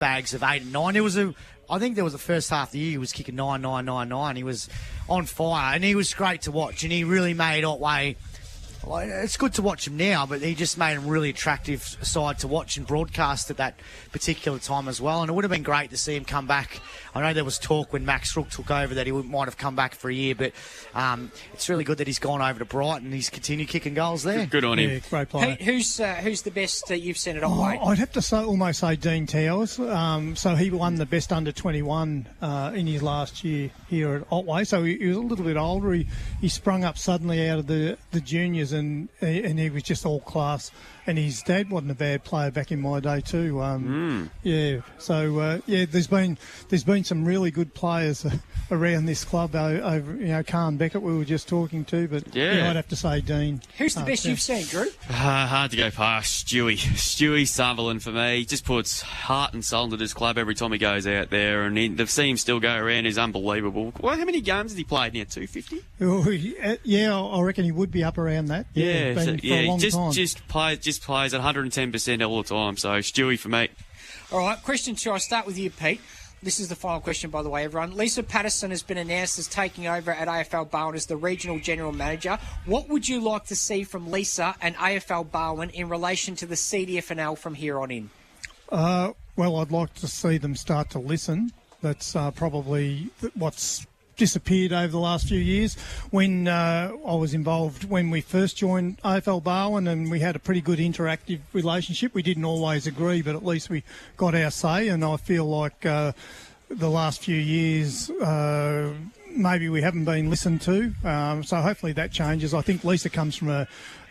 bags of 8 and 9. I think there was the first half of the year he was kicking 9, 9, 9, 9. He was on fire, and he was great to watch, and he really made Otway. Well, it's good to watch him now, but he just made him really attractive side to watch and broadcast at that particular time as well. And it would have been great to see him come back. I know there was talk when Max Rook took over that he might have come back for a year, but it's really good that he's gone over to Brighton and he's continued kicking goals there. Good on him. Yeah, great player. Pete, who's the best you've seen at Otway? I'd have to almost say Dean Towers. So he won the best under 21 in his last year here at Otway. So he was a little bit older. He sprung up suddenly out of the juniors and he was just all class. And his dad wasn't a bad player back in my day too. Yeah. So there's been some really good players around this club. Over Khan Beckett we were just talking to, but I'd have to say Dean. Who's the best you've seen, Drew? Hard to go past Stewie Sutherland for me. He just puts heart and soul into this club every time he goes out there, and the see him still go around is unbelievable. Well, how many games has he played now? 250? I reckon he would be up around that. For a long time. Just plays at 110% all the time. So Stewie for me. All right, question 2. I'll start with you, Pete. This is the final question, by the way, everyone. Lisa Patterson has been announced as taking over at AFL Barwon as the Regional General Manager. What would you like to see from Lisa and AFL Barwon in relation to the CDFNL from here on in? Well, I'd like to see them start to listen. That's probably what's disappeared over the last few years. When I was involved when we first joined AFL Barwon, and we had a pretty good interactive relationship. We didn't always agree, but at least we got our say, and I feel like the last few years maybe we haven't been listened to, so hopefully that changes. I think Lisa comes from a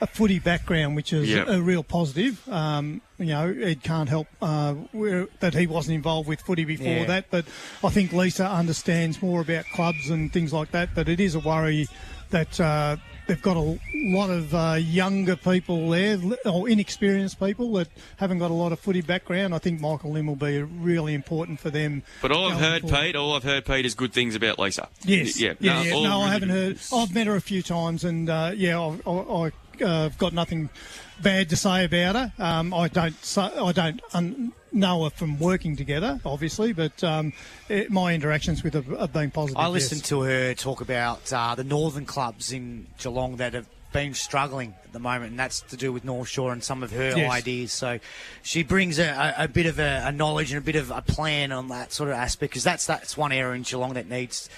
footy background, which is a real positive. Ed can't help that he wasn't involved with footy before that, but I think Lisa understands more about clubs and things like that. But it is a worry that they've got a lot of younger people there, or inexperienced people that haven't got a lot of footy background. I think Michael Lim will be really important for them. But all I've heard, Pete, is good things about Lisa. Yes. No, I haven't heard. I've met her a few times, and I've got nothing bad to say about her. I don't know her from working together, obviously, but my interactions with her have been positive. I listened to her talk about the northern clubs in Geelong that have been struggling at the moment, and that's to do with North Shore and some of her ideas. So she brings a bit of a knowledge and a bit of a plan on that sort of aspect, because that's one area in Geelong that needs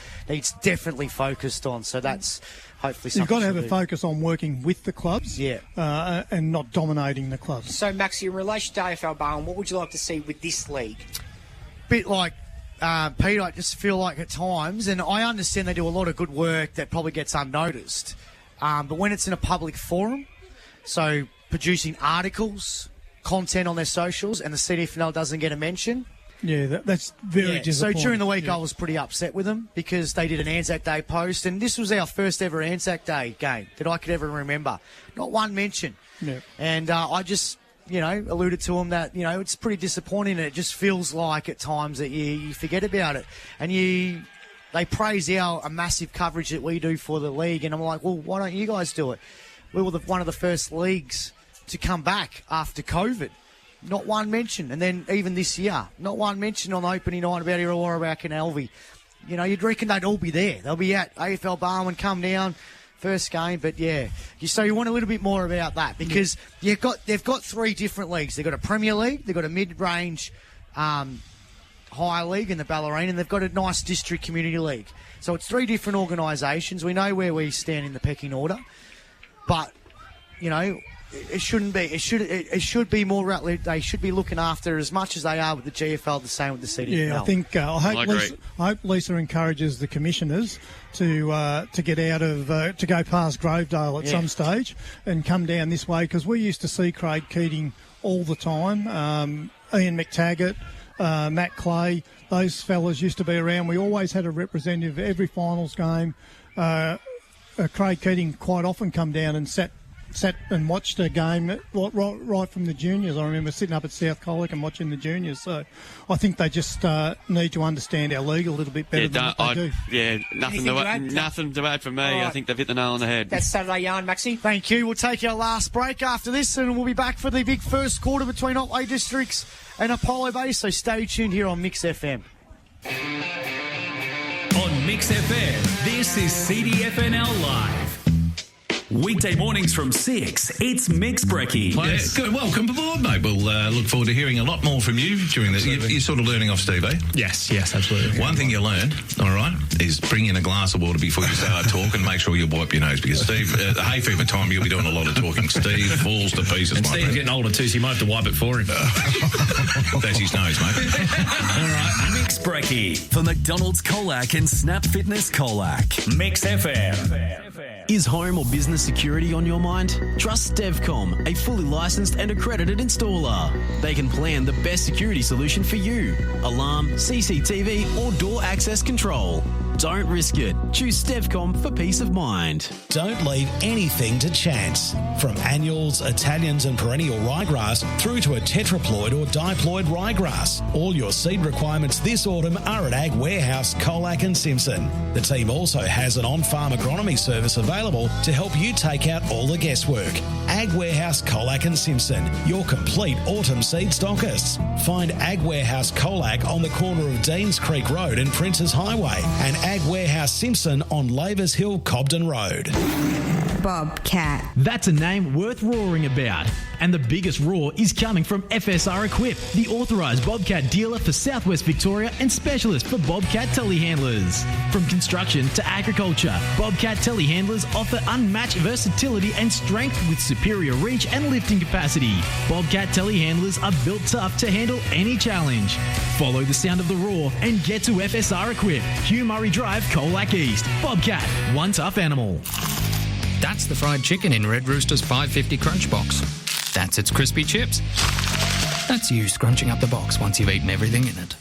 definitely focused on. So that's hopefully something. You've got to have a focus on working with the clubs, and not dominating the clubs. So, Maxie, in relation to AFL Barwon, what would you like to see with this league? Bit like Pete, I just feel like at times, and I understand they do a lot of good work that probably gets unnoticed, but when it's in a public forum, so producing articles, content on their socials, and the CDFNL doesn't get a mention. Yeah, that's very disappointing. So during the week I was pretty upset with them because they did an Anzac Day post, and this was our first ever Anzac Day game that I could ever remember. Not one mention. Yeah. And I just, alluded to them that, it's pretty disappointing, and it just feels like at times that you forget about it. And they praise a massive coverage that we do for the league, and I'm like, well, why don't you guys do it? We were one of the first leagues to come back after COVID. Not one mention. And then even this year, not one mention on the opening night about Illawarra and Alvey. You'd reckon they'd all be there. They'll be at AFL Barwon, come down, first game. But, so you want a little bit more about that, because they've got 3 different leagues. They've got a Premier League, they've got a mid-range higher league in the Ballerina, and they've got a nice district community league. So it's 3 different organisations. We know where we stand in the pecking order. But, it shouldn't be. It should be more. They should be looking after as much as they are with the GFL, the same with the CDFL. Yeah, I think I hope Lisa encourages the commissioners to get out of to go past Grovedale at some stage and come down this way, because we used to see Craig Keating all the time. Ian McTaggart, Matt Clay, those fellas used to be around. We always had a representative every finals game. Craig Keating quite often come down and sat sat and watched a game right from the juniors. I remember sitting up at South Colac and watching the juniors. So I think they just need to understand our league a little bit better than what they do. Yeah, nothing to add from me. Right. I think they've hit the nail on the head. That's Saturday yarn, Maxie. Thank you. We'll take our last break after this, and we'll be back for the big first quarter between Otway Districts and Apollo Bay. So stay tuned here on Mixx FM. On Mixx FM, this is CDFNL Live. Weekday mornings from 6, it's Mixx Brekkie. Yes. Good. Welcome aboard, mate. We'll look forward to hearing a lot more from you during this. You're sort of learning off Steve, eh? Yes, absolutely. One thing you learned, all right, is bring in a glass of water before you start talk and make sure you wipe your nose, because Steve, at the hay fever time, you'll be doing a lot of talking. Steve falls to pieces, and Steve's getting older too, so you might have to wipe it for him. That's his nose, mate. All right, Mixx Brekkie for McDonald's Colac and Snap Fitness Colac. Mixx FM. Is home or business security on your mind? Trust DevCom, a fully licensed and accredited installer. They can plan the best security solution for you. Alarm, CCTV or door access control. Don't risk it. Choose DevCom for peace of mind. Don't leave anything to chance. From annuals, Italians and perennial ryegrass through to a tetraploid or diploid ryegrass. All your seed requirements this autumn are at Ag Warehouse, Colac and Simpson. The team also has an on-farm agronomy service available to help you take out all the guesswork. Ag Warehouse, Colac and Simpson, your complete autumn seed stockists. Find Ag Warehouse Colac on the corner of Deans Creek Road and Princes Highway, and Ag Warehouse Simpson on Lavers Hill, Cobden Road. Bobcat. That's a name worth roaring about. And the biggest roar is coming from FSR Equip, the authorised Bobcat dealer for Southwest Victoria and specialist for Bobcat telehandlers. From construction to agriculture, Bobcat telehandlers offer unmatched versatility and strength with superior reach and lifting capacity. Bobcat telehandlers are built tough to handle any challenge. Follow the sound of the roar and get to FSR Equip, Hugh Murray Drive, Colac East. Bobcat, one tough animal. That's the fried chicken in Red Rooster's 550 Crunch Box. That's its crispy chips. That's you scrunching up the box once you've eaten everything in it.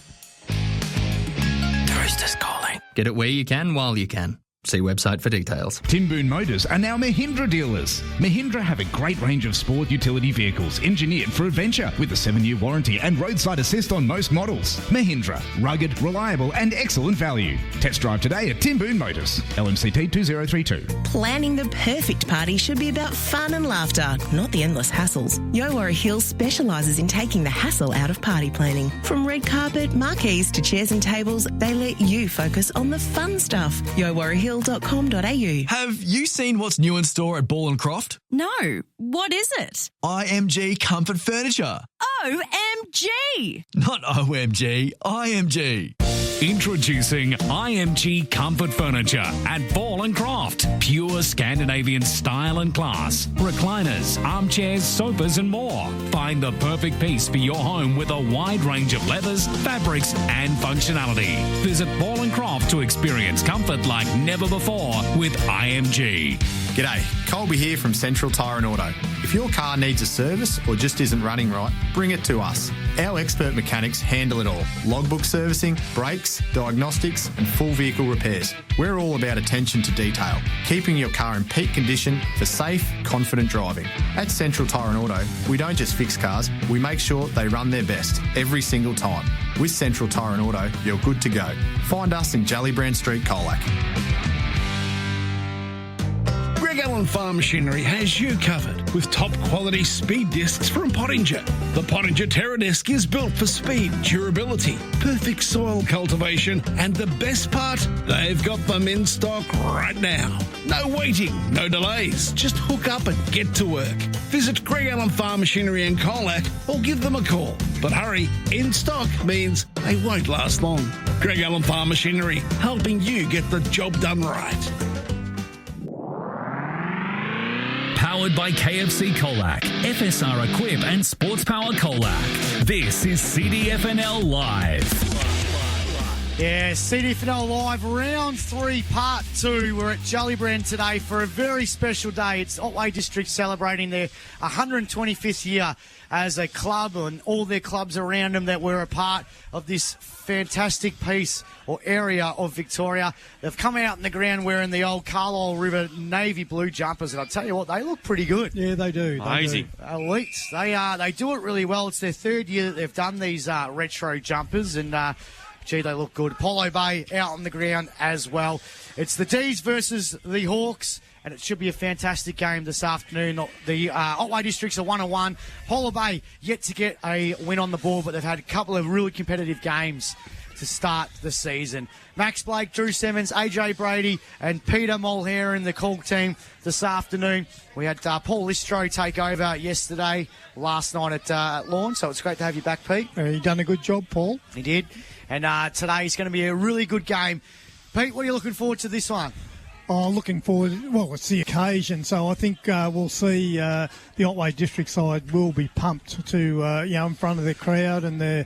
The Rooster's calling. Get it where you can while you can. See website for details. Timboon Motors are now Mahindra dealers. Mahindra have a great range of sport utility vehicles engineered for adventure with a 7-year warranty and roadside assist on most models. Mahindra, rugged, reliable and excellent value. Test drive today at Timboon Motors. LMCT 2032. Planning the perfect party should be about fun and laughter, not the endless hassles. Yowara Hills specialises in taking the hassle out of party planning. From red carpet, marquees to chairs and tables, they let you focus on the fun stuff. YowaraHills.com.au. Have you seen what's new in store at Ball & Croft? No. What is it? IMG Comfort Furniture. OMG! Not OMG, IMG. Introducing IMG Comfort Furniture at Ball & Croft. Pure Scandinavian style and class. Recliners, armchairs, sofas and more. Find the perfect piece for your home with a wide range of leathers, fabrics and functionality. Visit Ball & Croft to experience comfort like never before with IMG. G'day, Colby here from Central Tyre and Auto. If your car needs a service or just isn't running right, bring it to us. Our expert mechanics handle it all. Logbook servicing, brakes, diagnostics and full vehicle repairs. We're all about attention to detail, keeping your car in peak condition for safe, confident driving. At Central Tyre and Auto, we don't just fix cars, we make sure they run their best every single time. With Central Tyre and Auto, you're good to go. Find us in Jellybrand Street, Colac. Greg Allen Farm Machinery has you covered with top quality speed discs from Pottinger. The Pottinger Terra Disc is built for speed, durability, perfect soil cultivation, and the best part, they've got them in stock right now. No waiting, no delays. Just hook up and get to work. Visit Greg Allen Farm Machinery in Colac or give them a call. But hurry, in stock means they won't last long. Greg Allen Farm Machinery, helping you get the job done right. Powered by KFC Colac, FSR Equip and Sports Power Colac. This is CDFNL Live. Yeah, CDFNL Live, round 3, part 2. We're at Jellybrand today for a very special day. It's Otway District celebrating their 125th year as a club and all their clubs around them that were a part of this fantastic piece or area of Victoria. They've come out in the ground wearing the old Carlisle River navy blue jumpers, and I'll tell you what, they look pretty good. Yeah, they do. Amazing. Elite. They do it really well. It's their third year that they've done these retro jumpers, and gee, they look good. Apollo Bay out on the ground as well. It's the D's versus the Hawks, and it should be a fantastic game this afternoon. The Otway Districts are 1-1. Apollo Bay yet to get a win on the board, but they've had a couple of really competitive games to start the season. Max Blake, Drew Simmons, AJ Brady, and Peter Mulhare in the call team this afternoon. We had Paul Listro take over yesterday, last night at Lawn, so it's great to have you back, Pete. He done a good job, Paul. He did. And today's going to be a really good game. Pete, what are you looking forward to this one? Oh, looking forward. Well, it's the occasion, so I think we'll see the Otway District side will be pumped to in front of their crowd and the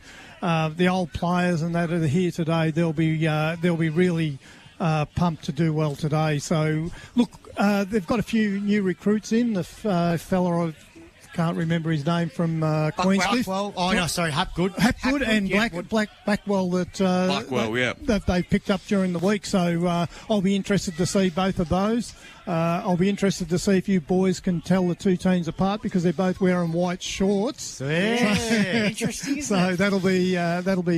old players and that are here today. They'll be really pumped to do well today. So look, they've got a few new recruits in. The fella I can't remember his name from Queenscliff. Hapgood and Blackwell that they picked up during the week. So I'll be interested to see both of those. I'll be interested to see if you boys can tell the two teams apart because they're both wearing white shorts. Yeah, interesting. So that'll be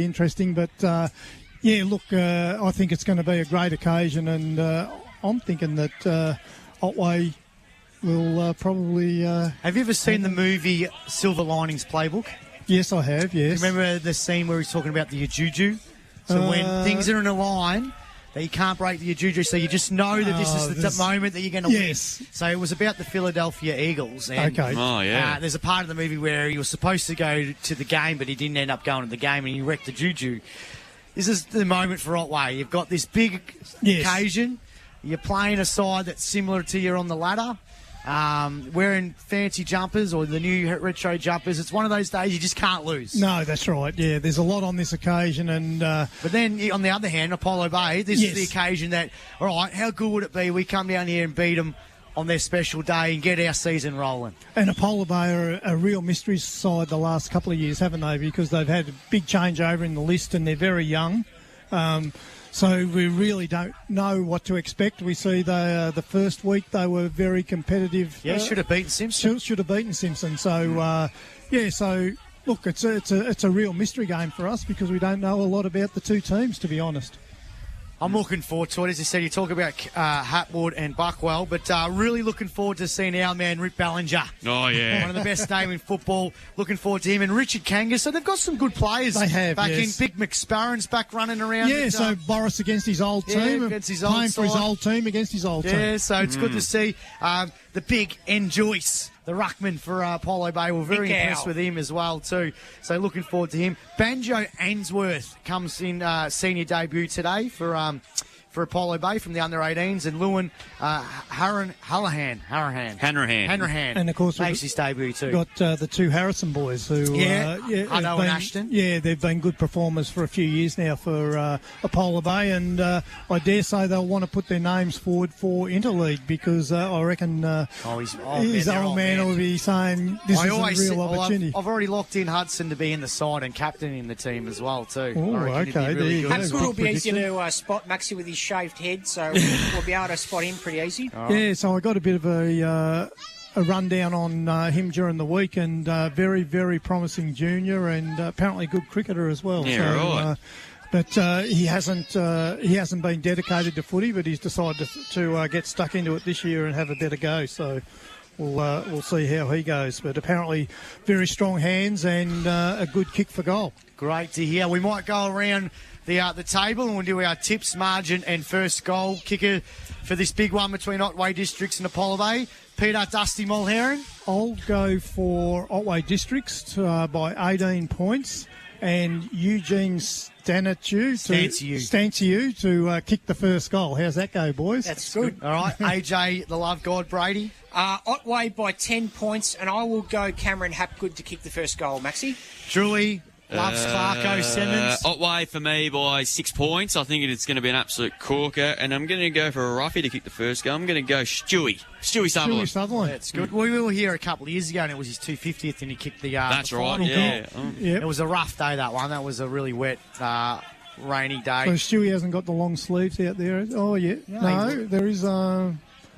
interesting. But look, I think it's going to be a great occasion, and I'm thinking that Otway will probably... Have you ever seen the movie Silver Linings Playbook? Yes, I have, yes. Remember the scene where he's talking about the Ajuju? So when things are in a line, that you can't break the Ajuju, so you just know that this is the moment that you're going to win. So it was about the Philadelphia Eagles. And, there's a part of the movie where he was supposed to go to the game, but he didn't end up going to the game, and he wrecked the Juju. This is the moment for Otway. You've got this big occasion. You're playing a side that's similar to you on the ladder. Wearing fancy jumpers or the new retro jumpers. It's one of those days you just can't lose. No, that's right. Yeah, there's a lot on this occasion. And but then, on the other hand, Apollo Bay, this is the occasion that, all right, how good would it be we come down here and beat them on their special day and get our season rolling? And Apollo Bay are a real mystery side the last couple of years, haven't they? Because they've had a big changeover in the list and they're very young. So we really don't know what to expect. We see the first week they were very competitive. Yeah, should have beaten Simpson. Should have beaten Simpson. So, so look, it's a real mystery game for us because we don't know a lot about the two teams, to be honest. I'm looking forward to it. As you said, you talk about Hatwood and Buckwell, but really looking forward to seeing our man Rip Ballinger. Oh, yeah. One of the best name in football. Looking forward to him. And Richard Kangas. So they've got some good players. They have, back in. Big McSparron's back running around. Yeah, so Boris against his old team. Against his old playing side. for his old team against his old team. Yeah, so it's good to see the big N. Joyce, the ruckman for Apollo Bay. We're very impressed with him as well, too. So looking forward to him. Banjo Ainsworth comes in senior debut today for Apollo Bay from the under-18s, and Lewin Hanrahan. And, of course, makes his debut too. Got the two Harrison boys who... Hutto and Ashton. Yeah, they've been good performers for a few years now for Apollo Bay, and I dare say they'll want to put their names forward for Interleague because I reckon his old man will be saying this is a real opportunity. I've already locked in Hudson to be in the side and captaining the team as well too. Oh, okay. Really Hudson will be easy to spot Maxi with his shaved head, so we'll be able to spot him pretty easy. Yeah, so I got a bit of a rundown on him during the week, and very, very promising junior, and apparently good cricketer as well. Yeah, right. But he hasn't been dedicated to footy, but he's decided to get stuck into it this year and have a better go. So we'll see how he goes. But apparently very strong hands and a good kick for goal. Great to hear. We might go around the table and we'll do our tips, margin and first goal kicker for this big one between Otway Districts and Apollo Bay. Peter Dusty Mulheron. I'll go for Otway Districts by 18 points and Eugene Stanciu to kick the first goal. How's that go, boys? That's good. All right, AJ, the love god, Brady. Otway by 10 points, and I will go Cameron Hapgood to kick the first goal, Maxi. Julie, Loves Clarko Simmons. Otway for me by 6 points. I think it's going to be an absolute corker, and I'm going to go for a roughie to kick the first goal. I'm going to go Stewie Sutherland. Stewie Sutherland. That's good. We were here a couple of years ago, and it was his 250th, and he kicked the That's the right, final yeah. goal. Yep. It was a rough day, that one. That was a really wet, rainy day. So Stewie hasn't got the long sleeves out there. Oh, yeah. No, there is...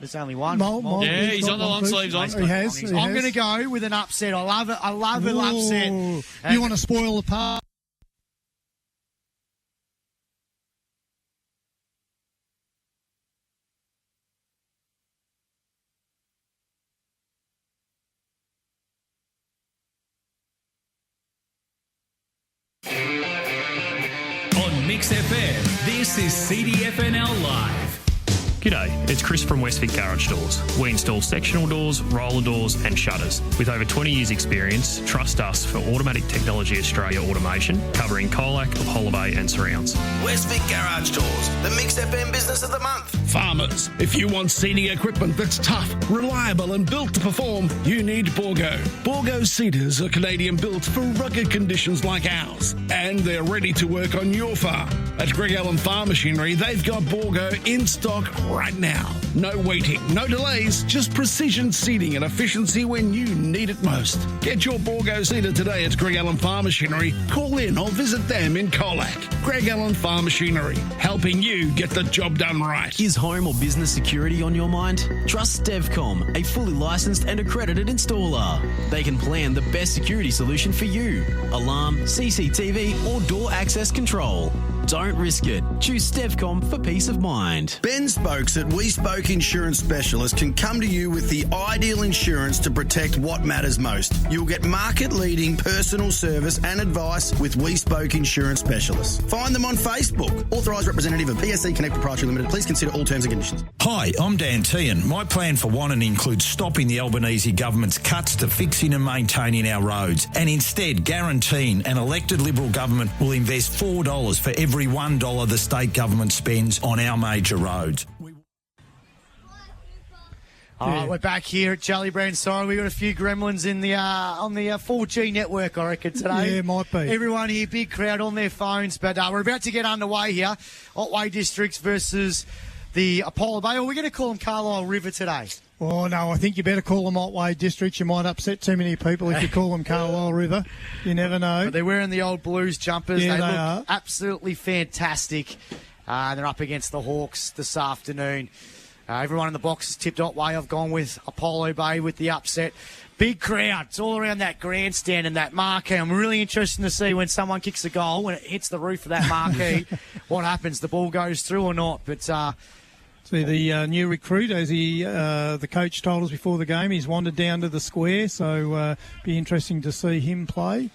There's only one. Yeah, he's on the long sleeves on. He has. I'm going to go with an upset. I love it. I love an upset. You want to spoil the part? On Mixx FM, this is CDFNL Live. G'day, it's Chris from Westvic Garage Doors. We install sectional doors, roller doors and shutters. With over 20 years experience, trust us for Automatic Technology Australia automation, covering Colac, Apollo Bay and surrounds. Westvic Garage Doors, the Mixx FM Business of the Month. Farmers, if you want seeding equipment that's tough, reliable and built to perform, you need Borgo. Borgo seeders are Canadian built for rugged conditions like ours, and they're ready to work on your farm. At Greg Allen Farm Machinery, they've got Borgo in stock right now. No waiting, no delays, just precision seeding and efficiency when you need it most. Get your Borgo seeder today at Greg Allen Farm Machinery. Call in or visit them in Colac. Greg Allen Farm Machinery, helping you get the job done right. Is home or business security on your mind? Trust Stevcom, a fully licensed and accredited installer. They can plan the best security solution for you. Alarm, CCTV or door access control. Don't risk it. Choose Stevcom for peace of mind. Ben Spokes at We Spoke Insurance Specialist can come to you with the ideal insurance to protect what matters most. You'll get market-leading personal service and advice with We Spoke Insurance Specialists. Find them on Facebook. Authorised representative of PSC Connect Proprietary Limited. Please consider all terms and conditions. Hi, I'm Dan Tehan. My plan for Wannon includes stopping the Albanese government's cuts to fixing and maintaining our roads and instead guaranteeing an elected Liberal government will invest $4 for every $1 the state government spends on our major roads. All right, we're back here at Jellybrand. Sorry, we got a few gremlins in the on the 4G network, I reckon, today. Yeah, might be. Everyone here, big crowd on their phones, but we're about to get underway here. Otway Districts versus the Apollo Bay, or we're going to call them Carlisle River today. Oh, no, I think you better call them Otway Districts. You might upset too many people if you call them Carlisle River. You never know. But they're wearing the old Blues jumpers. Yeah, they look are. absolutely fantastic. They're up against the Hawks this afternoon. Everyone in the box has tipped Otway. I've gone with Apollo Bay with the upset. Big crowd. It's all around that grandstand and that marquee. I'm really interested to see when someone kicks a goal, when it hits the roof of that marquee, what happens. The ball goes through or not. But see, the new recruit, as the coach told us before the game, he's wandered down to the square, so be interesting to see him play.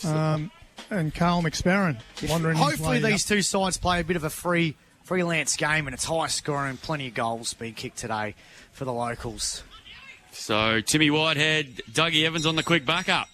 And Carl McSparron wandering his hopefully way these two sides play a bit of a freelance game, and it's high scoring, plenty of goals being kicked today for the locals. So Timmy Whitehead, Dougie Evans on the quick backup.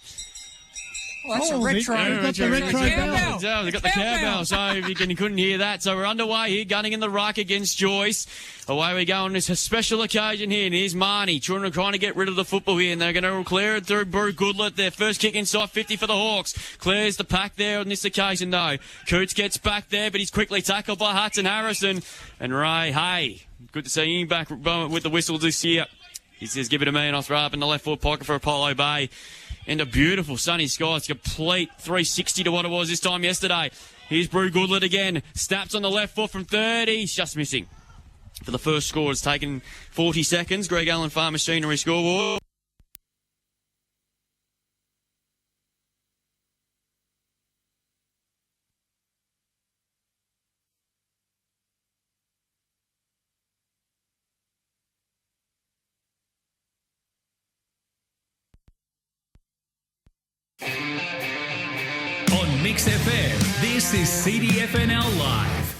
Well, that's a retro. They've got the retro bell. They've got the cowbell, so you couldn't hear that. So we're underway here, gunning in the ruck against Joyce. Away we go on this special occasion here, and here's Marnie trying to get rid of the football here, and they're going to clear it through Brew Goodlet. Their first kick inside 50 for the Hawks. Clears the pack there on this occasion, though. Coots gets back there, but he's quickly tackled by Hudson Harrison. And Ray, hey, good to see him back with the whistles this year. He says, give it to me, and I'll throw up in the left foot pocket for Apollo Bay. And a beautiful sunny sky. It's a complete 360 to what it was this time yesterday. Here's Brew Goodlet again. Snaps on the left foot from 30. He's just missing. For the first score, it's taken 40 seconds. Greg Allen Farm Machinery scoreboard. On Mixx FM, this is CDFNL Live.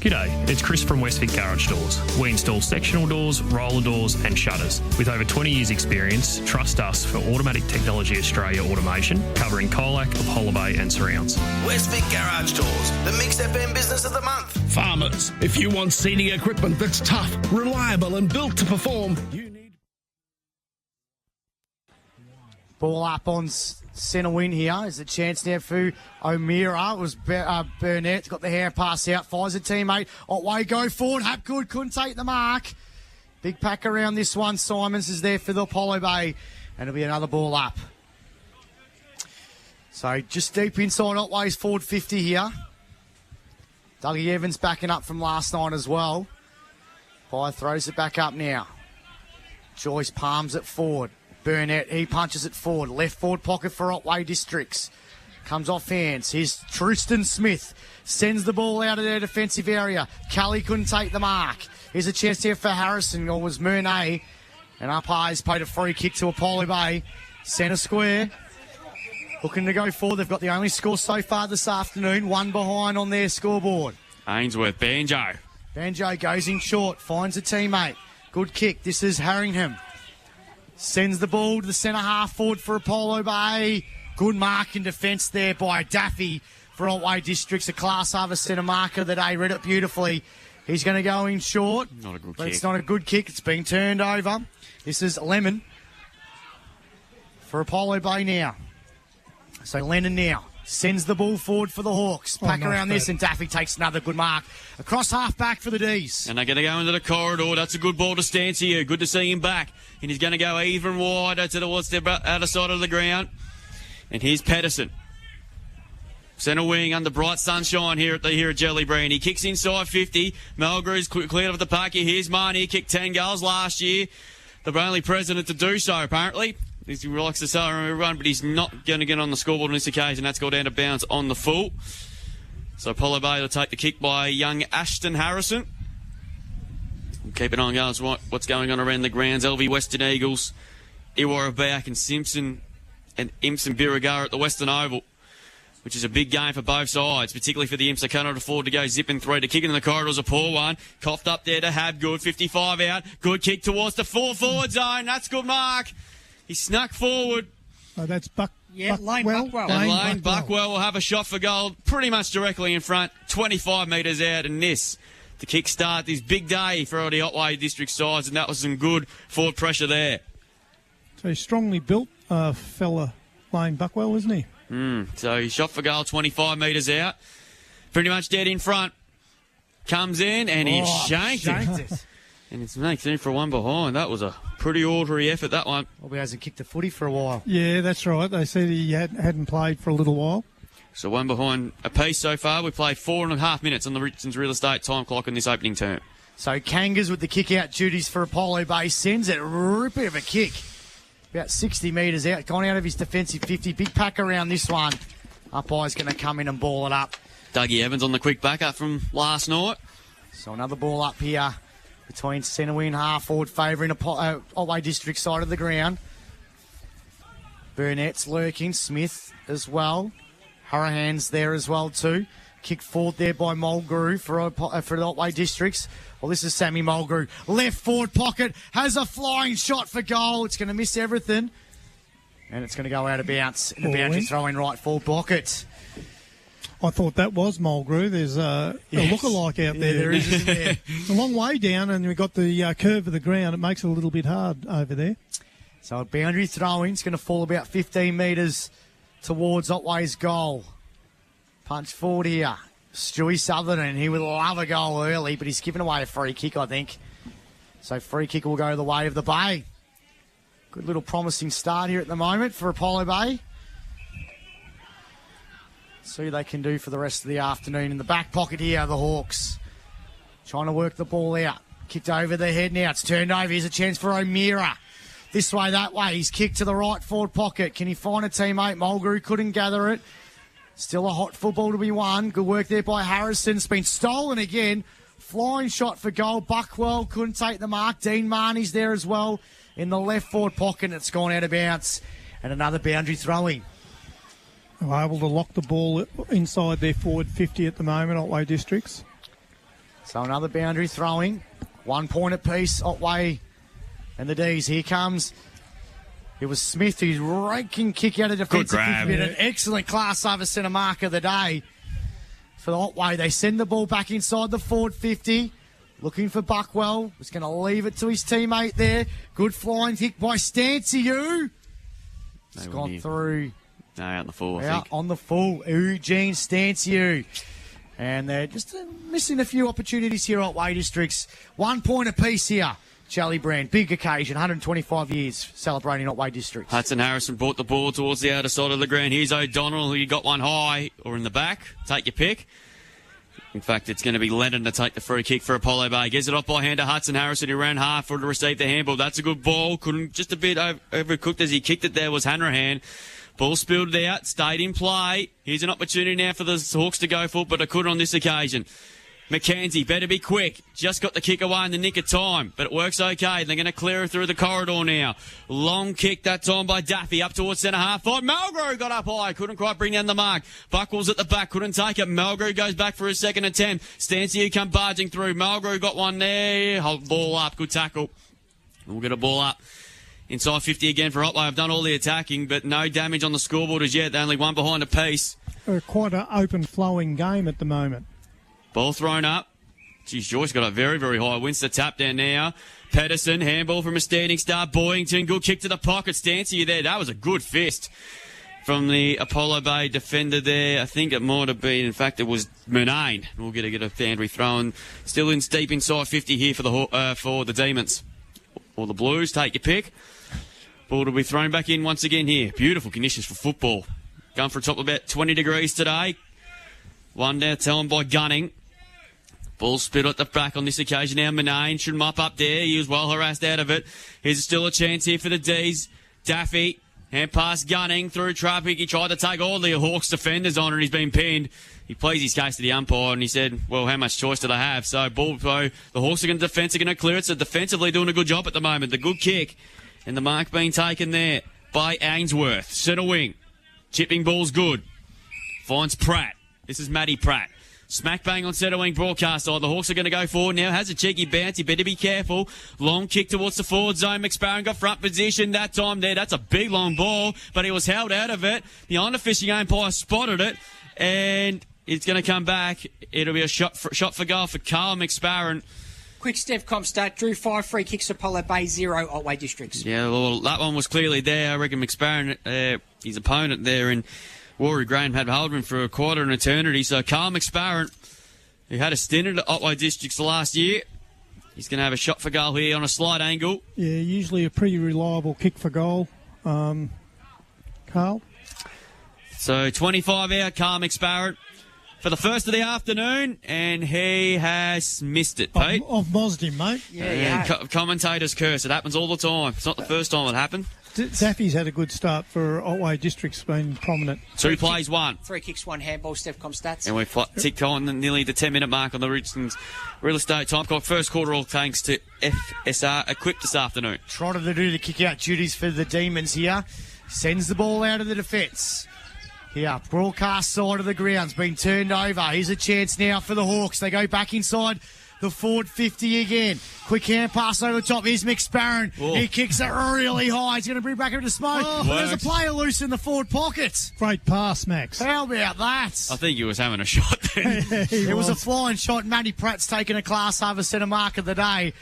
G'day, it's Chris from Westvic Garage Doors. We install sectional doors, roller doors and shutters. With over 20 years experience, trust us for Automatic Technology Australia automation, covering Colac, Apollo Bay and surrounds. Westvic Garage Doors, the Mixx FM Business of the Month. Farmers, if you want seeding equipment that's tough, reliable and built to perform, you need... Ball up on centre wing here. There's a chance now for O'Meara. It was Burnett. Got the hair pass out. Fires a teammate. Otway go forward. Hapgood couldn't take the mark. Big pack around this one. Simons is there for the Apollo Bay. And it'll be another ball up. So just deep inside Otway's forward 50 here. Dougie Evans backing up from last night as well. Pye throws it back up now. Joyce palms it forward. Burnett, he punches it forward. Left forward pocket for Otway Districts. Comes off hands. Here's Tristan Smith. Sends the ball out of their defensive area. Kelly couldn't take the mark. Here's a chance here for Harrison, or was Murnay. And umpires paid a free kick to Apollo Bay. Centre square. Looking to go forward. They've got the only score so far this afternoon. One behind on their scoreboard. Ainsworth, Banjo. Banjo goes in short. Finds a teammate. Good kick. This is Harringham. Sends the ball to the centre half forward for Apollo Bay. Good mark in defence there by Daffy for Otway Districts. A class harvest centre marker that I read it beautifully. He's going to go in short. Not a good but kick. It's not a good kick. It's been turned over. This is Lemon for Apollo Bay now. So Lennon now sends the ball forward for the Hawks. Pack around this, and Daffy takes another good mark. Across half back for the D's. And they're going to go into the corridor. That's a good ball to Stance here. Good to see him back. And he's going to go even wider towards the outer side of the ground. And here's Pedersen. Centre wing under bright sunshine here at Jellybrand. He kicks inside 50. Mulgrew's cleared off the park here. Here's Marnie. He kicked 10 goals last year. The only president to do so, apparently. He likes to sell everyone, but he's not going to get on the scoreboard on this occasion. That's gone down to bounds on the full. So Apollo Bay will take the kick by young Ashton Harrison. We'll keep an eye on what's going on around the grounds. LV Western Eagles, Iwara back, and Simpson and Imson Birregurra at the Western Oval, which is a big game for both sides, particularly for the Imps. They cannot afford to go zipping through. To kick in the corridor's a poor one. Coughed up there to Habgood. 55 out. Good kick towards the forward zone. That's good mark. He snuck forward. Oh, that's Lane Buckwell. And Lane Buckwell will have a shot for goal pretty much directly in front, 25 metres out, and this to kick-start this big day for the Otway District sides, and that was some good forward pressure there. So he's strongly built fella, Lane Buckwell, isn't he? So he shot for goal 25 metres out, pretty much dead in front. Comes in and he shanked it. And it's makes in for one behind. That was a pretty orderly effort, that one. Well, he hasn't kicked a footy for a while. Yeah, that's right. They said he hadn't played for a little while. So one behind a piece so far. We played 4.5 minutes on the Richardson's Real Estate time clock in this opening term. So Kangas with the kick-out duties for Apollo Bay. Sends it. Ripper of a kick. About 60 metres out. Gone out of his defensive 50. Big pack around this one. Umpire's going to come in and ball it up. Dougie Evans on the quick backup from last night. So another ball up here between centre wing half forward favouring Otway District side of the ground. Burnett's lurking. Smith as well. Hurrihan's there as well too. Kick forward there by Mulgrew for the Otway Districts. Well, this is Sammy Mulgrew. Left forward pocket. Has a flying shot for goal. It's going to miss everything. And it's going to go out of bounds. And the boundary throw in right forward pocket. I thought that was Mulgrew. There's a lookalike out there. Yeah, there is, isn't there? It's a long way down, and we've got the curve of the ground. It makes it a little bit hard over there. So a boundary throw-in. It's going to fall about 15 metres towards Otway's goal. Punch forward here. Stewie Sutherland. He would love a goal early, but he's given away a free kick, I think. So free kick will go the way of the Bay. Good little promising start here at the moment for Apollo Bay. See what they can do for the rest of the afternoon. In the back pocket here, the Hawks. Trying to work the ball out. Kicked over the head now. It's turned over. Here's a chance for O'Meara. This way, that way. He's kicked to the right forward pocket. Can he find a teammate? Mulgrew couldn't gather it. Still a hot football to be won. Good work there by Harrison. It's been stolen again. Flying shot for goal. Buckwell couldn't take the mark. Dean Marnie's there as well in the left forward pocket. It's gone out of bounds. And another boundary throwing. They're able to lock the ball inside their forward 50 at the moment, Otway Districts. So another boundary throwing. 1 point apiece, Otway and the D's. Here comes. It was Smith who's raking kick out of defensive 50. An excellent class service centre mark of the day for the Otway. They send the ball back inside the forward 50. Looking for Buckwell. Was going to leave it to his teammate there. Good flying kick by Stanciu. It's gone through. No, out on the full, I Out think. on the full. Eugene Stanciu. And they're just missing a few opportunities here at Otway Districts. 1 point apiece here. Charlie Brand, big occasion, 125 years celebrating Otway Districts. Hudson Harrison brought the ball towards the outer side of the ground. Here's O'Donnell, who got one high or in the back. Take your pick. In fact, it's going to be Lennon to take the free kick for Apollo Bay. Gives it off by hand to Hudson Harrison, who ran half for to receive the handball. That's a good ball. Couldn't just a bit overcooked as he kicked it there was Hanrahan. Ball spilled out, stayed in play. Here's an opportunity now for the Hawks to go for it, but they couldn't on this occasion. McKenzie, better be quick. Just got the kick away in the nick of time, but it works okay. They're going to clear it through the corridor now. Long kick that time by Daffy up towards centre half. Mulgrew got up high, couldn't quite bring down the mark. Buckles at the back, couldn't take it. Mulgrew goes back for his second attempt. Stanciu come barging through. Mulgrew got one there. Hold ball up, good tackle. We'll get a ball up. Inside 50 again for Otway. I've done all the attacking, but no damage on the scoreboard as yet. They're only one behind a piece. Quite an open flowing game at the moment. Ball thrown up. Geez, Joyce got up very, very high. Wins the tap down now. Pedersen, handball from a standing start. Boyington, good kick to the pocket. Stanciu there. That was a good fist from the Apollo Bay defender there. I think it might have been, in fact, it was Murnane. We'll get a Foundry throw. Still in deep inside 50 here for the Demons. Or the Blues, take your pick. Ball to be thrown back in once again here. Beautiful conditions for football. Going for a top of about 20 degrees today. One down, tell by Gunning. Ball spit at the back on this occasion now. Murnane should mop up there. He was well harassed out of it. Here's still a chance here for the D's. Daffy, hand pass Gunning through traffic. He tried to take all the Hawks defenders on and he's been pinned. He plays his case to the umpire and he said, well, how much choice do they have? So ball throw. The Hawks are going to defence, are going to clear it. So defensively doing a good job at the moment. The good kick. And the mark being taken there by Ainsworth. Centre wing. Chipping ball's good. Finds Pratt. This is Matty Pratt. Smack bang on centre wing broadcast side. The Hawks are going to go forward now. Has a cheeky bounce. You better be careful. Long kick towards the forward zone. McSparron got front position that time there. That's a big long ball, but he was held out of it. The under-fishing umpire spotted it, and it's going to come back. It'll be a shot for goal for Carl McSparron. Quick Stevcom stat. Drew 5 free kicks, Apollo Bay 0, Otway Districts. Yeah, well, that one was clearly there. I reckon McSparron, his opponent there, and Rory Graham had hold of him for quite an eternity. So Carl McSparron, who had a stint at Otway Districts last year, he's going to have a shot for goal here on a slight angle. Yeah, usually a pretty reliable kick for goal. Carl? So 25 out, Carl McSparron for the first of the afternoon, and he has missed it, Pete. I've mozzed him, mate. Yeah. Commentators curse. It happens all the time. It's not the first time it happened. Zaffy's had a good start for Otway District's been prominent. 2 plays, 1. 3 kicks, 1 handball, Stevcom stats. And we've ticked on nearly the 10-minute mark on the Richardson's Real Estate Time Clock. First quarter all thanks to FSR equipped this afternoon. Trotted to do the kick-out duties for the Demons here. Sends the ball out of the defence. Here, broadcast side of the ground's been turned over. Here's a chance now for the Hawks. They go back inside the forward 50 again. Quick hand pass over the top. Here's McSparron. Whoa. He kicks it really high. He's going to bring it back into smoke. There's a player loose in the forward pocket. Great pass, Max. How about that? I think he was having a shot then. It was a flying shot. Matty Pratt's taken a class over centre mark of the day.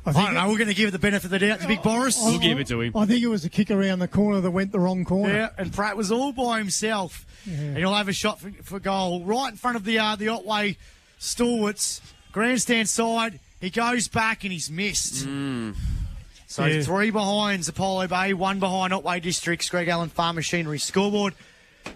I don't know. We're going to give it the benefit of the doubt to Big Boris. We'll give it to him. I think it was a kick around the corner that went the wrong corner. Yeah, and Pratt was all by himself. Yeah. And he'll have a shot for goal right in front of the Otway stalwarts. Grandstand side. He goes back and he's missed. So 3 behind Apollo Bay, 1 behind Otway Districts. Greg Allen Farm Machinery scoreboard.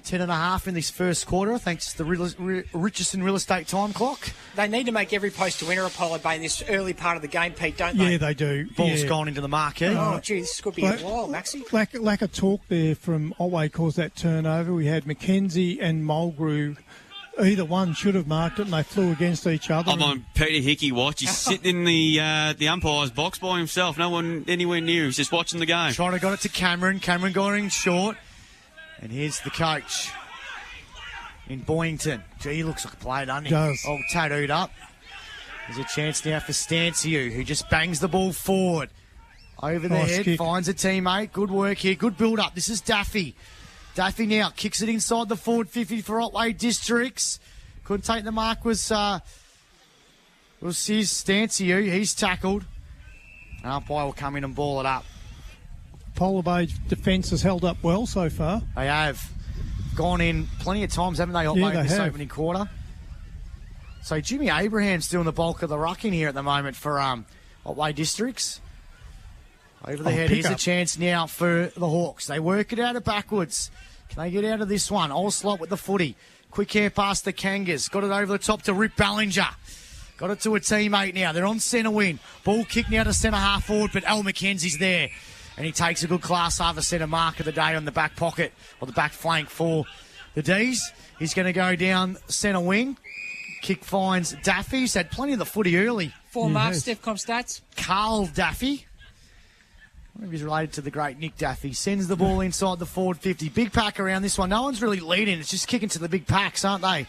10.5 in this first quarter, thanks to the Richardson Real Estate Time Clock. They need to make every post to winner, Apollo Bay, in this early part of the game, Pete, don't they? Yeah, they do. Ball's gone into the marquee. Oh, gee, this could be a while, Maxie. Lack of talk there from Otway caused that turnover. We had McKenzie and Mulgrew. Either one should have marked it, and they flew against each other. I'm on Peter Hickey watch. He's sitting in the umpire's box by himself. No one anywhere near. He's just watching the game. Trying to got it to Cameron. Cameron got in short. And here's the coach in Boyington. Gee, he looks like a player, doesn't he? Does. All tattooed up. There's a chance now for Stanciu, who just bangs the ball forward. Over the head, kick. finds a teammate. Good work here. Good build-up. This is Daffy. Daffy now kicks it inside the forward 50 for Otway Districts. Couldn't take the mark. Was his Stanciu. He's tackled. Umpire will come in and ball it up. Polar Bay defence has held up well so far. They have gone in plenty of times, haven't they, Otway, this opening quarter? So Jimmy Abraham's doing the bulk of the rucking here at the moment for Otway Districts. Over the head, here's a chance now for the Hawks. They work it out of backwards. Can they get out of this one? Oslop with the footy. Quick hair past the Kangas. Got it over the top to Rip Ballinger. Got it to a teammate now. They're on centre wing. Ball kicked now to centre half forward, but Al McKenzie's there. And he takes a good class half a centre mark of the day on the back pocket, or the back flank for the D's. He's going to go down centre wing. Kick finds Daffy. He's had plenty of the footy early. 4 marks, Stefcom stats. Carl Daffy. I wonder if he's related to the great Nick Daffy. Sends the ball inside the forward 50. Big pack around this one. No one's really leading. It's just kicking to the big packs, aren't they?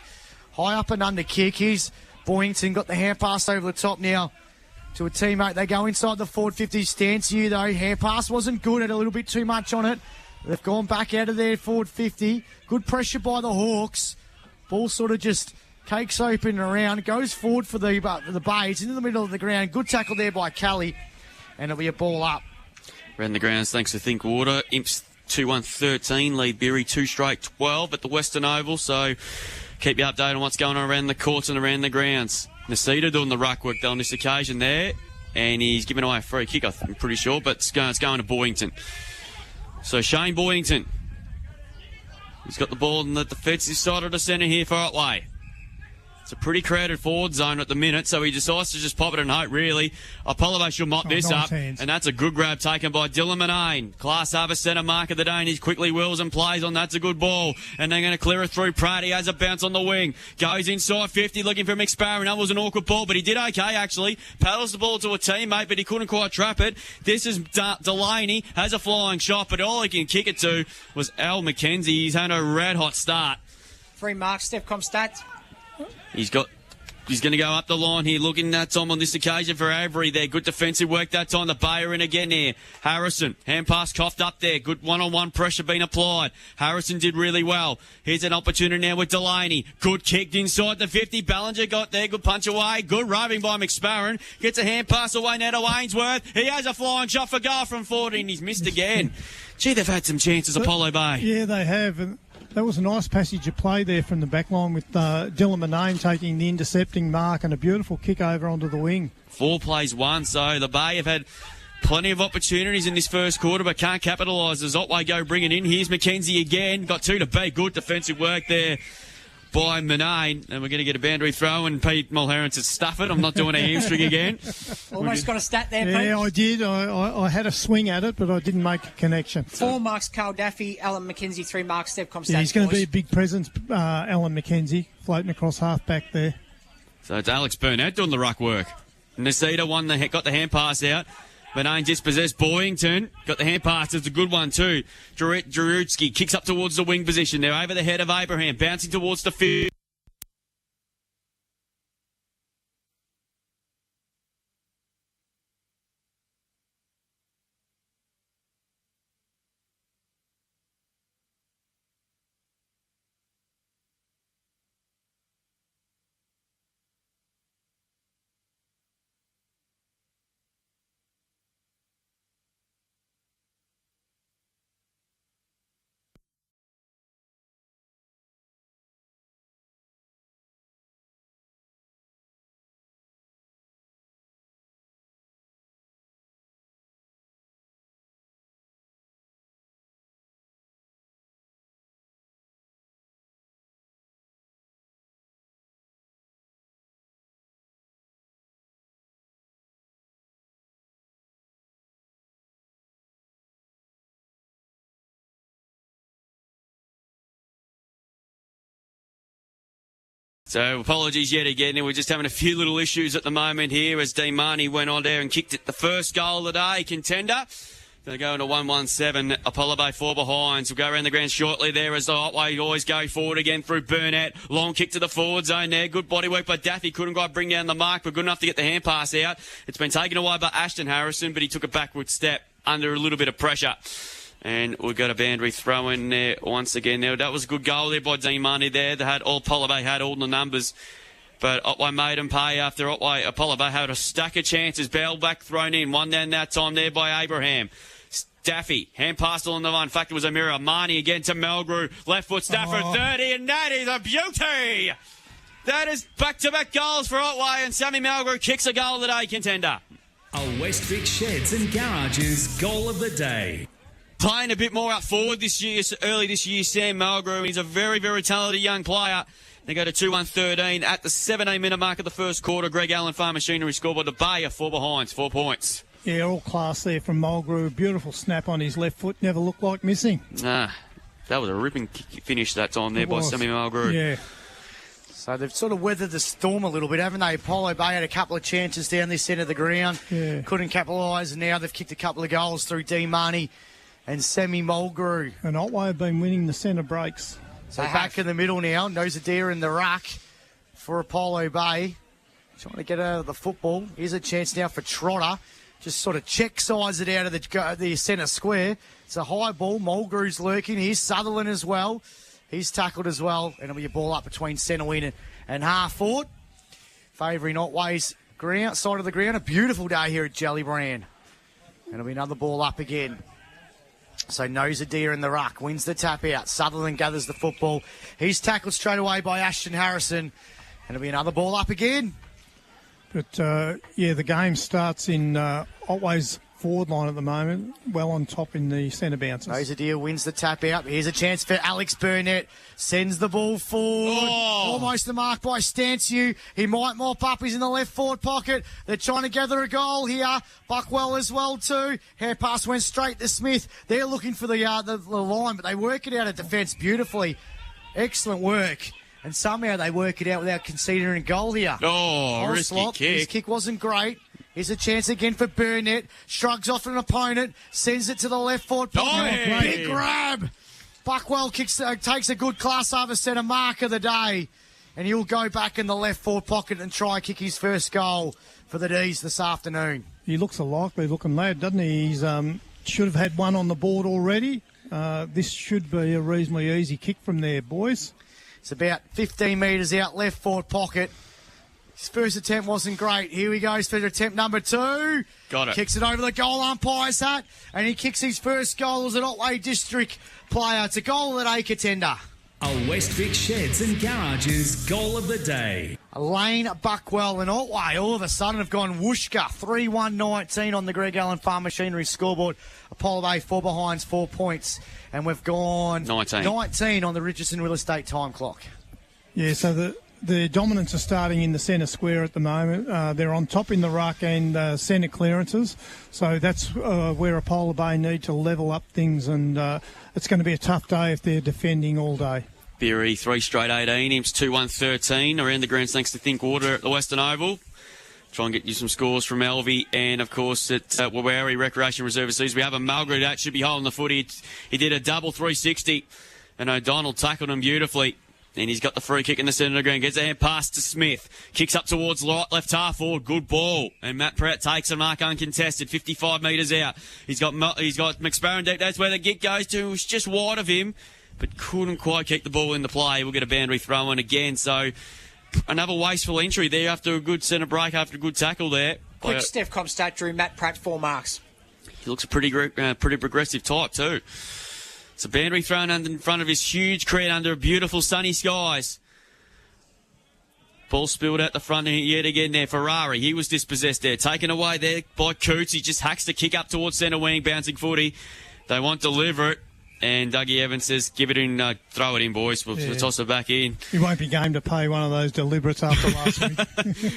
High up and under kick. Here's Boyington. Got the hand pass over the top now to a teammate. They go inside the forward 50 stance here, though. Hand pass wasn't good. Had a little bit too much on it. They've gone back out of there, forward 50. Good pressure by the Hawks. Ball sort of just cakes open and around. Goes forward for the Bays. Into the middle of the ground. Good tackle there by Kelly. And it'll be a ball up. Around the grounds, thanks to Thinkwater. Imps 2-1-13, lead Berry 2 straight 12 at the Western Oval. So keep you updated on what's going on around the courts and around the grounds. Nasita doing the ruck work though on this occasion there. And he's giving away a free kick, I'm pretty sure. But it's going to Boyington. So Shane Boyington. He's got the ball on the defensive side of the centre here for Otway. It's a pretty crowded forward zone at the minute, so he decides to just pop it and hope, really. Apollo Bay should mop this up, and that's a good grab taken by Dylan Manane. Class Harbour centre mark of the day, and he quickly wheels and plays on. That's a good ball, and they're going to clear it through Pratt. He has a bounce on the wing. Goes inside 50, looking for Mixx. That was an awkward ball, but he did okay, actually. Paddles the ball to a teammate, but he couldn't quite trap it. This is Delaney, has a flying shot, but all he can kick it to was Al McKenzie. He's had a red-hot start. 3 marks, Stefcom stats. He's going to go up the line here, looking that time on this occasion for Avery there. Good defensive work that time. The Bay are in again there. Harrison, hand pass coughed up there. Good one-on-one pressure being applied. Harrison did really well. Here's an opportunity now with Delaney. Good kicked inside the 50. Ballinger got there. Good punch away. Good roving by McSparron. Gets a hand pass away now to Ainsworth. He has a flying shot for goal from 40 and he's missed again. Gee, they've had some chances, Apollo Bay. Yeah, they have. And that was a nice passage of play there from the back line with Dylan Manane taking the intercepting mark and a beautiful kick over onto the wing. 4 plays 1, so the Bay have had plenty of opportunities in this first quarter but can't capitalise as Otway go bring it in. Here's McKenzie again. Got 2 to beat. Good defensive work there by Manane, and we're going to get a boundary throw, and Pete Mulherron says, stuff it, I'm not doing a hamstring again. Almost got a stat there, Pete. Yeah, I did. I had a swing at it, but I didn't make a connection. 4 marks, Carl Daffy. Alan McKenzie, 3 marks, Stefcom stats. Yeah, he's going to be a big presence, Alan McKenzie, floating across half back there. So it's Alex Burnett doing the ruck work. Nasita got the hand pass out. Manane dispossessed. Boyington got the hand pass. It's a good one too. Jarutsky kicks up towards the wing position. They're over the head of Abraham, bouncing towards the field. So apologies yet again. We're just having a few little issues at the moment here as Dean Marnie went on there and kicked it the first goal of the day. Contender. Going to go into 1-1-7. Apollo Bay 4 behinds. We'll go around the ground shortly there as the Otway always go forward again through Burnett. Long kick to the forward zone there. Good body work by Daffy. Couldn't quite bring down the mark, but good enough to get the hand pass out. It's been taken away by Ashton Harrison, but he took a backward step under a little bit of pressure. And we've got a boundary throw in there once again. Now, that was a good goal there by Dean Marnie there. They had Apollo Bay had all the numbers. But Otway made them pay after Apollo Bay had a stack of chances. Bell back thrown in. One down that time there by Abraham. Staffy, hand pass along the line. In fact, it was a mirror. Marnie again to Melgrew. Left foot, Stafford, 30, and that is a beauty. That is back-to-back goals for Otway, and Sammy Melgrew kicks a goal of the day contender. A Westvic Sheds and Garages goal of the day. Playing a bit more out forward early this year, Sam Melgrew. He's a very, very talented young player. They go to 2-1-13 at the 17-minute mark of the first quarter. Greg Allen Farm Machinery scoreboard. The Bay are 4 behind, 4 points. Yeah, all class there from Mulgrew. Beautiful snap on his left foot. Never looked like missing. That was a ripping finish that time there by Sammy Mulgrew. Yeah. So they've sort of weathered the storm a little bit, haven't they? Apollo Bay had a couple of chances down this end of the ground. Yeah. Couldn't capitalise, and now they've kicked a couple of goals through D. Marnie and Sammy Mulgrew. And Otway have been winning the centre breaks. So back in the middle now. Nosadir in the ruck for Apollo Bay. Trying to get out of the football. Here's a chance now for Trotter. Just sort of check size it out of the centre square. It's a high ball. Mulgrew's lurking. Here's Sutherland as well. He's tackled as well. And it'll be a ball up between centre wing and half forward. Favouring Otway's side of the ground. A beautiful day here at Jellybrand. And it'll be another ball up again. So Nosadir in the ruck. Wins the tap out. Sutherland gathers the football. He's tackled straight away by Ashton Harrison. And it'll be another ball up again. But, the game starts in Otway's forward line at the moment, well on top in the centre bounces. Nosadir wins the tap out. Here's a chance for Alex Burnett. Sends the ball forward. Almost the mark by Stanciu. He might mop up. He's in the left forward pocket. They're trying to gather a goal here. Buckwell as well too. Hair pass went straight to Smith. They're looking for the line, but they work it out at defence beautifully. Excellent work. And somehow they work it out without conceding a goal here. Risky kick. His kick wasn't great. Here's a chance again for Burnett. Shrugs off an opponent. Sends it to the left forward pocket. Big grab. Buckwell takes a good class over centre mark of the day. And he'll go back in the left forward pocket and try and kick his first goal for the D's this afternoon. He looks a likely looking lad, doesn't he? He's should have had one on the board already. This should be a reasonably easy kick from there, boys. It's about 15 metres out, left forward pocket. His first attempt wasn't great. Here he goes for attempt number 2. Got it. Kicks it over the goal umpire's hat, and he kicks his first goal as an Otway District player. It's a goal of the day contender. A Westvic Sheds and Garages goal of the day. Lane Buckwell and Otway all of a sudden have gone whooshka. 3-1-19 on the Greg Allen Farm Machinery scoreboard. Apollo Bay 4 behinds, 4 points. And we've gone 19 on the Richardson Real Estate time clock. Yeah, so the dominance are starting in the centre square at the moment. They're on top in the ruck and centre clearances. So that's where Apollo Bay need to level up things, and it's going to be a tough day if they're defending all day. Berry 3 straight 18. Imps 2-1-13 around the grounds thanks to Thinkwater at the Western Oval. Try and get you some scores from Elvie and, of course, at Wawari Recreation Reserve Seas. We have a Mulgrew that should be holding the footy. He did a double 360, and O'Donnell tackled him beautifully. And he's got the free kick in the centre of the ground. Gets a hand pass to Smith. Kicks up towards left half forward. Good ball. And Matt Pratt takes a mark uncontested. 55 metres out. He's got McSparrow deep. That's where the kick goes to. It was just wide of him, but couldn't quite keep the ball in the play. We'll get a boundary throw in again. So another wasteful entry there after a good centre break, after a good tackle there. Quick Stefcom stat, Drew. Matt Pratt, 4 marks. He looks a pretty progressive type too. It's a boundary thrown in front of his huge crowd under beautiful sunny skies. Ball spilled out the front yet again there. Ferrari, he was dispossessed there. Taken away there by Coots. He just hacks the kick up towards centre wing, bouncing footy. They won't deliver it. And Dougie Evans says, give it in, throw it in, boys. We'll toss it back in. He won't be game to pay one of those deliberates after last week.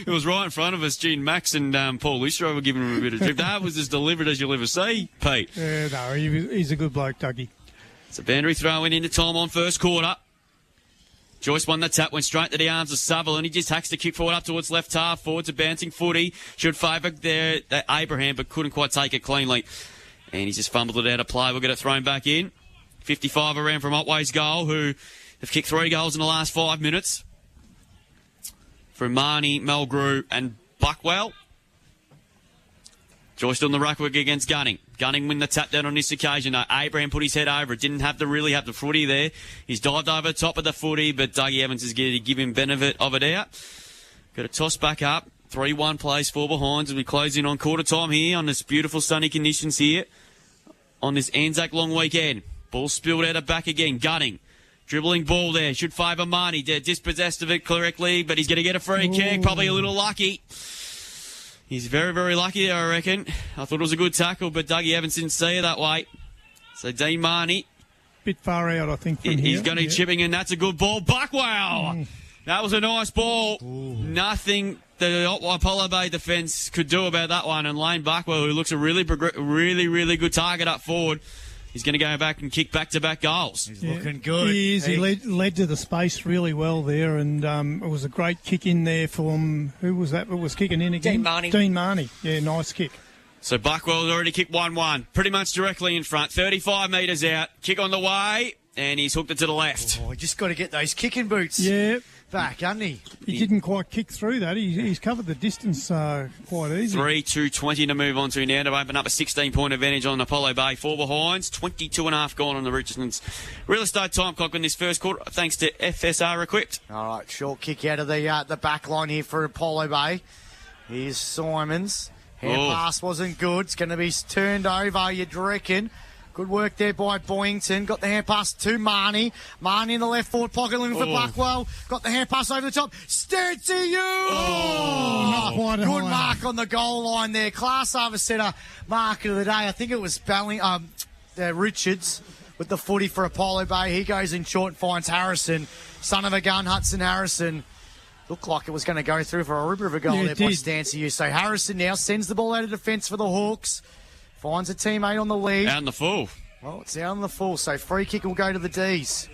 It was right in front of us. Gene Max and Paul Listro were giving him a bit of drip. That was as deliberate as you'll ever see, Pete. Yeah, no, he's a good bloke, Dougie. It's a boundary throw into time on first quarter. Joyce won the tap, went straight to the arms of Sutherland. He just hacks the kick forward up towards left half forward to bouncing footy. Should favour Abraham, but couldn't quite take it cleanly. And he's just fumbled it out of play. We'll get it thrown back in. 55 around from Otway's goal, who have kicked 3 goals in the last 5 minutes. From Marnie, Mulgrew and Buckwell. Joyce on the ruck work against Gunning. Gunning win the tap down on this occasion. Abraham put his head over it. Didn't really have the footy there. He's dived over the top of the footy, but Dougie Evans is going to give him benefit of it out. Got a toss back up. 3-1 plays 4 behinds as we close in on quarter time here on this beautiful sunny conditions here on this Anzac long weekend. Ball spilled out of back again. Gunning. Dribbling ball there. Should favour Marnie. They're dispossessed of it correctly, but he's going to get a free kick. Probably a little lucky. He's very, very lucky there, I reckon. I thought it was a good tackle, but Dougie Evans didn't see it that way. So Dean Marnie. Bit far out, I think, from here. He's going to be chipping in. That's a good ball. Buckwell! That was a nice ball. Nothing the Apollo Bay defence could do about that one. And Lane Buckwell, who looks a really good target up forward, he's going to go back and kick back-to-back goals. He's looking good. He is. He led to the space really well there, and it was a great kick in there from... Who was that was kicking in again? Dean Marnie. Yeah, nice kick. So Buckwell's already kicked 1-1, pretty much directly in front. 35 metres out. Kick on the way, and he's hooked it to the left. Oh, just got to get those kicking boots back, hasn't he? He didn't quite kick through that. He's covered the distance quite easy. 3-2-20 to move on to now to open up a 16-point advantage on Apollo Bay. 4 behinds, 22.5 gone on the Richardson's real estate time clock in this first quarter, thanks to FSR Equipped. All right, short kick out of the back line here for Apollo Bay. Here's Simons. Hand pass wasn't good. It's going to be turned over, you'd reckon. Good work there by Boyington. Got the hand pass to Marnie. Marnie in the left forward pocket looking for Buckwell. Got the hand pass over the top. Stead to you! Not quite a good mark on the goal line there. Class over centre mark of the day. I think it was Richards with the footy for Apollo Bay. He goes in short and finds Harrison. Son of a gun, Hudson Harrison. Looked like it was going to go through for a ripper of a goal there by Stanciu. So Harrison now sends the ball out of defence for the Hawks. Finds a teammate on the lead. Out in the full. Well, it's out in the full, so free kick will go to the D's.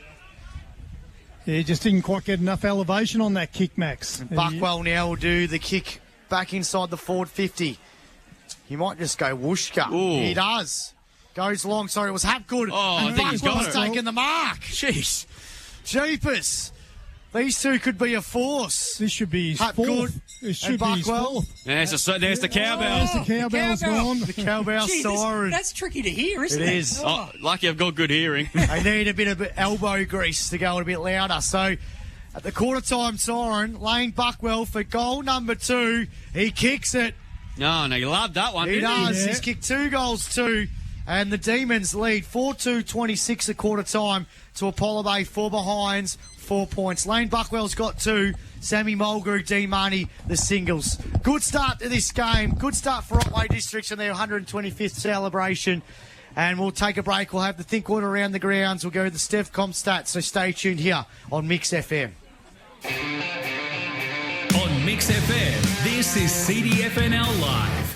Yeah, just didn't quite get enough elevation on that kick, Max. And Buckwell now will do the kick back inside the forward 50. He might just go whooshka. He does. Goes long. Sorry, it was Hapgood. I think he's got it. Taking the mark. Jeez. Jeepers. These two could be a force. This should be his fourth. It should be his fourth. There's the cowbell. There's the cowbell's gone. The cowbell siren. That's tricky to hear, isn't it? It is. Oh, lucky I've got good hearing. They need a bit of elbow grease to go a bit louder. So at the quarter-time siren, Lane Buckwell for goal number 2. He kicks it. No, you loved that one. He does. Yeah. He's kicked 2 goals too. And the Demons lead 4-2-26 at quarter-time to Apollo Bay. 4 behinds. 4 points. Lane Buckwell's got 2. Sammy Mulgrew, D Marnie, the singles. Good start to this game. Good start for Otway Districts and their 125th celebration. And we'll take a break. We'll have the think order around the grounds. We'll go with the Stevcom stats. So stay tuned here on Mixx FM. On Mixx FM, this is CDFNL Live.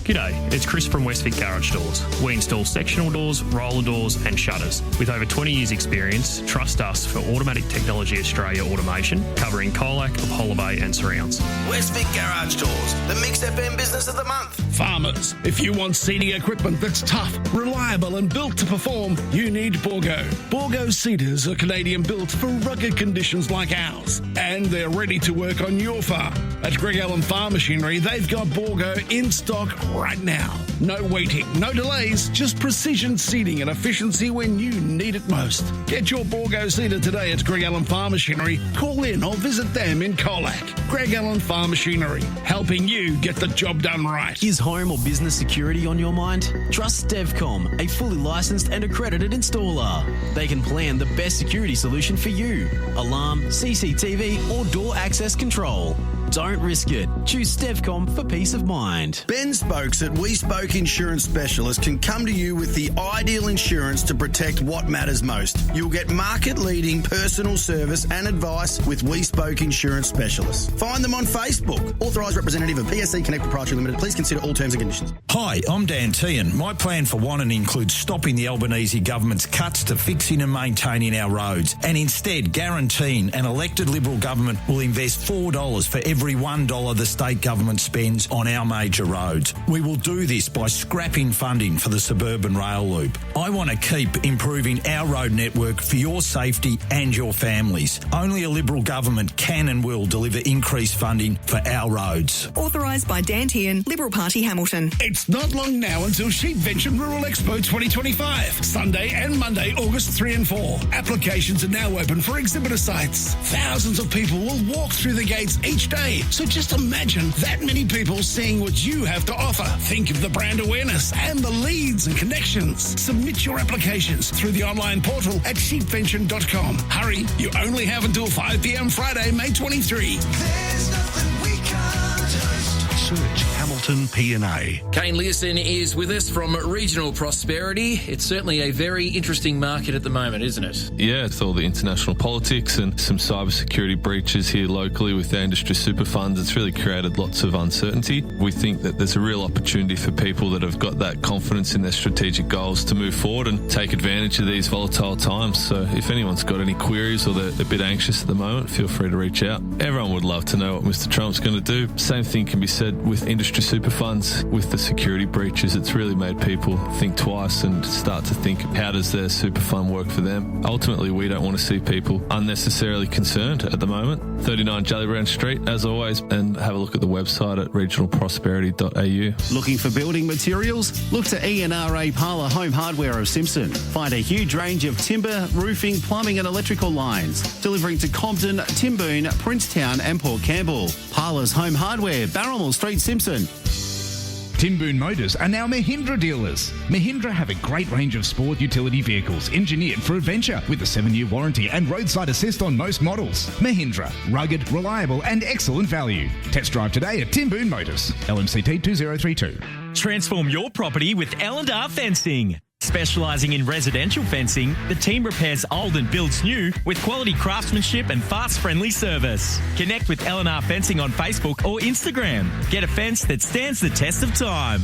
G'day, it's Chris from Westvic Garage Doors. We install sectional doors, roller doors and shutters. With over 20 years experience, trust us for Automatic Technology Australia automation, covering Colac, Apollo Bay and surrounds. Westvic Garage Doors, the Mixx FM Business of the Month. Farmers, if you want seeding equipment that's tough, reliable and built to perform, you need Borgo. Borgo seeders are Canadian built for rugged conditions like ours, and they're ready to work on your farm. At Greg Allen Farm Machinery, they've got Borgo in stock right now. No waiting, no delays, just precision seeding and efficiency when you need it most. Get your Borgo seeder today at Greg Allen Farm Machinery. Call in or visit them in Colac. Greg Allen Farm Machinery, helping you get the job done right. Is home or business security on your mind? Trust Stevcom, a fully licensed and accredited installer. They can plan the best security solution for you. Alarm, CCTV or door access control. Don't risk it. Choose Stevcom for peace of mind. Ben Spokes at We Spoke Insurance Specialist can come to you with the ideal insurance to protect what matters most. You'll get market-leading personal service and advice with We Spoke Insurance Specialists. Find them on Facebook. Authorised representative of PSC Connect Proprietary Limited. Please consider all terms and conditions. Hi, I'm Dan Tehan. My plan for Wannon includes stopping the Albanese government's cuts to fixing and maintaining our roads and instead guaranteeing an elected Liberal government will invest $4 for every $1 the state government spends on our major roads. We will do this by scrapping funding for the suburban rail loop. I want to keep improving our road network for your safety and your families. Only a Liberal government can and will deliver increased funding for our roads. Authorised by Dan Tehan, Liberal Party, Hamilton. It's not long now until Sheepvention Rural Expo 2025. Sunday and Monday, August 3 and 4. Applications are now open for exhibitor sites. Thousands of people will walk through the gates each day day. So just imagine that many people seeing what you have to offer. Think of the brand awareness and the leads and connections. Submit your applications through the online portal at sheepvention.com. Hurry, you only have until 5 p.m. Friday, May 23. There's nothing we can't host. Search Hamilton P&A. Kane Learson is with us from Regional Prosperity. It's certainly a very interesting market at the moment, isn't it? Yeah, it's all the international politics and some cybersecurity breaches here locally with the industry super funds. It's really created lots of uncertainty. We think that there's a real opportunity for people that have got that confidence in their strategic goals to move forward and take advantage of these volatile times. So if anyone's got any queries or they're a bit anxious at the moment, feel free to reach out. Everyone would love to know what Mr. Trump's going to do. Same thing can be said with industry super funds. With the security breaches, it's really made people think twice and start to think, how does their super fund work for them? Ultimately, we don't want to see people unnecessarily concerned at the moment. 39 Jellybrand Street, as always, and have a look at the website at regionalprosperity.au. Looking for building materials? Look to ENRA Parlour Home Hardware of Simpson. Find a huge range of timber, roofing, plumbing and electrical lines. Delivering to Compton, Timboon, Princetown and Port Campbell. Parlour's Home Hardware, Barrelmore Street, Simpson. Timboon Motors are now Mahindra dealers. Mahindra have a great range of sport utility vehicles engineered for adventure with a 7-year warranty and roadside assist on most models. Mahindra, rugged, reliable and excellent value. Test drive today at Timboon Motors. LMCT 2032. Transform your property with L&R Fencing. Specialising in residential fencing, the team repairs old and builds new with quality craftsmanship and fast, friendly service. Connect with L&R Fencing on Facebook or Instagram. Get a fence that stands the test of time.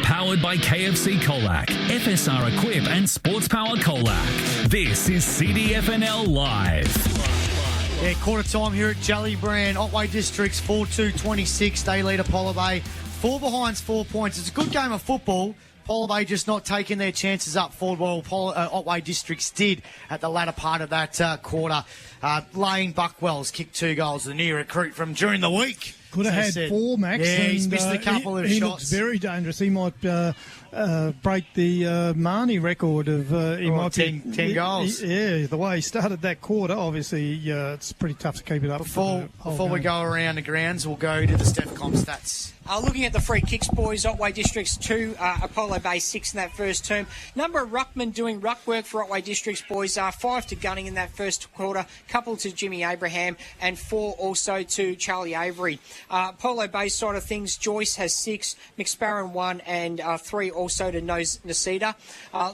Powered by KFC Colac, FSR Equip and Sports Power Colac. This is CDFNL Live. Yeah, quarter time here at Jellybrand. Otway Districts 4-2-26. They lead Apollo Bay. 4 behinds, 4 points. It's a good game of football. Apollo Bay just not taking their chances up forward. Well, Otway Districts did at the latter part of that quarter. Lane Buckwell's kicked 2 goals. The new recruit from during the week. Could have had 4, Max. Yeah, he's missed a couple of shots. He looks very dangerous. He might break the Marnie record of 10 goals. Yeah, the way he started that quarter, obviously it's pretty tough to keep it up. Before we go around the grounds, we'll go to the Stefcom stats. Looking at the free kicks, boys, Otway Districts 2, Apollo Bay 6 in that first term. Number of ruckmen doing ruck work for Otway Districts, boys, 5 to Gunning in that first quarter, couple to Jimmy Abraham, and 4 also to Charlie Avery. Apollo Bay side of things, Joyce has 6, McSparran 1, and 3 also to Nasida.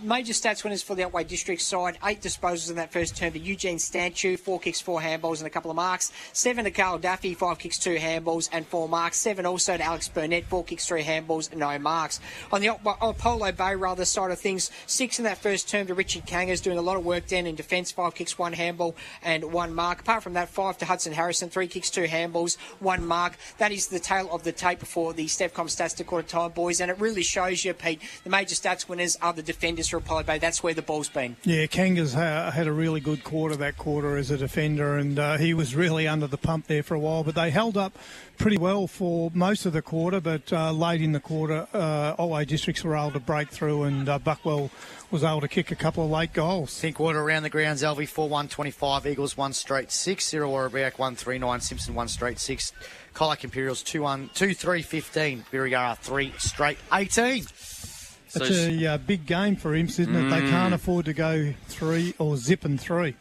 Major stats winners for the Otway Districts side, 8 disposals in that first term to Eugene Stanchu, 4 kicks, 4 handballs, and a couple of marks. 7 to Carl Daffy, 5 kicks, 2 handballs, and 4 marks. 7 also to Alex Burnett, 4 kicks, 3 handballs, no marks. On the Apollo Bay side of things, 6 in that first term to Richard Kangas, doing a lot of work then in defence, 5 kicks, 1 handball and 1 mark. Apart from that, 5 to Hudson Harrison, 3 kicks, 2 handballs, 1 mark. That is the tail of the tape for the Stefcom stats to quarter time, boys, and it really shows you, Pete, the major stats winners are the defenders for Apollo Bay. That's where the ball's been. Yeah, Kangas had a really good quarter that quarter as a defender, and he was really under the pump there for a while, but they held up pretty well for most of the quarter, but late in the quarter, Otway Districts were able to break through, and Buckwell was able to kick a couple of late goals. Thinkwater around the grounds, Elvie 4-1-25, Eagles 1 straight 6, Cyril Warrabiak 1-3-9, Simpson 1 straight 6, Colac Imperials 2-3-15, Birregurra 3 straight 18. It's a big game for him, isn't it? They can't afford to go 3 or zip and 3.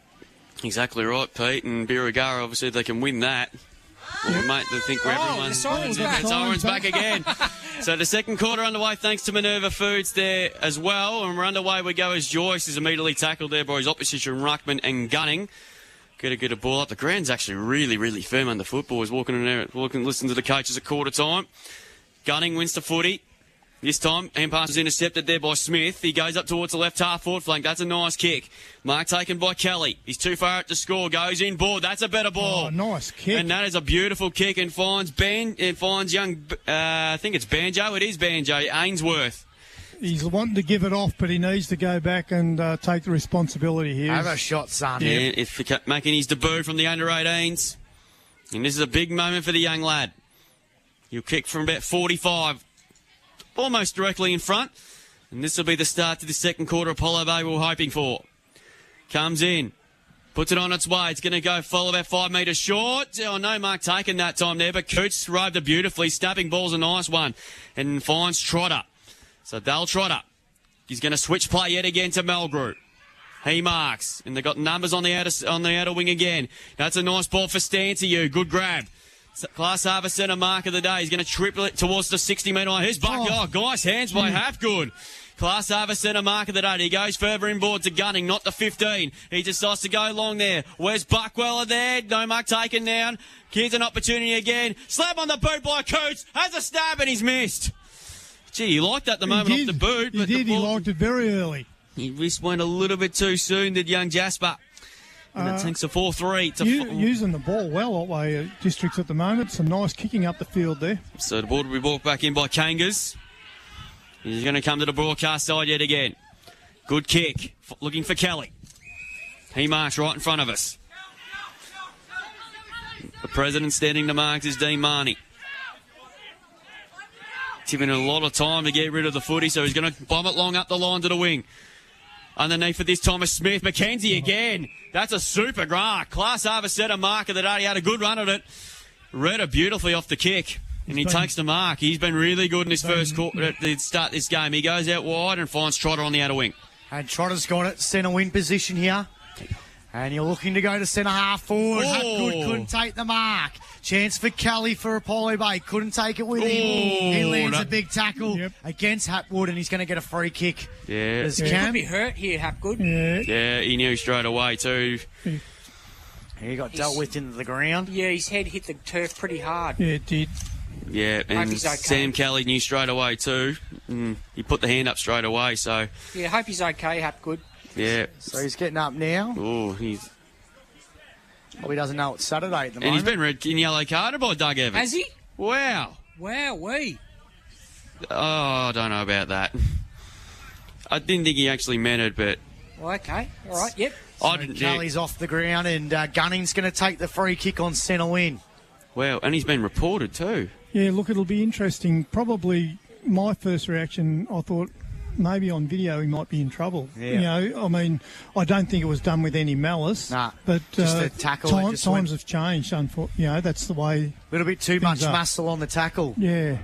Exactly right, Pete, and Birregurra, obviously, if they can win that. Well, mate, I think everyone's Siren's back again. So the second quarter underway, thanks to Minerva Foods there as well. And we're underway. We go as Joyce is immediately tackled there by his opposition, Ruckman and Gunning. Get a ball up. The ground's actually really, really firm underfoot. Boys walking in there, listening to the coaches at quarter time. Gunning wins the footy. This time, hand pass is intercepted there by Smith. He goes up towards the left half forward flank. That's a nice kick. Mark taken by Kelly. He's too far out to score. Goes in board. That's a better ball. Oh, nice kick. And that is a beautiful kick and finds young, I think it's Banjo. It is Banjo. Ainsworth. He's wanting to give it off, but he needs to go back and take the responsibility here. Have a shot, son. Yeah, making his debut from the under-18s. And this is a big moment for the young lad. He'll kick from about 45. Almost directly in front. And this will be the start to the second quarter Apollo Bay we're hoping for. Comes in. Puts it on its way. It's going to go full about 5 metres short. Oh, no mark taken that time there, but Coots roved it beautifully. Snapping ball's a nice one. And finds Trotter. So Dale Trotter. He's going to switch play yet again to Melgrew. He marks. And they've got numbers on the outer wing again. That's a nice ball for Stancy. Good grab. Class Harbour Centre mark of the day. He's going to triple it towards the 60-metre line. Here's Buck. Oh, guys, hands by Hapgood. Class Harbour Centre mark of the day. He goes further inboard to Gunning, not the 15. He decides to go long there. Where's Buckweller there? No mark taken down. Here's an opportunity again. Slap on the boot by Coots. Has a stab and he's missed. Gee, he liked that the moment off the boot. He did. He liked it very early. He just went a little bit too soon, did young Jasper. And it takes a 4-3. Using the ball well, Otway Districts at the moment. Some nice kicking up the field there. So the ball will be brought back in by Kangas. He's going to come to the broadcast side yet again. Good kick. Looking for Kelly. He marks right in front of us. The president standing to marks is Dean Marnie. Given a lot of time to get rid of the footy, so he's going to bomb it long up the line to the wing. Underneath for this time is Smith. McKenzie again. That's a super grant. Class Harbour Centre mark of the day. He had a good run at it. Read it beautifully off the kick. And he takes the mark. He's been really good in his first quarter at the start of this game. He goes out wide and finds Trotter on the outer wing. And Trotter's got it. Centre wing position here. And you're looking to go to centre half forward. Hapgood couldn't take the mark. Chance for Kelly for Apollo Bay. Couldn't take it with him. He lands a big tackle against Hapgood, and he's going to get a free kick. Yeah. He could be hurt here, Hapgood. Yeah, he knew straight away too. He got dealt with into the ground. Yeah, his head hit the turf pretty hard. Yeah, it did. Yeah, and Sam Kelly knew straight away too. He put the hand up straight away, so... Yeah, hope he's okay, Hapgood. Yeah. So he's getting up now. Oh, he's... Well, he doesn't know it's Saturday at the moment. And he's been red and yellow carded by Doug Evans. Has he? Wow. Wowee. Oh, I don't know about that. I didn't think he actually meant it, but... Well, okay. All right, yep. So Kelly's off the ground, and Gunning's going to take the free kick on centre win. Wow, and he's been reported too. Yeah, look, it'll be interesting. Probably my first reaction, I thought maybe on video he might be in trouble. Yeah. You know, I mean, I don't think it was done with any malice. Nah, but just a tackle. Times have changed. You know, that's the way. A little bit too much muscle on the tackle. Yeah.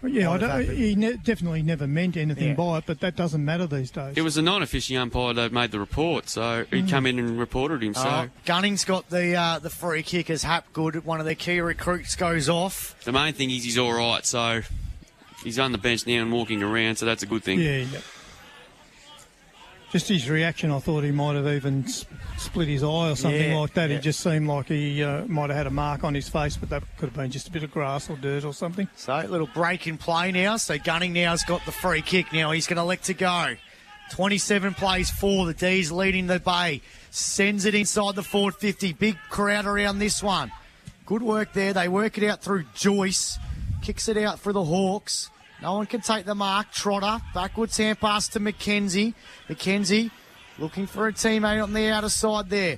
Yeah, he definitely never meant anything by it, but that doesn't matter these days. It was a non-official umpire that made the report, so he come in and reported him. So Gunning's got the free kick as Hapgood, one of their key recruits, goes off. The main thing is he's all right, so he's on the bench now and walking around, so that's a good thing. Yeah. Just his reaction, I thought he might have even split his eye or something like that. It just seemed like he might have had a mark on his face, but that could have been just a bit of grass or dirt or something. So a little break in play now. So Gunning now's got the free kick. Now he's going to elect to go. 27 plays for the D's leading the Bay. Sends it inside the forward 50. Big crowd around this one. Good work there. They work it out through Joyce. Kicks it out for the Hawks. No one can take the mark. Trotter. Backwards hand pass to McKenzie. McKenzie looking for a teammate on the outer side there.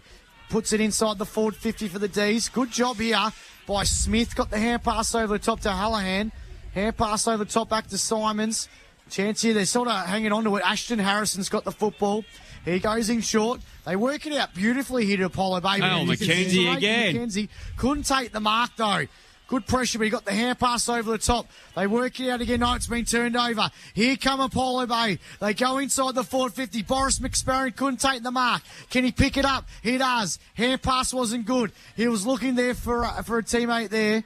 Puts it inside the forward 50 for the D's. Good job here by Smith. Got the hand pass over the top to Hallahan. Hand pass over the top back to Simons. Chance here. They're sort of hanging on to it. Ashton Harrison's got the football. He goes in short. They work it out beautifully here to Apollo Bay. McKenzie again. McKenzie couldn't take the mark though. Good pressure, but he got the hand pass over the top. They work it out again. No, it's been turned over. Here come Apollo Bay. They go inside the forward 50. Boris McSparron couldn't take the mark. Can he pick it up? He does. Hand pass wasn't good. He was looking there for a teammate there.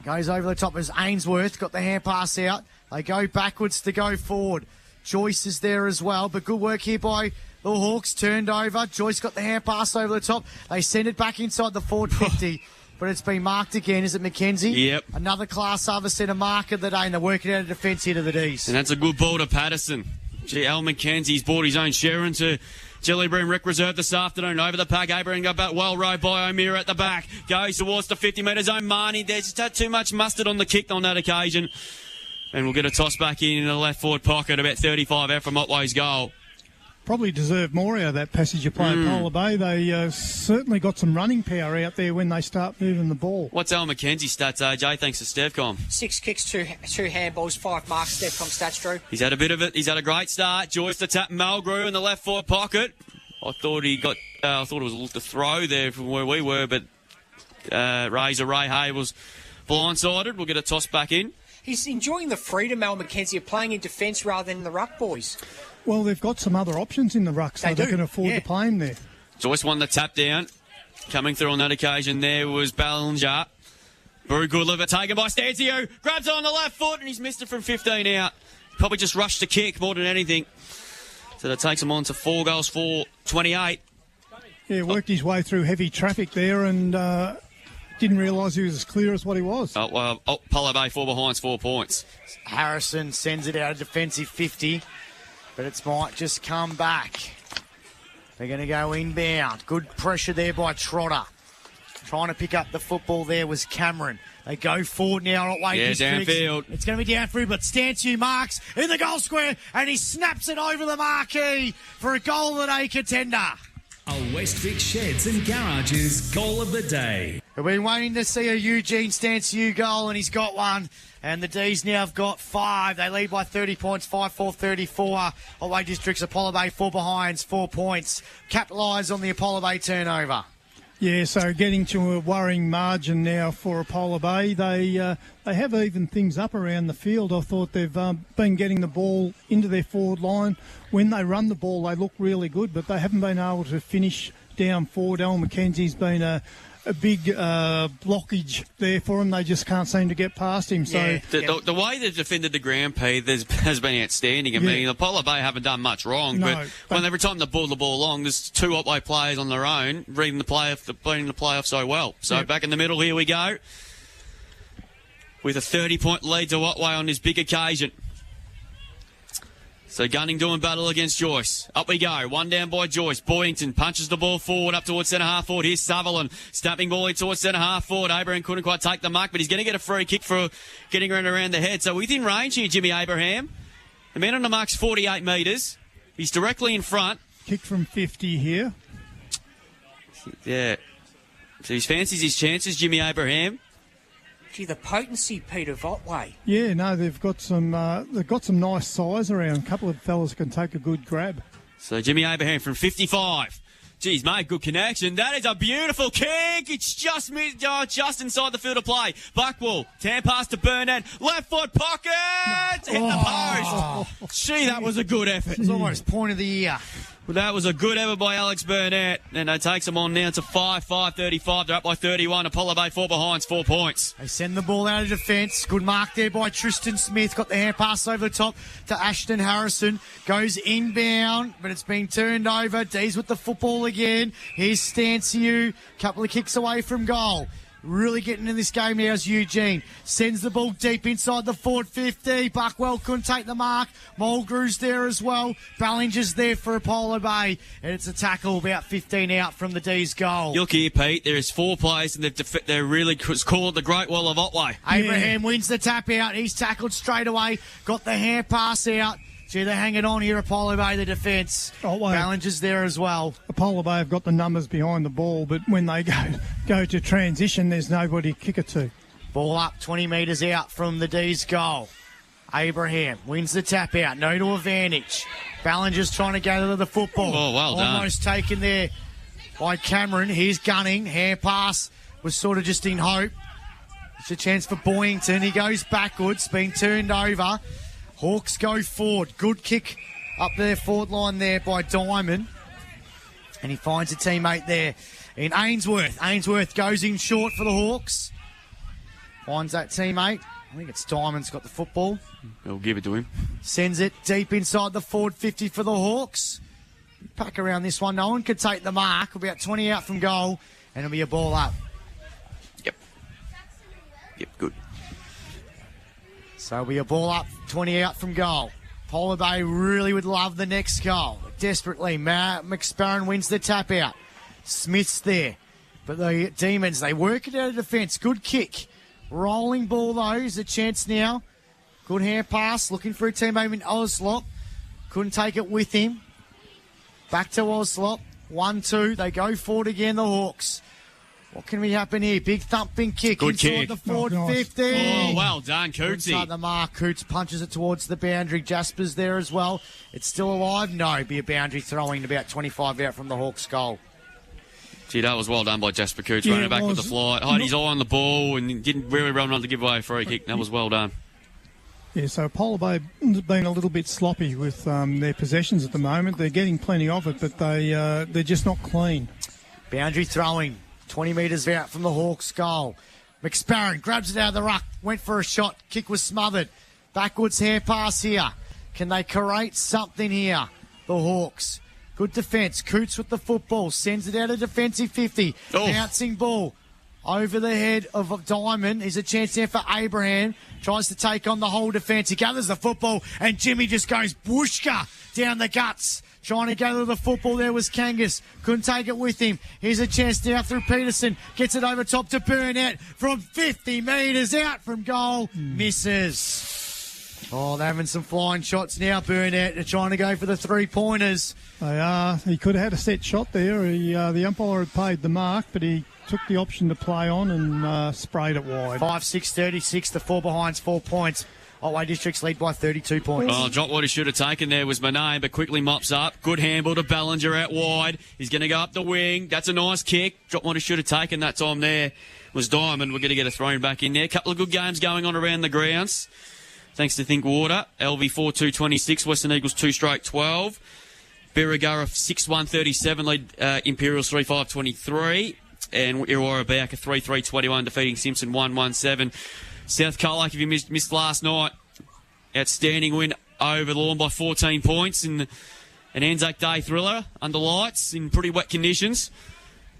Goes over the top as Ainsworth got the hand pass out. They go backwards to go forward. Joyce is there as well, but good work here by the Hawks. Turned over. Joyce got the hand pass over the top. They send it back inside the forward 50. But it's been marked again. Is it McKenzie? Yep. Another Class Harbour Centre mark of the day, and they're working out a defence here to the D's. And that's a good ball to Patterson. Al McKenzie's brought his own share into Jellybrand Rec Reserve this afternoon. Over the pack, Abraham got back well rowed by O'Meara at the back. Goes towards the 50 metre zone. Marnie, there's just had too much mustard on the kick on that occasion. And we'll get a toss back in the left forward pocket, about 35 out from Otway's goal. Probably deserve more out of that passage of play at Polar Bay. They certainly got some running power out there when they start moving the ball. What's Al McKenzie's stats, AJ? Thanks to Stevcom. 6 kicks, 2 handballs, 5 marks, Stevcom stats, Drew. He's had a bit of it. He's had a great start. Joyce to tap Malgrew in the left forward pocket. I thought he got I thought it was the throw there from where we were, but Ray Hay was blindsided. We'll get a toss back in. He's enjoying the freedom, Al McKenzie, of playing in defence rather than the ruck, boys. Well, they've got some other options in the ruck, so they can afford to play him there. Joyce won the tap down. Coming through on that occasion there was Ballinger. Very good liver taken by Stancio. Grabs it on the left foot and he's missed it from 15 out. Probably just rushed to kick more than anything. So that takes him on to 4 goals for 28. Yeah, worked his way through heavy traffic there and didn't realise he was as clear as what he was. Apollo Bay 4 behinds, 4 points. Harrison sends it out of defensive 50, but it might just come back. They're going to go inbound. Good pressure there by Trotter. Trying to pick up the football there was Cameron. They go forward now. Yeah, downfield. It's going to be downfield, but Stancio marks in the goal square, and he snaps it over the marquee for a goal of the day contender. A West Vic Sheds and Garages goal of the day. We've been waiting to see a Eugene Stancio goal, and he's got one. And the D's now have got 5. They lead by 30 points, 5-4-34. Otway District's Apollo Bay 4 behinds, 4 points. Capitalise on the Apollo Bay turnover. Yeah, so getting to a worrying margin now for Apollo Bay. They have evened things up around the field. I thought they've been getting the ball into their forward line. When they run the ball, they look really good, but they haven't been able to finish down forward. Al McKenzie's been a big blockage there for them. They just can't seem to get past him. So The way they've defended the ground, Pete, has been outstanding. I mean, Apollo Bay haven't done much wrong, but when every time they ball the ball along, there's 2 Otway players on their own reading the playoff so well. So back in the middle, here we go with a 30-point lead to Otway on this big occasion. So Gunning doing battle against Joyce. Up we go. One down by Joyce. Boyington punches the ball forward up towards centre-half forward. Here's Sutherland snapping ball in towards centre-half forward. Abraham couldn't quite take the mark, but he's going to get a free kick for getting around the head. So within range here, Jimmy Abraham. The man on the mark's 48 metres. He's directly in front. Kick from 50 here. Yeah. So he fancies his chances, Jimmy Abraham. Gee, the potency, Pete, of Otway. Yeah, no, they've got some nice size around. A couple of fellas can take a good grab. So Jimmy Abraham from 55. Geez, mate, good connection. That is a beautiful kick. It's just inside the field of play. Buckwall, tan pass to Burnett. Left foot pocket. Hit the post. Gee, that was a good effort. It was almost point of the year. Well, that was a good effort by Alex Burnett. And that takes them on now to 5-5-35. They're up by 31. Apollo Bay 4 behinds, 4 points. They send the ball out of defence. Good mark there by Tristan Smith. Got the hand pass over the top to Ashton Harrison. Goes inbound, but it's been turned over. D's with the football again. Here's Stancio. Couple of kicks away from goal. Really getting in this game now is Eugene. Sends the ball deep inside the forward 50. Buckwell couldn't take the mark. Mulgrew's there as well. Ballinger's there for Apollo Bay. And it's a tackle about 15 out from the D's goal. Look here, Pete. There is 4 players and they're really called the Great Wall of Otway. Abraham wins the tap out. He's tackled straight away. Got the hand pass out. Gee, they're hanging on here, Apollo Bay, the defence. Ballinger's there as well. Apollo Bay have got the numbers behind the ball, but when they go to transition, there's nobody to kick it to. Ball up 20 metres out from the D's goal. Abraham wins the tap out. No to advantage. Ballinger's trying to go to the football. Oh, well done. Almost taken there by Cameron. Here's Gunning. Hand pass was sort of just in hope. It's a chance for Boyington. He goes backwards, being turned over. Hawks go forward. Good kick up their forward line there by Diamond. And he finds a teammate there in Ainsworth. Ainsworth goes in short for the Hawks. Finds that teammate. I think it's Diamond's got the football. We'll give it to him. Sends it deep inside the forward 50 for the Hawks. Pack around this one. No one could take the mark. About 20 out from goal. And it'll be a ball up. Yep, good. So it'll be a ball up, 20 out from goal. Apollo Bay really would love the next goal. Desperately, McSparron wins the tap out. Smith's there. But the Demons, they work it out of defence. Good kick. Rolling ball, though, is a chance now. Good hand pass, looking for a teammate in Oslop. Couldn't take it with him. Back to Oslop. 1-2. They go forward again, the Hawks. What can we happen here? Big thumping kick Good inside kick. the forward 50. Oh, well done, Cootsy. Inside the mark. Coots punches it towards the boundary. Jasper's there as well. It's still alive? No, be a boundary throwing about 25 out from the Hawks goal. Gee, that was well done by Jasper Coots, Yeah, running back with was. the flight. Had his eye on the ball and didn't really run on to give away a free kick. That was well done. Yeah, so Apollo Bay has been a little bit sloppy with their possessions at the moment. They're getting plenty of it, but they're just not clean. Boundary throwing, 20 metres out from the Hawks' goal. McSparron grabs it out of the ruck, went for a shot, kick was smothered. Backwards hair pass here. Can they create something here, the Hawks? Good defence. Coots with the football, sends it out of defensive 50. Bouncing ball over the head of Diamond. There's a chance there for Abraham. Tries to take on the whole defence. He gathers the football, and Jimmy just goes whooshka down the guts. Trying to gather the football there was Kangas. Couldn't take it with him. Here's a chance now through Peterson. Gets it over top to Burnett from 50 metres out from goal. Misses. Oh, they're having some flying shots now, Burnett. They're trying to go for the three-pointers. They are. He could have had a set shot there. The umpire had paid the mark, but he took the option to play on and sprayed it wide. 5-6-36. The four behind's 4 points. Otway District's lead by 32 points. Oh, drop what he should have taken there was Monet, but quickly mops up. Good handball to Ballinger out wide. He's going to go up the wing. That's a nice kick. Drop what he should have taken that time there was Diamond. We're going to get a thrown back in there. A couple of good games going on around the grounds. Thanks to Think Water. LV 4-2-26. Western Eagles 2-12. Birregurra 6-1-37. Lead Imperials 3-5-23. And Illawarra back a 3-3-21, defeating Simpson 1-1-7. South Colac, if you missed last night, outstanding win over Lawn by 14 points in an Anzac Day thriller under lights in pretty wet conditions.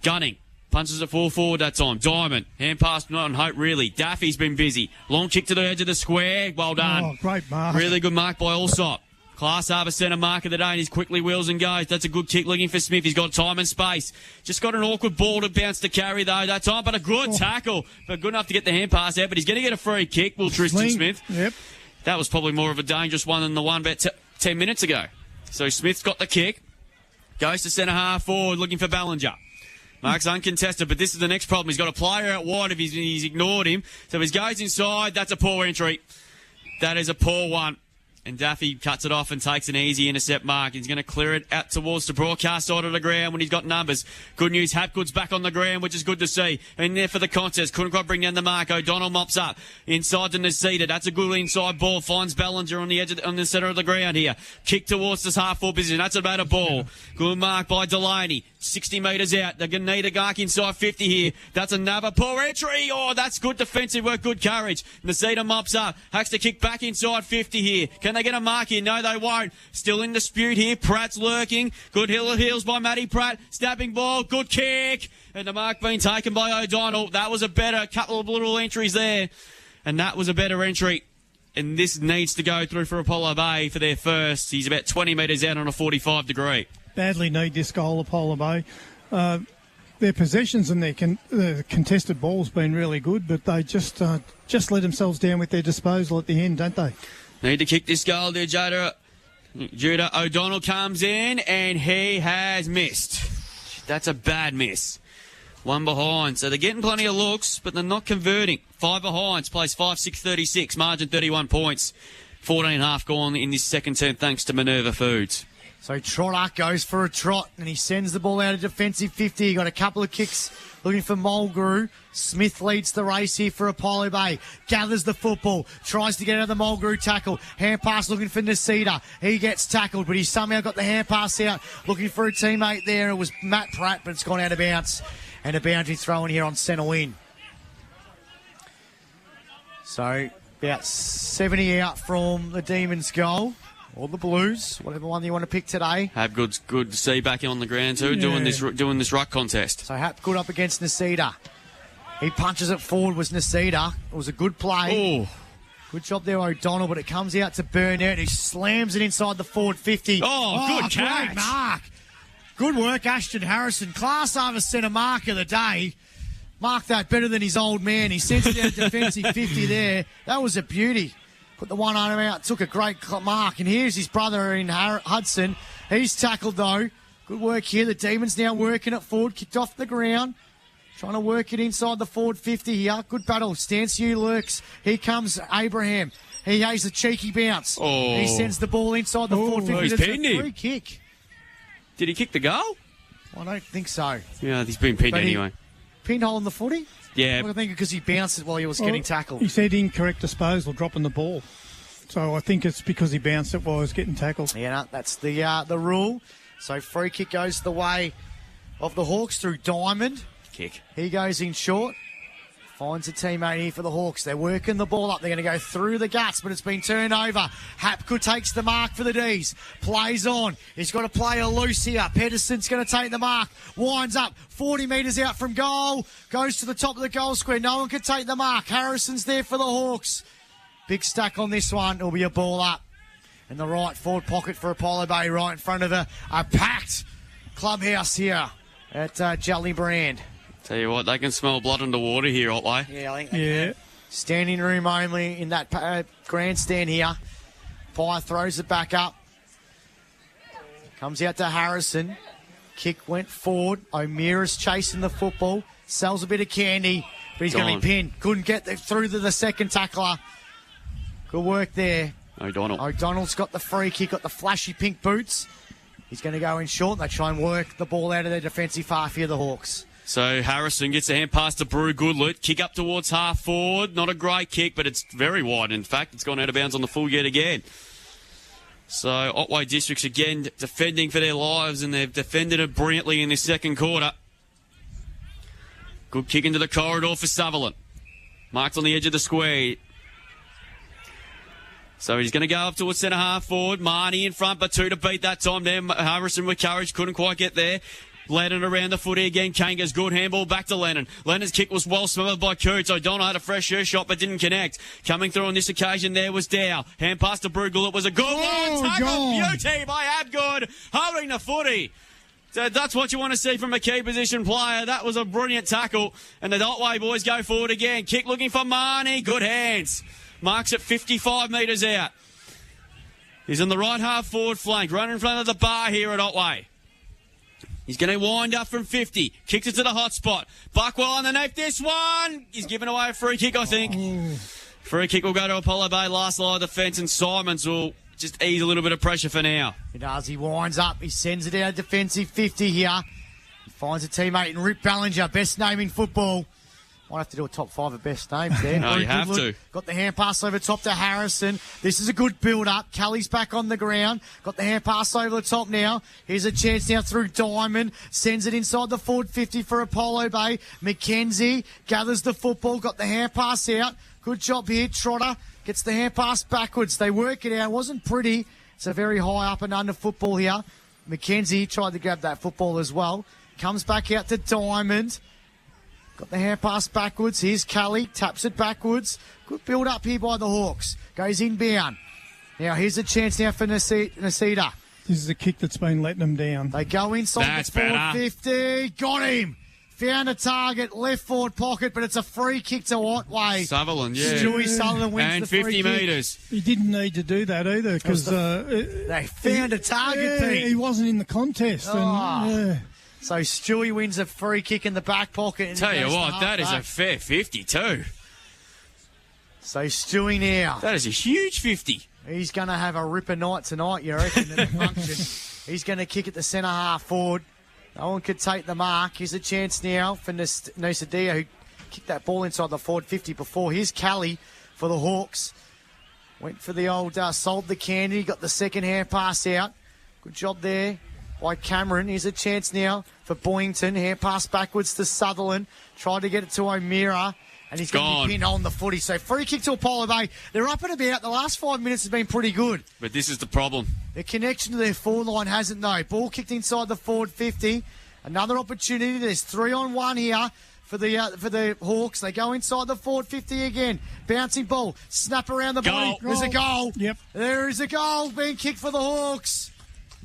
Gunning. Punches it full forward that time. Diamond. Hand pass, not on hope, really. Daffy's been busy. Long kick to the edge of the square. Well done. Oh, great mark. Really good mark by Allsop. Class Harbour centre mark of the day, and he's quickly wheels and goes. That's a good kick looking for Smith. He's got time and space. Just got an awkward ball to bounce to carry, though, that time, but a good tackle. But good enough to get the hand pass out, but he's going to get a free kick, Will Tristan Smith. Yep. That was probably more of a dangerous one than the one about 10 minutes ago. So Smith's got the kick. Goes to centre half forward, looking for Ballinger. Mark's uncontested, but this is the next problem. He's got a player out wide if he's ignored him. So he goes inside. That's a poor entry. That is a poor one. And Daffy cuts it off and takes an easy intercept mark. He's going to clear it out towards the broadcast side of the ground when he's got numbers. Good news, Hapgood's back on the ground, which is good to see. In there for the contest. Couldn't quite bring down the mark. O'Donnell mops up. Inside to Nasita. That's a good inside ball. Finds Ballinger on the edge on the centre of the ground here. Kick towards this half-forward position. That's about a ball. Good mark by Delaney. 60 metres out. They're going to need a gark inside 50 here. That's another poor entry. Oh, that's good defensive work. Good courage. Nasita mops up. Hacks to kick back inside 50 here. Can they get a mark here? No, they won't. Still in dispute here. Pratt's lurking. Good heels by Matty Pratt. Snapping ball. Good kick. And the mark being taken by O'Donnell. That was a better couple of little entries there. And that was a better entry. And this needs to go through for Apollo Bay for their first. He's about 20 metres out on a 45 degree. Badly need this goal, Apollo Bay. Their possessions and their contested ball's been really good, but they just let themselves down with their disposal at the end, don't they? Need to kick this goal there, Judah O'Donnell comes in, and he has missed. That's a bad miss. One behind. So they're getting plenty of looks, but they're not converting. 5 behinds, plays 5-6-36, margin 31 points. 14.5 gone in this second term thanks to Minerva Foods. So Trotter goes for a trot, and he sends the ball out of defensive 50. He got a couple of kicks looking for Mulgrew. Smith leads the race here for Apollo Bay. Gathers the football. Tries to get out of the Mulgrew tackle. Hand pass looking for Nasita. He gets tackled, but he's somehow got the hand pass out. Looking for a teammate there. It was Matt Pratt, but it's gone out of bounds. And a boundary throw in here on centre wing. So about 70 out from the Demons' goal. Or the Blues, whatever one you want to pick today. Hapgood's good to see back on the ground too, doing this ruck contest. So Hapgood up against Nasita. He punches it forward with Nasita. It was a good play. Oh. Good job there, O'Donnell, but it comes out to Burnett. He slams it inside the forward 50. Oh, good catch. Great mark. Good work, Ashton Harrison. Class over centre mark of the day. Mark that better than his old man. He sends it out defensive 50 there. That was a beauty. Put the one arm out, took a great mark. And here's his brother in Hudson. He's tackled, though. Good work here. The Demons now working it forward. Kicked off the ground. Trying to work it inside the forward 50 here. Good battle. Stanciu lurks. Here comes Abraham. He has a cheeky bounce. Oh. He sends the ball inside the forward 50. He's It's a pinned him. free kick. Did he kick the goal? I don't think so. Yeah, he's been pinned But anyway. Pinhole in the footy? Yeah. Well, I think because he bounced it while he was getting tackled. He said incorrect disposal, dropping the ball. So I think it's because he bounced it while he was getting tackled. Yeah, no, that's the rule. So free kick goes the way of the Hawks through Diamond. Kick. He goes in short. Finds a teammate here for the Hawks. They're working the ball up. They're going to go through the guts, but it's been turned over. Hapgood takes the mark for the D's. Plays on. He's got to play a loose here. Pedersen's going to take the mark. Winds up. 40 metres out from goal. Goes to the top of the goal square. No one can take the mark. Harrison's there for the Hawks. Big stack on this one. It'll be a ball up in the right forward pocket for Apollo Bay, right in front of a packed clubhouse here at Jellybrand. Tell you what, they can smell blood in the water here, Otway. Yeah, I think they can. Standing room only in that grandstand here. Pye throws it back up. Comes out to Harrison. Kick went forward. O'Meara's chasing the football. Sells a bit of candy, but he's going to be pinned. Couldn't get through to the second tackler. Good work there. O'Donnell's got the free kick, got the flashy pink boots. He's going to go in short, and they try and work the ball out of their defensive half here, the Hawks. So Harrison gets a hand pass to Brew Goodlet. Kick up towards half forward. Not a great kick, but it's very wide. In fact, it's gone out of bounds on the full yet again. So Otway Districts again defending for their lives, and they've defended it brilliantly in this second quarter. Good kick into the corridor for Sutherland. Marked on the edge of the square. So he's going to go up towards centre half forward. Marnie in front, but two to beat that time there. Harrison with courage, couldn't quite get there. Lennon around the footy again. Kanga's good handball back to Lennon. Lennon's kick was well smothered by Coots. O'Donnell had a fresh shot but didn't connect. Coming through on this occasion there was Dow. Hand pass to Brugel. It was a good one. Tackle beauty by Abgood. Holding the footy. So that's what you want to see from a key position player. That was a brilliant tackle. And the Otway boys go forward again. Kick looking for Marnie. Good hands. Marks at 55 metres out. He's on the right half forward flank. Right in front of the bar here at Otway. He's going to wind up from 50. Kicks it to the hot spot. Buckwell underneath this one. He's given away a free kick, I think. Free kick will go to Apollo Bay. Last line of defence, and Simons will just ease a little bit of pressure for now. He does. He winds up. He sends it out defensive 50 here. He finds a teammate in Rip Ballinger. Best name in football. Might have to do a top 5 of best names there. No, you have to. Got the hand pass over top to Harrison. This is a good build-up. Kelly's back on the ground. Got the hand pass over the top now. Here's a chance now through Diamond. Sends it inside the forward 50 for Apollo Bay. McKenzie gathers the football. Got the hand pass out. Good job here. Trotter gets the hand pass backwards. They work it out. It wasn't pretty. It's a very high up and under football here. McKenzie tried to grab that football as well. Comes back out to Diamond. Got the hand pass backwards. Here's Kelly. Taps it backwards. Good build up here by the Hawks. Goes inbound. Now here's a chance now for Nasida. This is a kick that's been letting them down. They go inside the forward 50. Got him. Found a target. Left forward pocket, but it's a free kick to Otway. Sutherland, yeah. Stewie Sutherland wins and the free 50 kick. metres. He didn't need to do that either because they found a target, Pete. He wasn't in the contest. So Stewie wins a free kick in the back pocket. And Tell you what, that is a fair 50 too. So Stewie now. That is a huge 50. He's going to have a ripper night tonight, you reckon, at the function. He's going to kick at the centre half forward. No one could take the mark. Here's a chance now for Nosadia, who kicked that ball inside the forward 50 before. Here's Kelly for the Hawks. Went for the old sold the candy. Got the second hand pass out. Good job there by Cameron. Here's a chance now for Boyington. Hand pass backwards to Sutherland. Tried to get it to O'Meara. And he's going to be pinned on the footy. So free kick to Apollo Bay. They're up and about. The last 5 minutes has been pretty good. But this is the problem. The connection to their forward line hasn't, though. Ball kicked inside the forward 50. Another opportunity. There's 3-on-1 here for the Hawks. They go inside the forward 50 again. Bouncing ball. Snap around the body. There's a goal. Yep. There is a goal being kicked for the Hawks.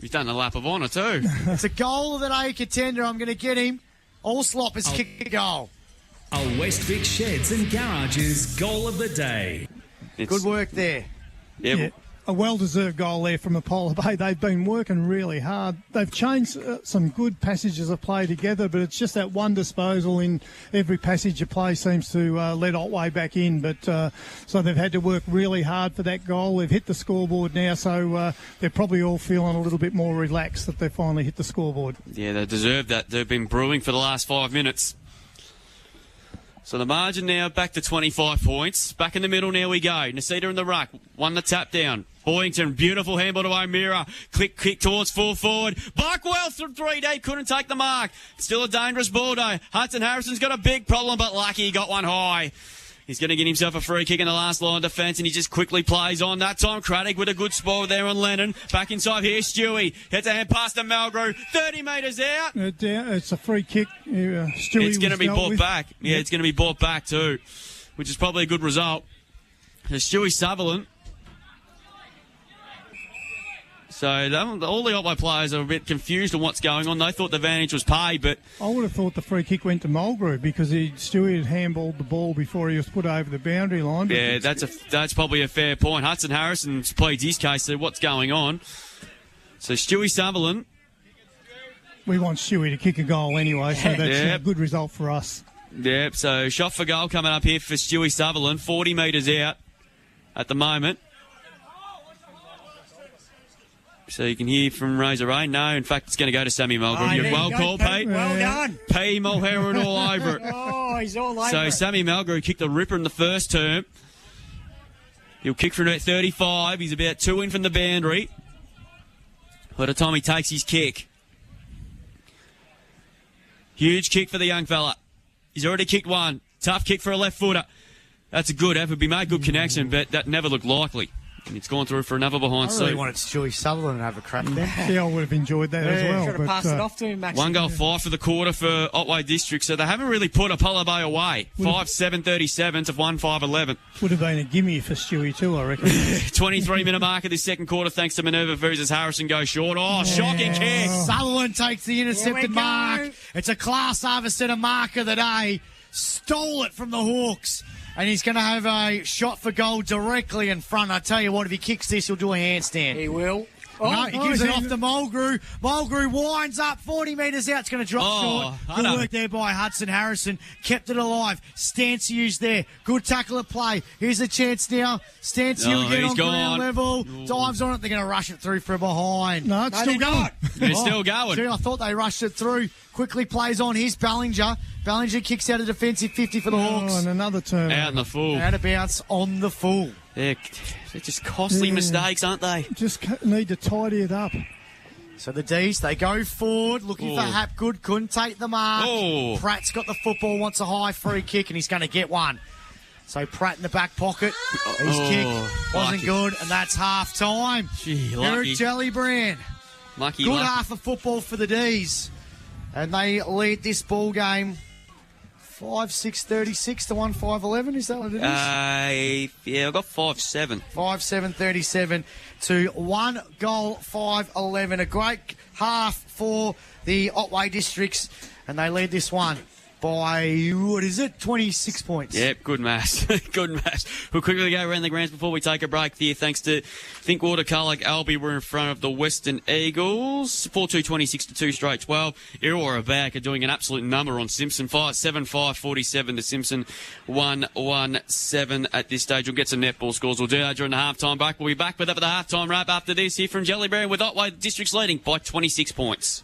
He's done the lap of honour too. It's a goal of an A contender. I'm going to get him. Allslop has kicked a goal. A West Vic Sheds and Garages goal of the day. Good work there. Yeah. a well-deserved goal there from Apollo Bay. They've been working really hard. They've changed some good passages of play together, but it's just that one disposal in every passage of play seems to let Otway back in. But so they've had to work really hard for that goal. They've hit the scoreboard now, so they're probably all feeling a little bit more relaxed that they finally hit the scoreboard. Yeah, they deserve that. They've been brewing for the last 5 minutes. So the margin now back to 25 points. Back in the middle now we go. Nasita in the ruck. Won the tap down. Boyington, beautiful handball to O'Meara. Quick kick towards full forward. Barkwell from 3D, couldn't take the mark. Still a dangerous ball though. Hudson Harrison's got a big problem, but lucky he got one high. He's going to get himself a free kick in the last line of defence, and he just quickly plays on. That time, Craddock with a good spot there on Lennon. Back inside here, Stewie. Heads a hand past to Malgrove. 30 metres out. It's a free kick. Stewie it's going to be brought back. Yeah, it's going to be brought back too, which is probably a good result. So Stewie Sutherland. So all the Otway players are a bit confused on what's going on. They thought the advantage was paid, but I would have thought the free kick went to Mulgrew because Stewie had handballed the ball before he was put over the boundary line. Yeah, that's probably a fair point. Hudson Harrison pleads his case, so what's going on? So Stewie Sutherland. We want Stewie to kick a goal anyway, so that's a good result for us. Yep, so shot for goal coming up here for Stewie Sutherland, 40 metres out at the moment. So you can hear from Razor Ray. No, in fact, it's going to go to Sammy Mulgrew. You're well called, Pete. Well done. P. Mulherron all over it. Oh, he's all over So it. Sammy Mulgrew kicked the ripper in the first term. He'll kick from about 35. He's about 2 in from the boundary by the time he takes his kick. Huge kick for the young fella. He's already kicked one. Tough kick for a left footer. That's a good effort. He made good connection, but that never looked likely. And it's gone through for another behind I really wanted Stewie Sutherland to have a crack there. Yeah, I would have enjoyed that as well. Should have passed it off to him, Max. 1 goal 5 for the quarter for Otway District, so they haven't really put Apollo Bay away. 5-7-37 to 1-5-11. Would have been a gimme for Stewie too, I reckon. 23-minute mark of this second quarter thanks to Minerva Foos as Harrison goes short. Oh, shocking kick. Sutherland takes the intercepted mark. It's a Class A centre mark of the day. Stole it from the Hawks. And he's going to have a shot for goal directly in front. I tell you what, if he kicks this, he'll do a handstand. He will. No, he gives it off to Mulgrew. Mulgrew winds up 40 metres out. It's going to drop short. Good work there by Hudson Harrison. Kept it alive. Stanciu's there. Good tackle at play. Here's a chance now. Stanciu again on ground level. Dives on it. They're going to rush it through from behind. No, it's still going. It's still going. Gee, I thought they rushed it through. Quickly plays on. Here's Ballinger. Ballinger kicks out a defensive 50 for the Hawks. And another turn. Out in the full. Out of bounce on the full. They're just costly mistakes, aren't they? Just need to tidy it up. So the D's, they go forward, looking for Hapgood, couldn't take the mark. Pratt's got the football, wants a high free kick, and he's going to get one. So Pratt in the back pocket. His kick wasn't good, and that's half time. Gee, Eric lucky. Jellybrand. Lucky. Good half of football for the D's. And they lead this ball game 5-6-36 to 1-5-11. Is that what it is? Yeah, I've got 5-7. 5-7-37 to 1 goal 5-11. A great half for the Otway Districts, and they lead this one by, 26 points. Yep, good maths. Good maths. We'll quickly go around the grounds before we take a break here. Thanks to Thinkwater, Carluck, Albie, we're in front of the Western Eagles. 4-2-26 to 2 straight 12. Irwell are back, are doing an absolute number on Simpson. 7-5-47 to Simpson. 1-1-7 at this stage. We'll get some netball scores. We'll do that during the halftime break. We'll be back with the halftime wrap after this here from Jellybrand with Otway Districts leading by 26 points.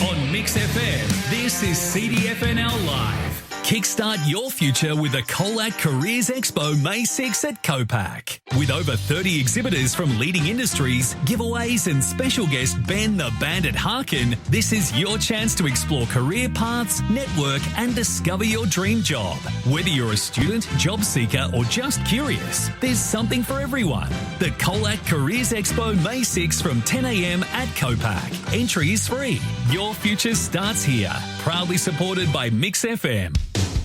On Mixx FM, this is CDFNL Live. Kickstart your future with the Colac Careers Expo May 6 at Copac. With over 30 exhibitors from leading industries, giveaways and special guest Ben the Bandit Harkin, this is your chance to explore career paths, network and discover your dream job. Whether you're a student, job seeker or just curious, there's something for everyone. The Colac Careers Expo May 6 from 10 a.m. at Copac. Entry is free. Your future starts here. Proudly supported by Mixx FM.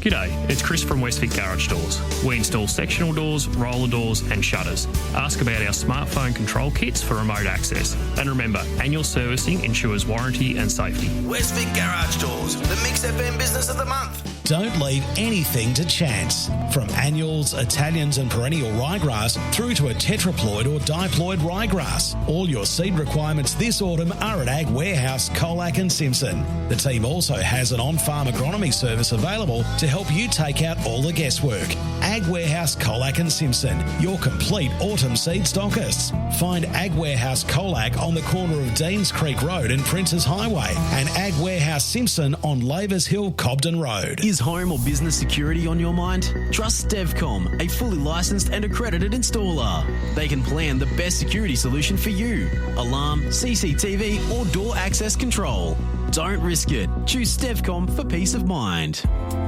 G'day, it's Chris from Westvic Garage Doors. We install sectional doors, roller doors and shutters. Ask about our smartphone control kits for remote access. And remember, annual servicing ensures warranty and safety. Westvic Garage Doors, the Mixx FM Business of the Month. Don't leave anything to chance. From annuals, Italians and perennial ryegrass through to a tetraploid or diploid ryegrass. All your seed requirements this autumn are at Ag Warehouse, Colac and Simpson. The team also has an on-farm agronomy service available to help you take out all the guesswork. Ag Warehouse, Colac and Simpson, your complete autumn seed stockists. Find Ag Warehouse Colac on the corner of Deans Creek Road and Princes Highway, and Ag Warehouse Simpson on Lavers Hill, Cobden Road. Is home or business security on your mind? Trust Stevcom, a fully licensed and accredited installer. They can plan the best security solution for you. Alarm, CCTV or door access control. Don't risk it. Choose Stevcom for peace of mind.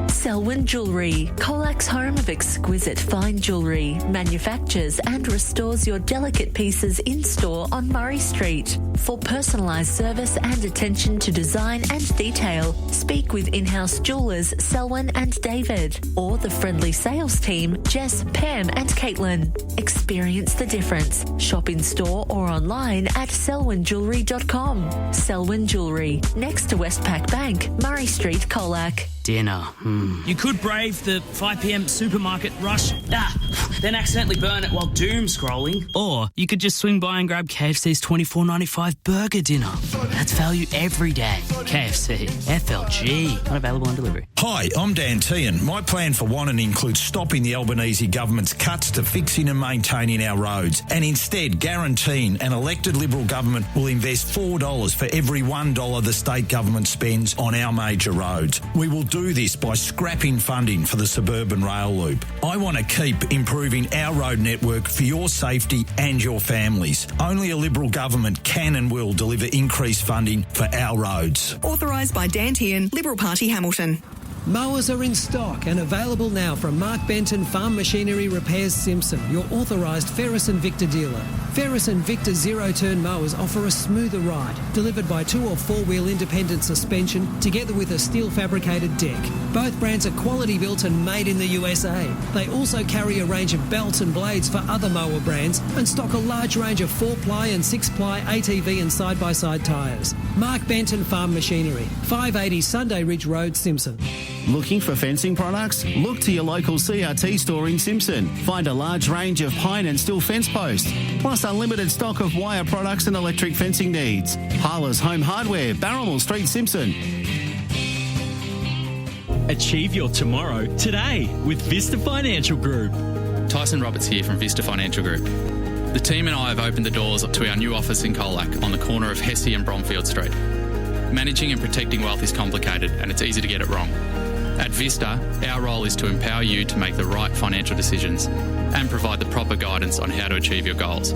Selwyn Jewellery, Colac's home of exquisite fine jewellery, manufactures and restores your delicate pieces in-store on Murray Street. For personalised service and attention to design and detail, speak with in-house jewellers Selwyn and David, or the friendly sales team Jess, Pam and Caitlin. Experience the difference. Shop in-store or online at selwynjewellery.com. Selwyn Jewellery, next to Westpac Bank, Murray Street, Colac. Dinner. You could brave the 5 p.m. supermarket rush, then accidentally burn it while doom scrolling. Or you could just swing by and grab KFC's $24.95 burger dinner. That's value every day. KFC, FLG, not available on delivery. Hi, I'm Dan Tehan. My plan for Wannon includes stopping the Albanese government's cuts to fixing and maintaining our roads, and instead guaranteeing an elected Liberal government will invest $4 for every $1 the state government spends on our major roads. We will do this by scrapping funding for the suburban rail loop. I want to keep improving our road network for your safety and your families. Only a Liberal government can and will deliver increased funding for our roads. Authorised by Dan Tehan, Liberal Party, Hamilton. Mowers are in stock and available now from Mark Benton Farm Machinery Repairs Simpson, your authorised Ferris and Victor dealer. Ferris and Victor zero-turn mowers offer a smoother ride, delivered by 2 or 4-wheel independent suspension together with a steel fabricated deck. Both brands are quality built and made in the USA. They also carry a range of belts and blades for other mower brands and stock a large range of 4-ply and 6-ply ATV and side-by-side tyres. Mark Benton Farm Machinery, 580 Sunday Ridge Road, Simpson. Looking for fencing products? Look to your local CRT store in Simpson. Find a large range of pine and steel fence posts, plus unlimited stock of wire products and electric fencing needs. Harlow's Home Hardware, Barrelmore Street, Simpson. Achieve your tomorrow today with Vista Financial Group. Tyson Roberts here from Vista Financial Group. The team and I have opened the doors to our new office in Colac on the corner of Hesse and Bromfield Street. Managing and protecting wealth is complicated and it's easy to get it wrong. At Vista, our role is to empower you to make the right financial decisions and provide the proper guidance on how to achieve your goals.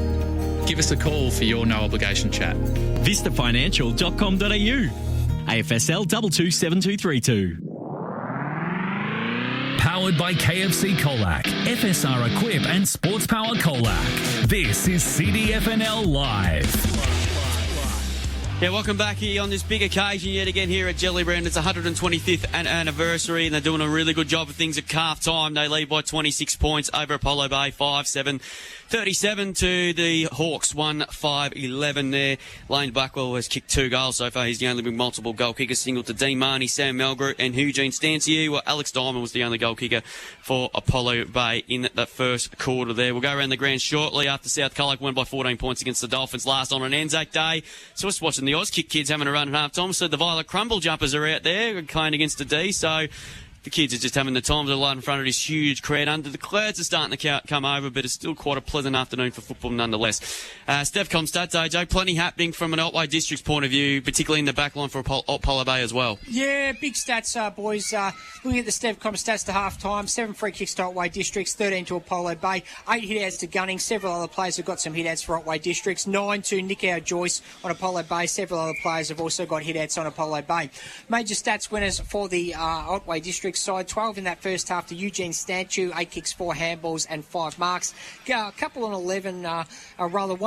Give us a call for your no-obligation chat. VistaFinancial.com.au. AFSL 227232. Powered by KFC Colac, FSR Equip and Sports Power Colac. This is CDFNL Live. Yeah, welcome back here on this big occasion yet again here at Jellybrand. It's 125th anniversary and they're doing a really good job of things at calf time. They lead by 26 points over Apollo Bay, 5-7. 37 to the Hawks, 1-5-11 there. Lane Blackwell has kicked 2 goals so far. He's the only multiple goal kicker, single to Dean Marnie, Sam Melgrew and Eugene Stancier. Well, Alex Diamond was the only goal kicker for Apollo Bay in that first quarter there. We'll go around the ground shortly after South Colac won by 14 points against the Dolphins last on an Anzac Day. So we're watching the Auskick kids having a run at half time. So the Violet Crumble jumpers are out there playing against the D. So the kids are just having the time. They're right in front of this huge crowd under. The clouds are starting to come over, but it's still quite a pleasant afternoon for football nonetheless. Stefcom stats, AJ, plenty happening from an Otway District's point of view, particularly in the back line for Apollo Bay as well. Yeah, big stats, boys. Looking at the Stevcom stats to half-time, 7 free kicks to Otway Districts, 13 to Apollo Bay, 8 hit-outs to Gunning. Several other players have got some hit-outs for Otway Districts, 9 to Nick Joyce on Apollo Bay. Several other players have also got hit-outs on Apollo Bay. Major stats winners for the Otway Districts side, 12 in that first half to Eugene Stanchu, 8 kicks, 4 handballs and 5 marks. A couple on 11, 1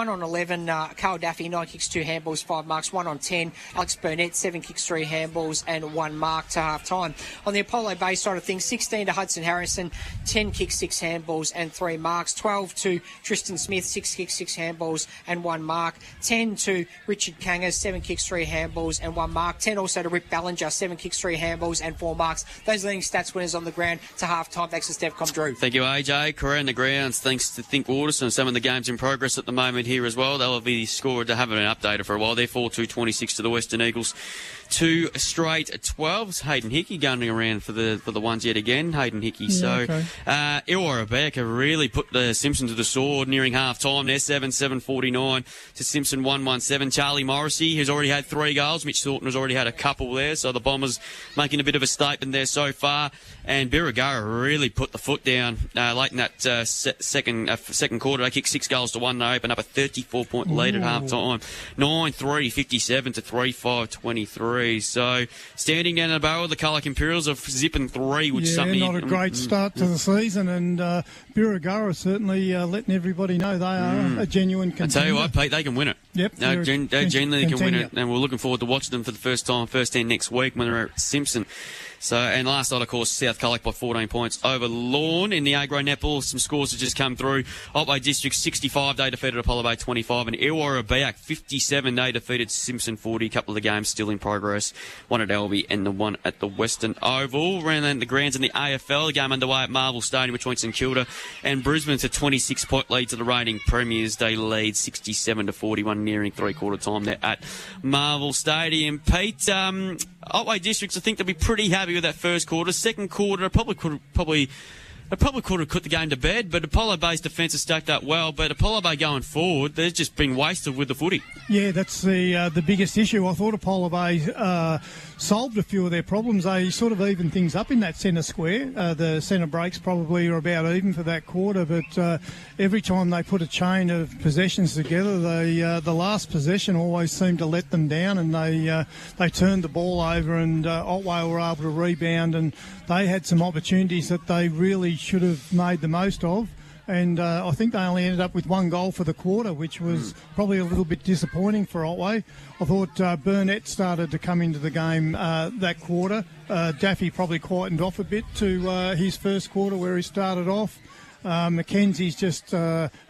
on 11, Carl Daffy, 9 kicks, 2 handballs, 5 marks, 1 on 10. Alex Burnett, 7 kicks, 3 handballs and 1 mark to half-time. On the Apollo Bay side of things, 16 to Hudson Harrison, 10 kicks, 6 handballs and 3 marks. 12 to Tristan Smith, 6 kicks, 6 handballs and 1 mark. 10 to Richard Kangas, 7 kicks, 3 handballs and 1 mark. 10 also to Rick Ballinger, 7 kicks, 3 handballs and 4 marks. Those are leading stats winners on the ground to half-time. Thanks to Stevcom Drew. Thank you, AJ. Korea in the grounds, thanks to Think Waterson. Some of the games in progress at the moment here as well. They'll be scored. They haven't been updated for a while. They're 4-2-26 to the Western Eagles. 2 straight 12s. Hayden Hickey going around for the ones yet again. Hayden Hickey. Illawarra Beck have really put the Simpson to the sword nearing half-time. They're 7-7-49 to Simpson 1-1-7. Charlie Morrissey has already had 3 goals. Mitch Thornton has already had a couple there. So the Bombers making a bit of a statement there so far. And Birregurra really put the foot down late in that second quarter. They kicked 6 goals to 1. They opened up a 34-point lead at half-time. 9-3-57 to 3-5-23. So standing down the barrel, the Colac Imperials are zipping 3, which is something... not a great start to the season, and Birregurra certainly letting everybody know they are a genuine contender. I tell you what, Pete, they can win it. Yep. They genuinely can win it, and we're looking forward to watching them for the first time, first hand next week when they're at Simpson. So, and last night, of course, South Colac by 14 points over Lorne. In the Agro netball, some scores have just come through. Otway District 65, they defeated Apollo Bay 25, and Illawarra Beck 57, they defeated Simpson 40. A couple of the games still in progress. One at Alby and the one at the Western Oval. Around the grounds in the AFL, the game underway at Marvel Stadium between St Kilda and Brisbane. It's a 26-point lead to the reigning premiers. They lead 67-41, nearing three-quarter time there at Marvel Stadium. Pete, Otway Districts, I think they'll be pretty happy with that first quarter. Second quarter, probably could have put the game to bed, but Apollo Bay's defence has stacked up well. But Apollo Bay going forward, they're just being wasted with the footy. Yeah, that's the biggest issue. I thought Apollo Bay solved a few of their problems. They sort of evened things up in that centre square. The centre breaks probably are about even for that quarter, but every time they put a chain of possessions together, the last possession always seemed to let them down, and they turned the ball over, and Otway were able to rebound, and they had some opportunities that they really should have made the most of. And I think they only ended up with 1 goal for the quarter, which was probably a little bit disappointing for Otway. I thought Burnett started to come into the game that quarter. Daffy probably quietened off a bit to his first quarter where he started off. Mackenzie's just,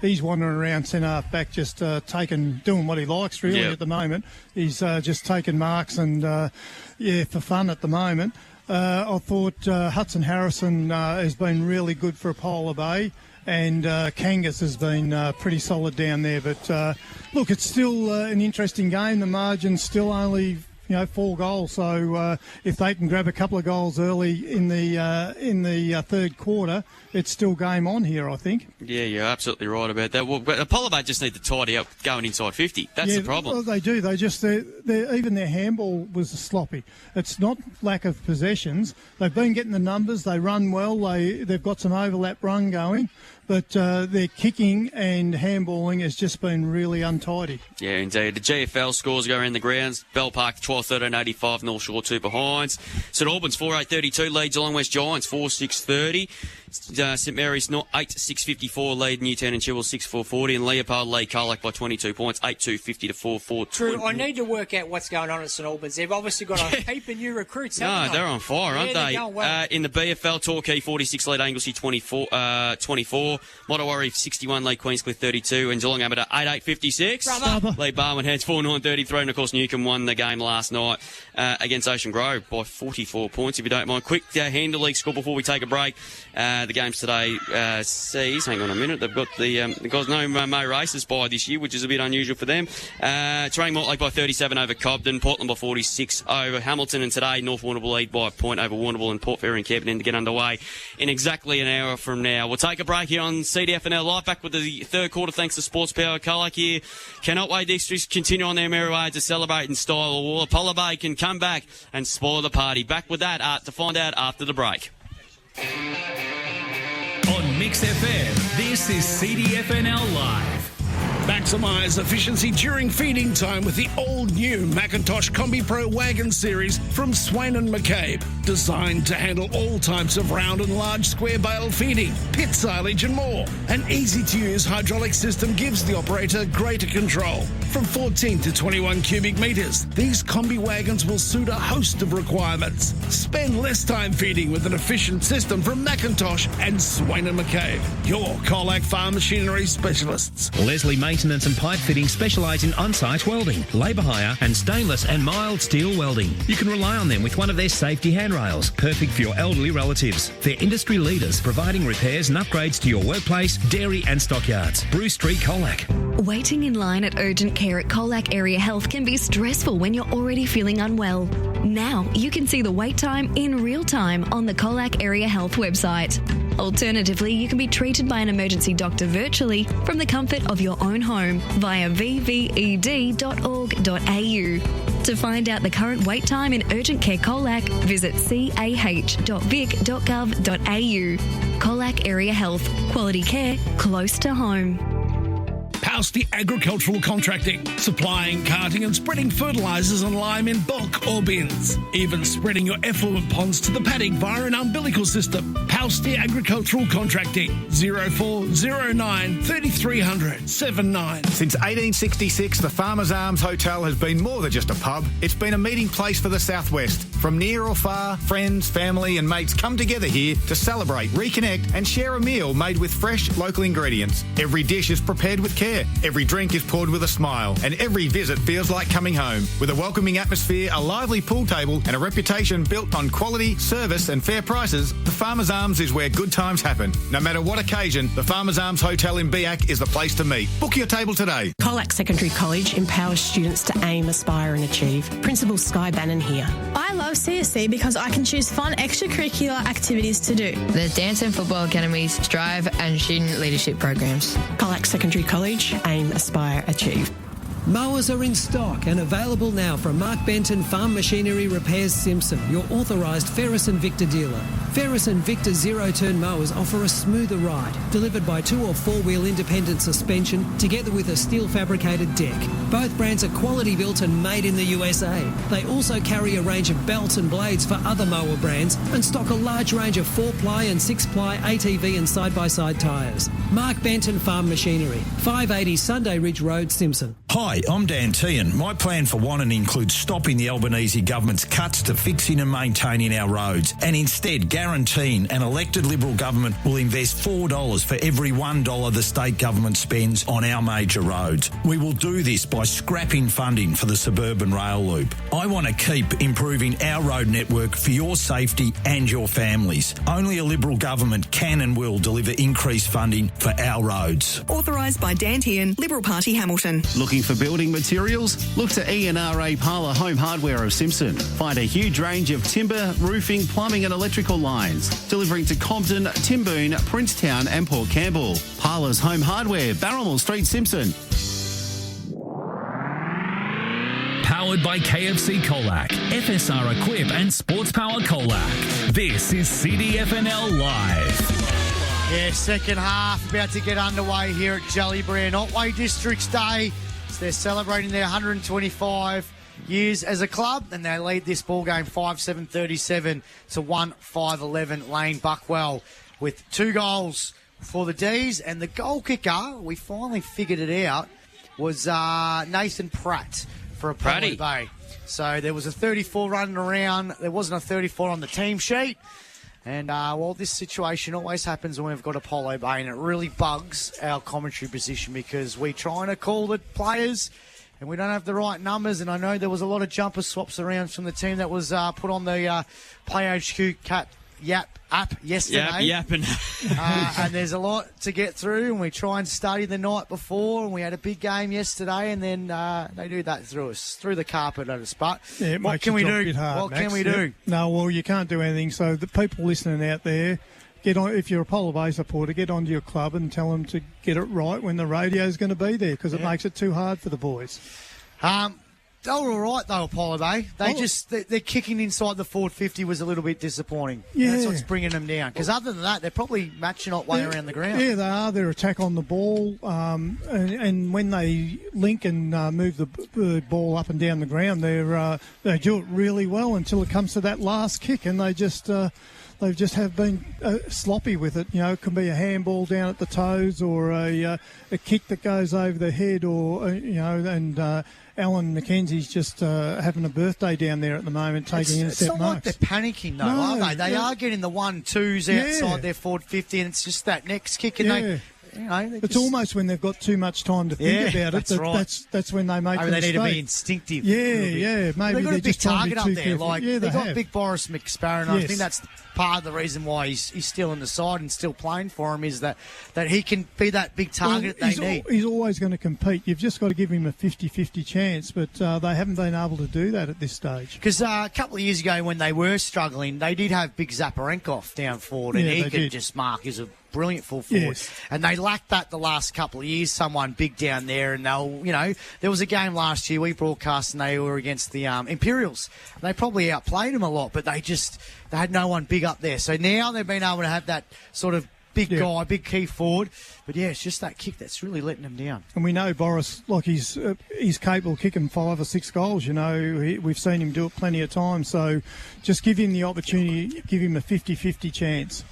he's wandering around centre back, just doing what he likes really at the moment. He's just taking marks and, for fun at the moment. I thought Hudson Harrison has been really good for Apollo Bay, and Kangas has been pretty solid down there. But look, it's still an interesting game. The margin's still only 4 goals. So if they can grab a couple of goals early in the third quarter, it's still game on here, I think. Yeah, you're absolutely right about that. Well, but Apollo Bay just need to tidy up going inside 50. That's the problem. Well, they do. They just even their handball was sloppy. It's not lack of possessions. They've been getting the numbers. They run well. They've got some overlap run going. But their kicking and handballing has just been really untidy. Yeah, indeed. The GFL scores go around the grounds. Bell Park 12-13-85, North Shore 2 behinds. St Albans 4-8-32 lead Geelong West Giants 4-6-30. St Mary's 8-6-54 lead Newtown and Chilwell 6-4-40, and Leopold lead Colac by 22 points 8-2-50 to 4-4. True, I need to work out what's going on at St Albans. They've obviously got a heap of new recruits, haven't they? They're on fire, aren't they? They're going well. In the BFL, Torquay 46 lead Anglesey 24. Motowari 61 lead Queenscliff 32, and Geelong Amateur 8-8-56. Lead Barwon Heads 4-9-33, and of course Newcombe won the game last night against Ocean Grove by 44 points, if you don't mind. Quick Handle League score before we take a break. The games today sees, hang on a minute, they've got the guys no May races by this year, which is a bit unusual for them. Terang Mortlake by 37 over Cobden, Portland by 46 over Hamilton, and today North Warrnambool lead by a point over Warrnambool, and Port Fairy and Camden to get underway in exactly an hour from now. We'll take a break here on CDFNL Live, back with the third quarter thanks to Sports Power Colac here. Can Otway Districts continue on their merry way to celebrate in style, or Apollo Bay can come back and spoil the party? Back with that to find out after the break. On Mixx FM, this is CDFNL Live. Maximise efficiency during feeding time with the all-new Macintosh Combi Pro Wagon Series from Swain & McCabe. Designed to handle all types of round and large square bale feeding, pit silage and more. An easy-to-use hydraulic system gives the operator greater control. From 14 to 21 cubic metres, these combi wagons will suit a host of requirements. Spend less time feeding with an efficient system from Macintosh and Swain & McCabe, your Colac farm machinery specialists. Leslie Maintenance and Pipe Fitting specialise in on-site welding, labour hire and stainless and mild steel welding. You can rely on them with one of their safety hand handrails, perfect for your elderly relatives. They're industry leaders providing repairs and upgrades to your workplace, dairy and stockyards. Bruce Street, Colac. Waiting in line at urgent care at Colac Area Health can be stressful when you're already feeling unwell. Now you can see the wait time in real time on the Colac Area Health website. Alternatively, you can be treated by an emergency doctor virtually from the comfort of your own home via vved.org.au. To find out the current wait time in urgent care Colac, visit cah.vic.gov.au. Colac Area Health. Quality care close to home. Palsty Agricultural Contracting, supplying, carting and spreading fertilisers and lime in bulk or bins. Even spreading your effluent ponds to the paddock via an umbilical system. Palsty Agricultural Contracting, 0409 3300 79. Since 1866, the Farmers Arms Hotel has been more than just a pub. It's been a meeting place for the Southwest. From near or far, friends, family and mates come together here to celebrate, reconnect and share a meal made with fresh local ingredients. Every dish is prepared with care. Every drink is poured with a smile and every visit feels like coming home. With a welcoming atmosphere, a lively pool table and a reputation built on quality, service and fair prices, the Farmers Arms is where good times happen. No matter what occasion, the Farmers Arms Hotel in Biak is the place to meet. Book your table today. Colac Secondary College empowers students to aim, aspire and achieve. Principal Sky Bannon here. I love CSC because I can choose fun extracurricular activities to do. There's dance and football academies, Strive and student leadership programs. Colac Secondary College, aim, aspire, achieve. Mowers are in stock and available now from Mark Benton Farm Machinery Repairs Simpson, your authorised Ferris and Victor dealer. Ferris and Victor zero-turn mowers offer a smoother ride, delivered by 2 or 4-wheel independent suspension together with a steel fabricated deck. Both brands are quality built and made in the USA. They also carry a range of belts and blades for other mower brands and stock a large range of 4-ply and 6-ply ATV and side-by-side tyres. Mark Benton Farm Machinery, 580 Sunday Ridge Road, Simpson. Hi, I'm Dan Tehan. My plan for Wannon includes stopping the Albanese government's cuts to fixing and maintaining our roads and instead guaranteeing an elected Liberal government will invest $4 for every $1 the state government spends on our major roads. We will do this by scrapping funding for the suburban rail loop. I want to keep improving our road network for your safety and your families. Only a Liberal government can and will deliver increased funding for our roads. Authorised by Dan Tehan, Liberal Party, Hamilton. Looking for building materials? Look to ENRA Parlour Home Hardware of Simpson. Find a huge range of timber, roofing, plumbing and electrical lines. Delivering to Compton, Timboon, Princetown and Port Campbell. Parlour's Home Hardware, Barrymore Street, Simpson. Powered by KFC Colac, FSR Equip and Sports Power Colac. This is CDFNL Live. Yeah, second half about to get underway here at Jellybrand. Otway Districts Day. So they're celebrating their 125 years as a club, and they lead this ball game 5-7-37 to 1-5-11. Lane Buckwell with 2 goals for the D's, and the goal kicker, we finally figured it out, was Nathan Pratt for Apollo Bay. So there was a 34 running around. There wasn't a 34 on the team sheet. And, well, this situation always happens when we've got Apollo Bay, and it really bugs our commentary position because we're trying to call the players and we don't have the right numbers. And I know there was a lot of jumper swaps around from the team that was put on the Play HQ Yap app yesterday. Yapping. And there's a lot to get through, and we try and study the night before, and we had a big game yesterday, and then they do that through the carpet at us. But yeah, what can we do? Hard, what Max. can we do? No, well, you can't do anything. So the people listening out there, get on. If you're a Apollo Bay supporter, get onto your club and tell them to get it right when the radio's going to be there, because it makes it too hard for the boys. They were all right, though, Apollo Bay. They're kicking inside the forward 50 was a little bit disappointing. Yeah. That's what's bringing them down. Because other than that, they're probably matching Otway around the ground. Yeah, they are. Their attack on the ball, and when they link and move the ball up and down the ground, they do it really well until it comes to that last kick, and they just have been sloppy with it. You know, it can be a handball down at the toes or a kick that goes over the head, or and Alan McKenzie's just having a birthday down there at the moment, taking intercept marks. It's not like they're panicking, though, are they? They are getting the 1-2s outside their forward 50, and it's just that next kick, and It's almost when they've got too much time to think about it. That's when they make the mistake. They need to be instinctive. Yeah. Maybe they've got a big target up there. They've got big Boris McSparrow, and I think that's part of the reason why he's still in the side and still playing for him is that he can be that big target that they need. He's always going to compete. You've just got to give him a 50-50 chance, but they haven't been able to do that at this stage. Because a couple of years ago when they were struggling, they did have big Zaparenkov down forward, and he could just mark as a brilliant full forward. And they lacked that the last couple of years, someone big down there. And there was a game last year we broadcast and they were against the Imperials. They probably outplayed them a lot, but they had no one big up there. So now they've been able to have that sort of big guy, big key forward. But it's just that kick that's really letting them down. And we know Boris, he's capable of kicking 5 or 6 goals. We've seen him do it plenty of times. So just give him the opportunity, give him a 50-50 chance.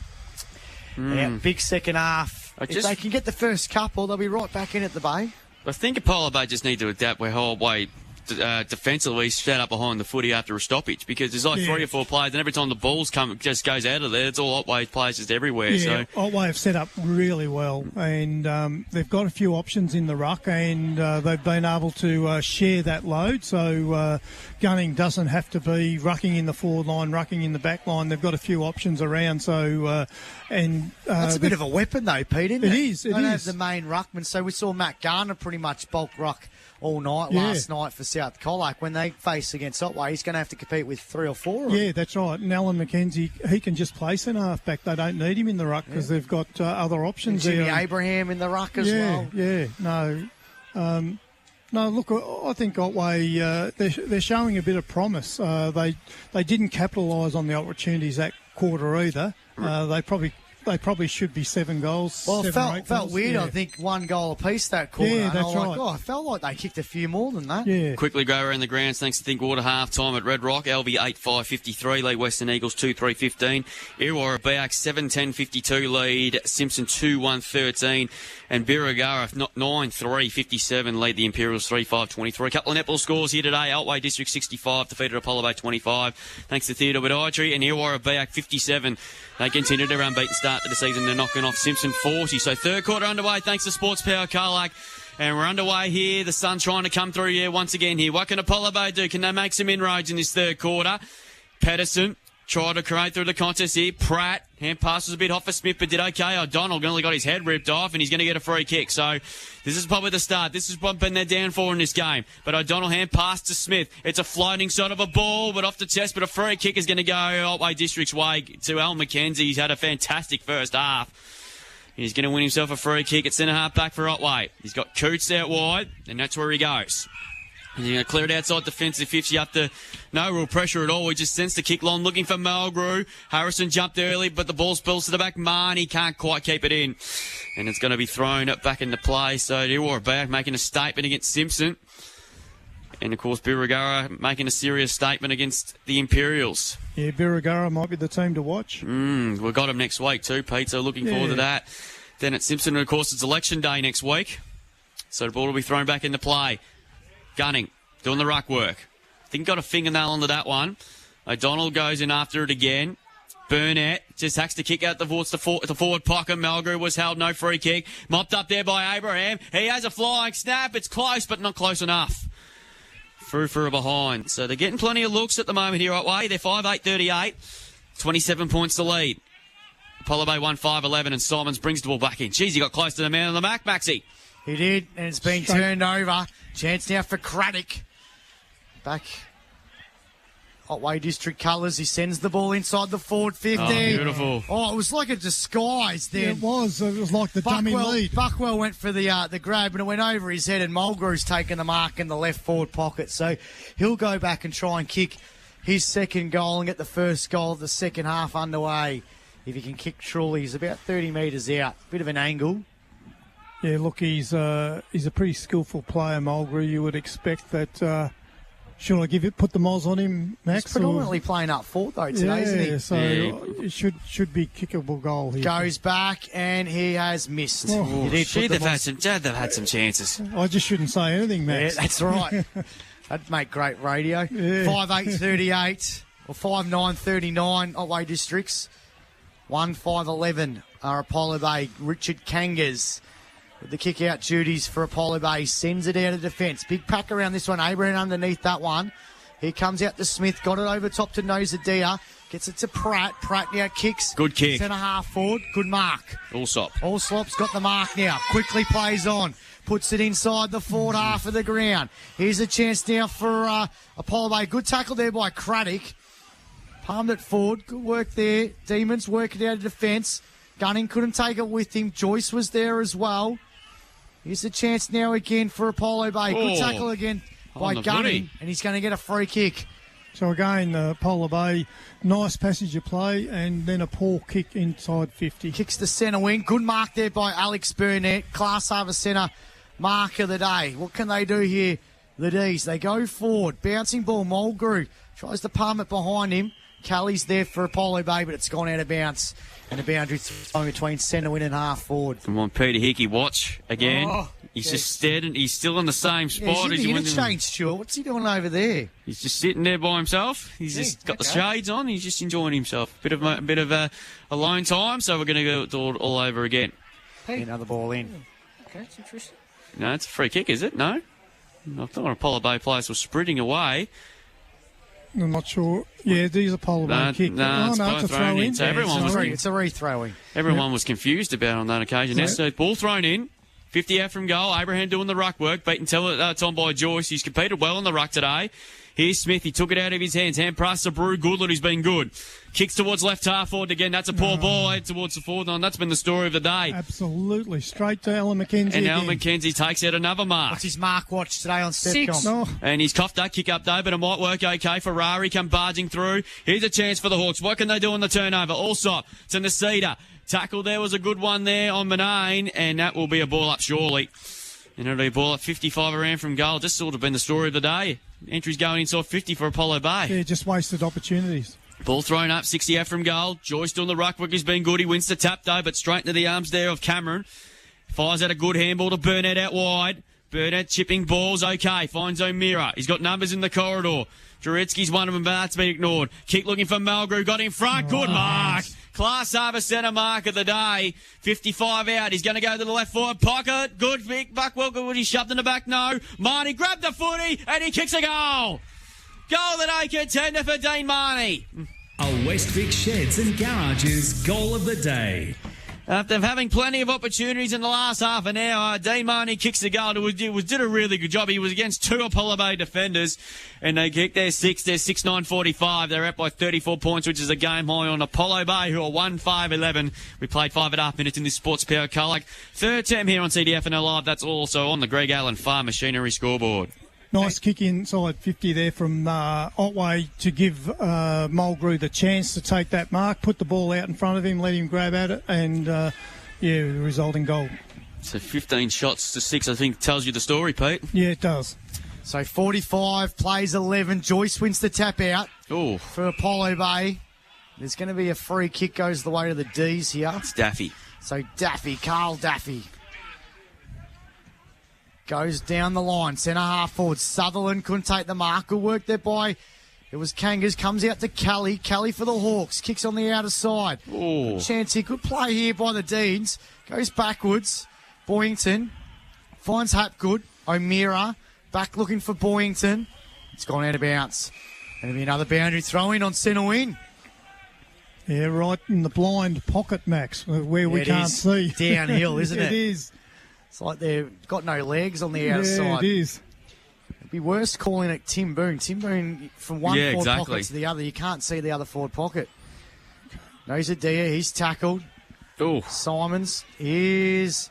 Yeah, big second half. If they can get the first couple, they'll be right back in at the Bay. I think Apollo Bay just need to adapt where Otway defensively set up behind the footy after a stoppage, because there's 3 or 4 players, and every time the ball's come, it just goes out of there. It's all Otway players just everywhere. Yeah, so Otway have set up really well, and they've got a few options in the ruck, and they've been able to share that load. So Gunning doesn't have to be rucking in the forward line, rucking in the back line. They've got a few options around. So that's a bit of a weapon, though, Pete. Isn't it? It is. They don't have the main ruckman, so we saw Matt Garner pretty much bulk ruck all night last night for South Colac. When they face against Otway, he's going to have to compete with 3 or 4 of them. Yeah, that's right. And Alan McKenzie, he can just play centre half back. They don't need him in the ruck because they've got other options and Jimmy there. Abraham in the ruck as well. Yeah, no. No, look, I think Otway, they're showing a bit of promise. They didn't capitalise on the opportunities that quarter either. They probably should be 7 goals. Well, it felt goals. weird. I think 1 goal apiece that quarter. Yeah, that's right. I felt like they kicked a few more than that. Yeah. Quickly go around the grounds. Thanks to Thinkwater half-time at Red Rock. LV 8-5-53 lead Western Eagles 2-3-15. Illawarra Bayak 7-10-52 lead Simpson 2-1-13. And Birregurra 9-3-57 lead the Imperials 3-5-23. A couple of netball scores here today. Otway District 65 defeated Apollo Bay 25. Thanks to Theodore Badiatry. And Illawarra Bayak 57. They continue their unbeaten start to the season. They're knocking off Simpson 40. So third quarter underway thanks to Sports Power Colac. And we're underway here. The sun's trying to come through here once again here. What can Apollo Bay do? Can they make some inroads in this third quarter? Pedersen tried to create through the contest here. Pratt, hand pass was a bit hot for Smith, but did okay. O'Donnell only got his head ripped off, and he's going to get a free kick. So this is probably the start. This is what been their downfall in this game. But O'Donnell hand pass to Smith. It's a floating sort of a ball, but off the chest. But a free kick is going to go Otway District's way to Al McKenzie. He's had a fantastic first half. He's going to win himself a free kick at centre half back for Otway. He's got Coots out wide, and that's where he goes. He's going to clear it outside defensive 50 up to no real pressure at all. He just sends the kick long, looking for Mulgrew. Harrison jumped early, but the ball spills to the back. Marnie can't quite keep it in. And it's going to be thrown back into play. So Illawarra back making a statement against Simpson. And, of course, Birregurra making a serious statement against the Imperials. Yeah, Birregurra might be the team to watch. We've got them next week too, Pete, so looking forward to that. Then at Simpson, and, of course, it's election day next week. So the ball will be thrown back into play. Gunning, doing the ruck work. I think got a fingernail onto that one. O'Donnell goes in after it again. Burnett just hacks the kick out towards the forward pocket. Mulgrew was held, no free kick. Mopped up there by Abraham. He has a flying snap. It's close, but not close enough. Through for a behind. So they're getting plenty of looks at the moment here, Otway. They're 5-8-38. 27 points to lead. Apollo Bay 1-5-11, and Simons brings the ball back in. Jeez, he got close to the man on the back, Maxie. He did, and it's been turned over. Chance now for Craddock. Back. Otway District colours. He sends the ball inside the forward 50. Oh, beautiful. Oh, it was like a disguise then. Yeah, it was. It was like the dummy lead. Buckwell went for the grab, and it went over his head, and Mulgrew's taken the mark in the left forward pocket. So he'll go back and try and kick his second goal and get the first goal of the second half underway. If he can kick truly, he's about 30 metres out. Bit of an angle. Yeah, look, he's a pretty skillful player, Mulgrew. You would expect that. Should I put the moz on him, Max? He's predominantly playing up forward though today, isn't he? So it should be kickable goal here. Goes back and he has missed. Oh, they've had some chances. I just shouldn't say anything, Max. Yeah, that's right. That'd make great radio. Yeah. 5-8-38 or 5-9-39 Otway Districts. 1-5-11 are Apollo Bay. Richard Kangas with the kick-out duties for Apollo Bay. Sends it out of defence. Big pack around this one. Abraham underneath that one. Here comes out to Smith. Got it over top to Nozadia. Gets it to Pratt. Pratt now kicks. Good kick. Centre half forward. Good mark. Allsop. Allsop's got the mark now. Quickly plays on. Puts it inside the forward half of the ground. Here's a chance now for Apollo Bay. Good tackle there by Craddock. Palmed it forward. Good work there. Demons working out of defence. Gunning couldn't take it with him. Joyce was there as well. Here's a chance now again for Apollo Bay. Good tackle again by Gunning. And he's going to get a free kick. So again, Apollo Bay, nice passage of play and then a poor kick inside 50. Kicks the centre wing. Good mark there by Alex Burnett. Class Harbour Centre mark of the day. What can they do here, the D's? They go forward. Bouncing ball. Mulgrew tries to palm it behind him. Kelly's there for Apollo Bay, but it's gone out of bounds. And a boundary thrown between centre wing and half forward. Come on, Peter Hickey, watch again. He's just steady. He's still in the same spot. He's in the interchange, Stuart. What's he doing over there? He's just sitting there by himself. He's just got the shades on. He's just enjoying himself. Bit of alone time. So we're going to do it all over again. Hey. Another ball in. Okay, that's interesting. No, it's a free kick, is it? No, I thought Apollo Bay players were sprinting away. I'm not sure. Yeah, these are Apollo Bay kick. No, it's a throw in. So it's a re-throwing. Everyone was confused about it on that occasion. So ball thrown in. 50 out from goal. Abraham doing the ruck work. Beaten Tom by Joyce. He's competed well on the ruck today. Here's Smith. He took it out of his hands. Hand pass to Brew Goodland, who's been good. Kicks towards left half forward again. That's a poor ball. Head towards the forward line. That's been the story of the day. Absolutely. Straight to Alan McKenzie. And Alan McKenzie takes out another mark. What's his mark watch today on Stepcom? 6. No. And he's coughed that kick up though, but it might work okay. Ferrari come barging through. Here's a chance for the Hawks. What can they do on the turnover? Also, to Nasida. Tackle there was a good one there on Manane, and that will be a ball up surely. And it'll be a ball at 55 around from goal. Just sort of been the story of the day. Entries going inside 50 for Apollo Bay. Yeah, just wasted opportunities. Ball thrown up, 60 out from goal. Joyce doing the ruck work has been good. He wins the tap though, but straight into the arms there of Cameron. Fires out a good handball to Burnett out wide. Burnett chipping balls, okay. Finds O'Meara. He's got numbers in the corridor. Jaretsky's one of them, but that's been ignored. Keep looking for Mulgrew. Got in front. Good mark. Class Harbour Centre mark of the day. 55 out. He's going to go to the left forward pocket. Good. Vic Buckwell. Good. He shoved in the back. No. Marnie grabbed the footy and he kicks a goal. Goal the day contender for Dean Marnie. A West Vic Sheds and Garages goal of the day. After having plenty of opportunities in the last half an hour, Dean Marnie kicks the goal. Did a really good job. He was against two Apollo Bay defenders, and they kicked their 6-9-45. They're up by 34 points, which is a game high on Apollo Bay, who are 1-5-11. We played 5.5 minutes in this Sports Power Colac. Third term here on CDFNL Live. That's also on the Greg Allen Farm Machinery scoreboard. Nice kick inside 50 there from Otway to give Mulgrew the chance to take that mark, put the ball out in front of him, let him grab at it, and, the resulting goal. So 15 shots to 6, I think, tells you the story, Pete. Yeah, it does. So 45, plays 11. Joyce wins the tap out for Apollo Bay. There's going to be a free kick, goes the way to the D's here. It's Daffy. So Carl Daffy. Goes down the line, centre half forward. Sutherland couldn't take the mark. Good work there by, it was Kangas. Comes out to Kelly. Kelly for the Hawks. Kicks on the outer side. Good chance here. Good play here by the Deans. Goes backwards. Boyington finds Hapgood. O'Meara back looking for Boyington. It's gone out of bounds. Going to be another boundary throw in on centre wing. Yeah, right in the blind pocket, Max, where we can't see. Downhill, isn't it? It is. It's like they've got no legs on the outside. Yeah, it is. It'd be worse calling it Tim Boone. Tim Boone, from one forward pocket to the other, you can't see the other forward pocket. Nozadia, he's tackled. Simons is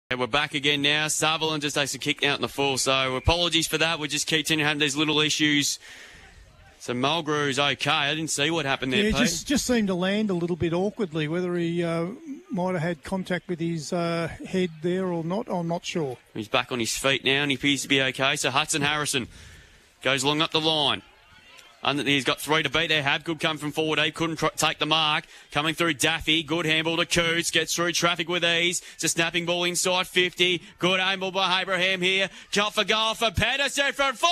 And we're back again now. Sutherland just takes a kick out in the full, so apologies for that. We just keep having these little issues. So Mulgrew's okay. I didn't see what happened there, Yeah, Pete. just seemed to land a little bit awkwardly. Whether he might have had contact with his head there or not, I'm not sure. He's back on his feet now and he appears to be okay. So Hudson Harrison goes long up the line. He's got 3 to beat there. Habgood come from forward. He couldn't take the mark. Coming through Daffy. Good handball to Coots. Gets through traffic with ease. It's a snapping ball inside 50. Good handball by Abraham here. Shot for goal for Pedersen from 40.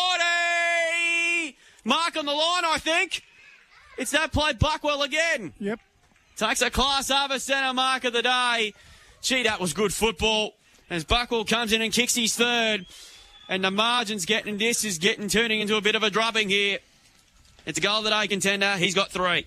Mark on the line, I think. It's that play Buckwell again. Yep. Takes a class over centre mark of the day. Gee, that was good football. As Buckwell comes in and kicks his third. And the margin's turning into a bit of a drubbing here. It's a goal of the day contender. He's got 3.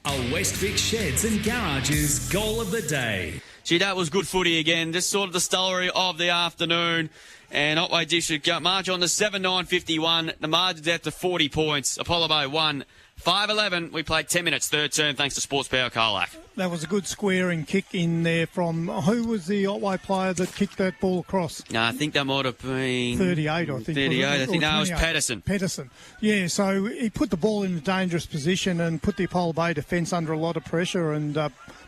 A West Vic Sheds and Garages goal of the day. Gee, that was good footy again. Just sort of the story of the afternoon. And Otway District march on to 7-9-51. The margin's out to 40 points. Apollo Bay won 5-11. We played 10 minutes third term thanks to Sports Power Colac. That was a good squaring kick in there from... Who was the Otway player that kicked that ball across? No, I think that might have been... 38, I think. 38, I think that was Pedersen. Pedersen. Yeah, so he put the ball in a dangerous position and put the Apollo Bay defence under a lot of pressure, and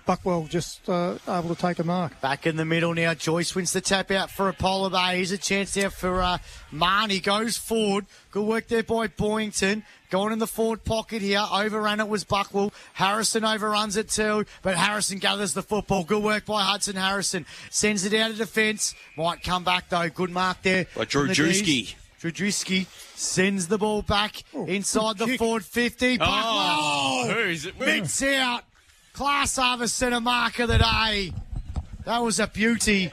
Buckwell just able to take a mark. Back in the middle now. Joyce wins the tap out for Apollo Bay. Here's a chance there for Marnie. Goes forward. Good work there by Boyington. Going in the forward pocket here. Overrun it was Buckwell. Harrison overruns it too, but Harrison gathers the football. Good work by Hudson Harrison. Sends it out of defence. Might come back though. Good mark there. By Drewski. Drewski sends the ball back inside the forward 50. Buckwell! Who is it? Mixx out. Class over centre mark of the day. That was a beauty.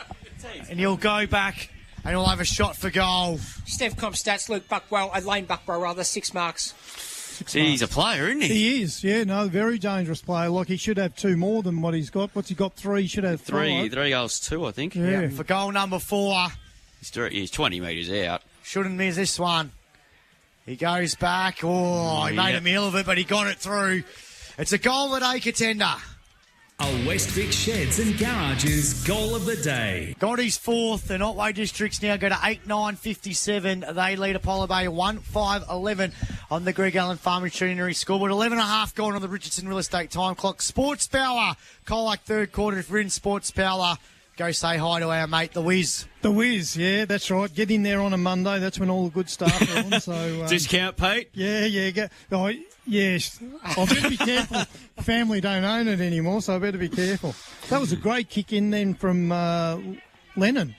And he'll go back and he'll have a shot for goal. Steph Comp stats, Luke Buckwell, Lane Buckwell rather, 6 marks. He's a player, isn't he? He is, yeah, no, very dangerous player. Like, he should have 2 more than what he's got. What's he got? 3? He should have 3 goals, 2, I think. Yeah. For goal number 4. He's 20 metres out. Shouldn't miss this one. He goes back. Oh, he made a meal of it, but he got it through. It's a goal of the day contender. A West Vic Sheds and Garages goal of the day. Got his 4th, and Otway Districts now go to 8-9-57. They lead Apollo Bay 1-5-11 on the Greg Allen Farm Machinery scoreboard. 11.5 gone on the Richardson Real Estate time clock. Sports Power, Colac third quarter. If we're in Sports Power, go say hi to our mate, The Wiz. The Wiz, yeah, that's right. Get in there on a Monday. That's when all the good stuff are on. So discount, Pete? Yeah. Yes. I better be careful. Family don't own it anymore, so I better be careful. That was a great kick in then from Lennon.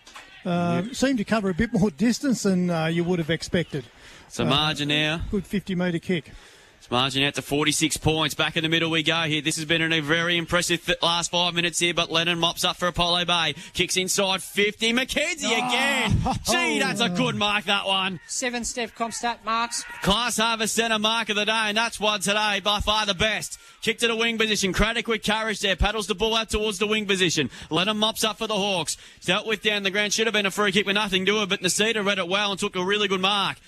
Seemed to cover a bit more distance than you would have expected. So margin now. Good 50-metre kick. Margin out to 46 points. Back in the middle we go here. This has been a very impressive last 5 minutes here, but Lennon mops up for Apollo Bay. Kicks inside 50. McKenzie again. Gee, that's a good mark, that one. 7 Steph Comstat marks. Class Harvest Centre mark of the day, and that's one today, by far the best. Kick to the wing position. Craddock with courage there. Paddles the ball out towards the wing position. Lennon mops up for the Hawks. Dealt with down the ground. Should have been a free kick with nothing to it, but Nasita read it well and took a really good mark.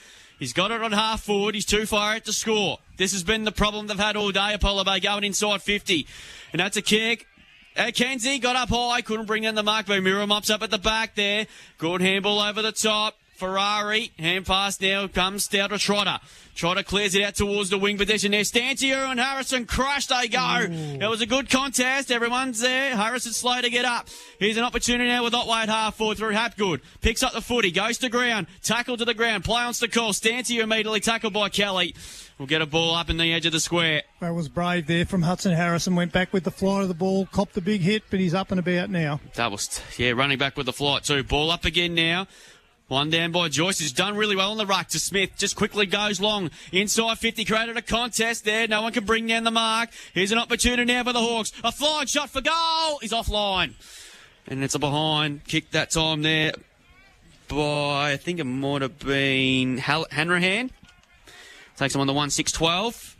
He's got it on half forward. He's too far out to score. This has been the problem they've had all day. Apollo Bay going inside 50. And that's a kick. Kenzie got up high. Couldn't bring in the mark. But Mira mops up at the back there. Good handball over the top. Ferrari. Hand pass now comes down to Trotter. Trotter clears it out towards the wing position there. Stantier and Harrison crushed. They go. It was a good contest. Everyone's there. Harrison slow to get up. Here's an opportunity now with Otway at half forward through Hapgood. Picks up the footy. Goes to ground. Tackle to the ground. Play on to call. Stantier immediately tackled by Kelly. We'll get a ball up in the edge of the square. That was brave there from Hudson Harrison. Went back with the flight of the ball. Copped the big hit, but he's up and about now. That was, running back with the flight too. Ball up again now. One down by Joyce, who's done really well on the ruck to Smith. Just quickly goes long. Inside 50, created a contest there. No one can bring down the mark. Here's an opportunity now for the Hawks. A flying shot for goal. He's offline. And it's a behind kick that time there by, I think it might have been Hanrahan. Takes him on the 1-6-12.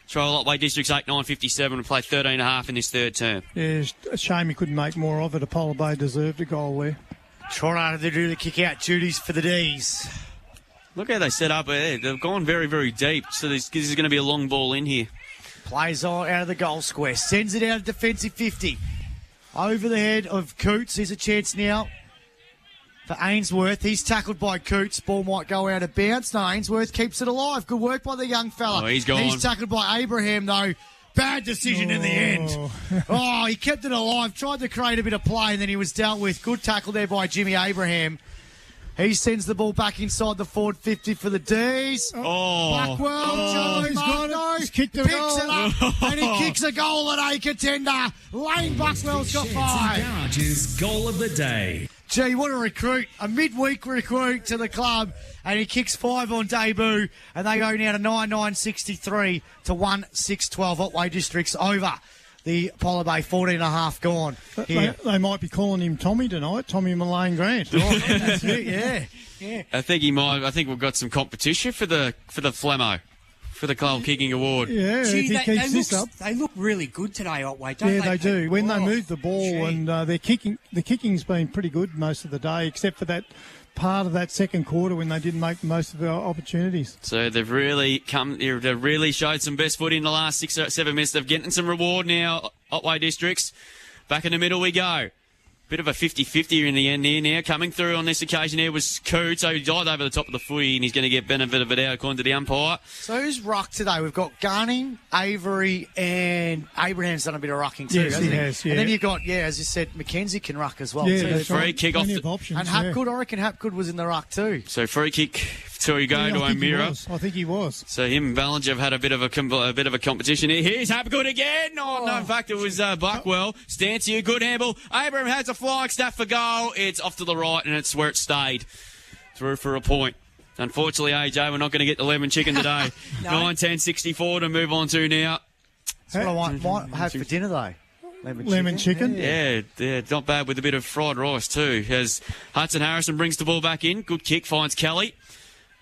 Trial Otway Districts 8-9-57 and play 13.5 in this third term. Yeah, it's a shame he couldn't make more of it. Apollo Bay deserved a goal there. Trying to do the kick-out duties for the D's. Look how they set up there. They've gone very, very deep. So this is going to be a long ball in here. Plays out of the goal square. Sends it out of defensive 50. Over the head of Coots. There's a chance now for Ainsworth. He's tackled by Coots. Ball might go out of bounds. No, Ainsworth keeps it alive. Good work by the young fella. Oh, he's gone. He's tackled by Abraham, though. Bad decision in the end. Oh, he kept it alive. Tried to create a bit of play, and then he was dealt with. Good tackle there by Jimmy Abraham. He sends the ball back inside the forward 50 for the D's. Blackwell, he's got it. He's kicked it picks it up, and he kicks a goal at A contender. Lane Blackwell's got 5. Garage's goal of the day. Gee, what a recruit. A midweek recruit to the club, and he kicks 5 on debut, and they go now to 9-9-63 to 1-6-12. Otway Districts over the Apollo Bay, 14.5 gone. They might be calling him Tommy tonight, Tommy Mullane Grant. That's it, yeah. I think he might. I think we've got some competition for the Flemmo, for the goal kicking award. Yeah, Gee, if he keeps this up. They look really good today, Otway, don't they? Yeah, they do. When they move the ball, gee. and the kicking's been pretty good most of the day, except for that part of that second quarter when they didn't make most of the opportunities. So they've really they've really showed some best foot in the last 6 or 7 minutes. They're getting some reward now, Otway Districts. Back in the middle we go. Bit of a 50-50 in the end here now. Coming through on this occasion here was Coots. So he died over the top of the footy, and he's going to get benefit of it out according to the umpire. So who's rucked today? We've got Gunning, Avery, and Abraham's done a bit of rucking too, Yes, hasn't he has, yeah. And then you've got, as you said, Mackenzie can ruck as well Yeah, too. that's Free right. kick off Plenty the- of options, And Hapgood, I reckon Hapgood was in the ruck too. So free kick to you go Yeah, to I think he O'Meara. was. I think he was. So him and Ballinger have had a bit of a competition here. Here's Hapgood again. Oh, no, in fact, it was Buckwell. Stancia, good handball. Abraham has a flying snap for goal. It's off to the right, and it's where it stayed. Through for a point. Unfortunately, AJ, we're not going to get the lemon chicken today. No. 9-10-64 to move on to now. That's what I might have for dinner though. Lemon chicken? Yeah, not bad with a bit of fried rice too. As Hudson Harrison brings the ball back in. Good kick, finds Kelly,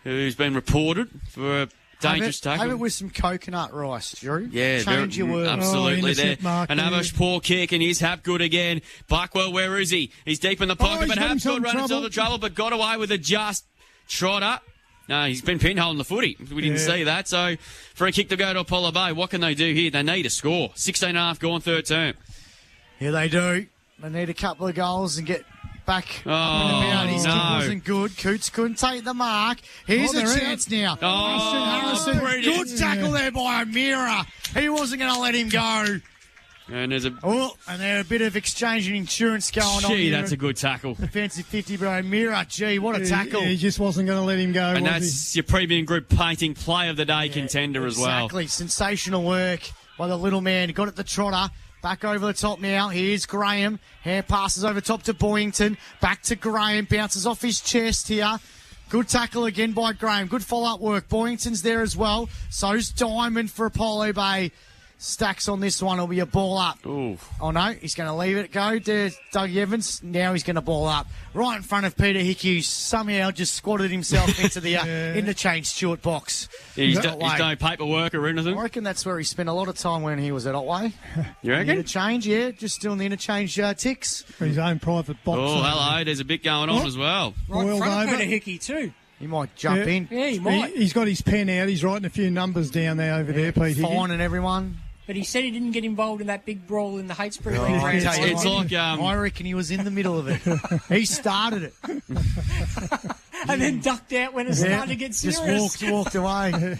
who's been reported for a dangerous tackle. Have it with some coconut rice, Drew. Yeah, Change your words. Absolutely there. Mark, Another poor kick, and he's Hapgood again. Buckwell, where is he? He's deep in the pocket, he's but got himself Hapgood in ran into trouble. the trouble, but got away with a just trotter. No, he's been pinholing the footy. We didn't see that. So, free kick to go to Apollo Bay. What can they do here? They need a score. 16.5 gone, third term. Yeah, they do. They need a couple of goals and get back Oh, up and about. His kick no. wasn't good. Coots couldn't take the mark. Here's a chance now. Oh, brilliant. Good tackle there by O'Meara. He wasn't going to let him go. And there's a... Oh, and there's a bit of exchange and insurance going on Gee, here. that's a good tackle. Defensive 50 by O'Meara. Gee, what a tackle. He just wasn't going to let him go. And was that's your premium group painting play of the day contender as well. Exactly. Sensational work by the little man. Got it to Trotter. Back over the top now. Here's Graham. Hand passes over top to Boyington. Back to Graham. Bounces off his chest here. Good tackle again by Graham. Good follow-up work. Boyington's there as well. So's Diamond for Apollo Bay. Stacks on this one. It'll be a ball up. Ooh. Oh, no. He's going to leave it go to Doug Evans. Now he's going to ball up. Right in front of Peter Hickey, who somehow just squatted himself into the interchange Stewart box. He's no paperwork or anything. I reckon that's where he spent a lot of time when he was at Otway. You reckon? Interchange, just doing the interchange ticks. For his own private box. Oh, hello. There's a bit going on as well. Right in Boiled front of over. Peter Hickey too. He might jump in. Yeah, he might. He's got his pen out. He's writing a few numbers down there over there, Pete Hickey. Finding everyone. But he said he didn't get involved in that big brawl in the Hatesbury Oh, League. I tell you It's what, like... I reckon he was in the middle of it. He started it. And then ducked out when it started to get serious. Just walked away.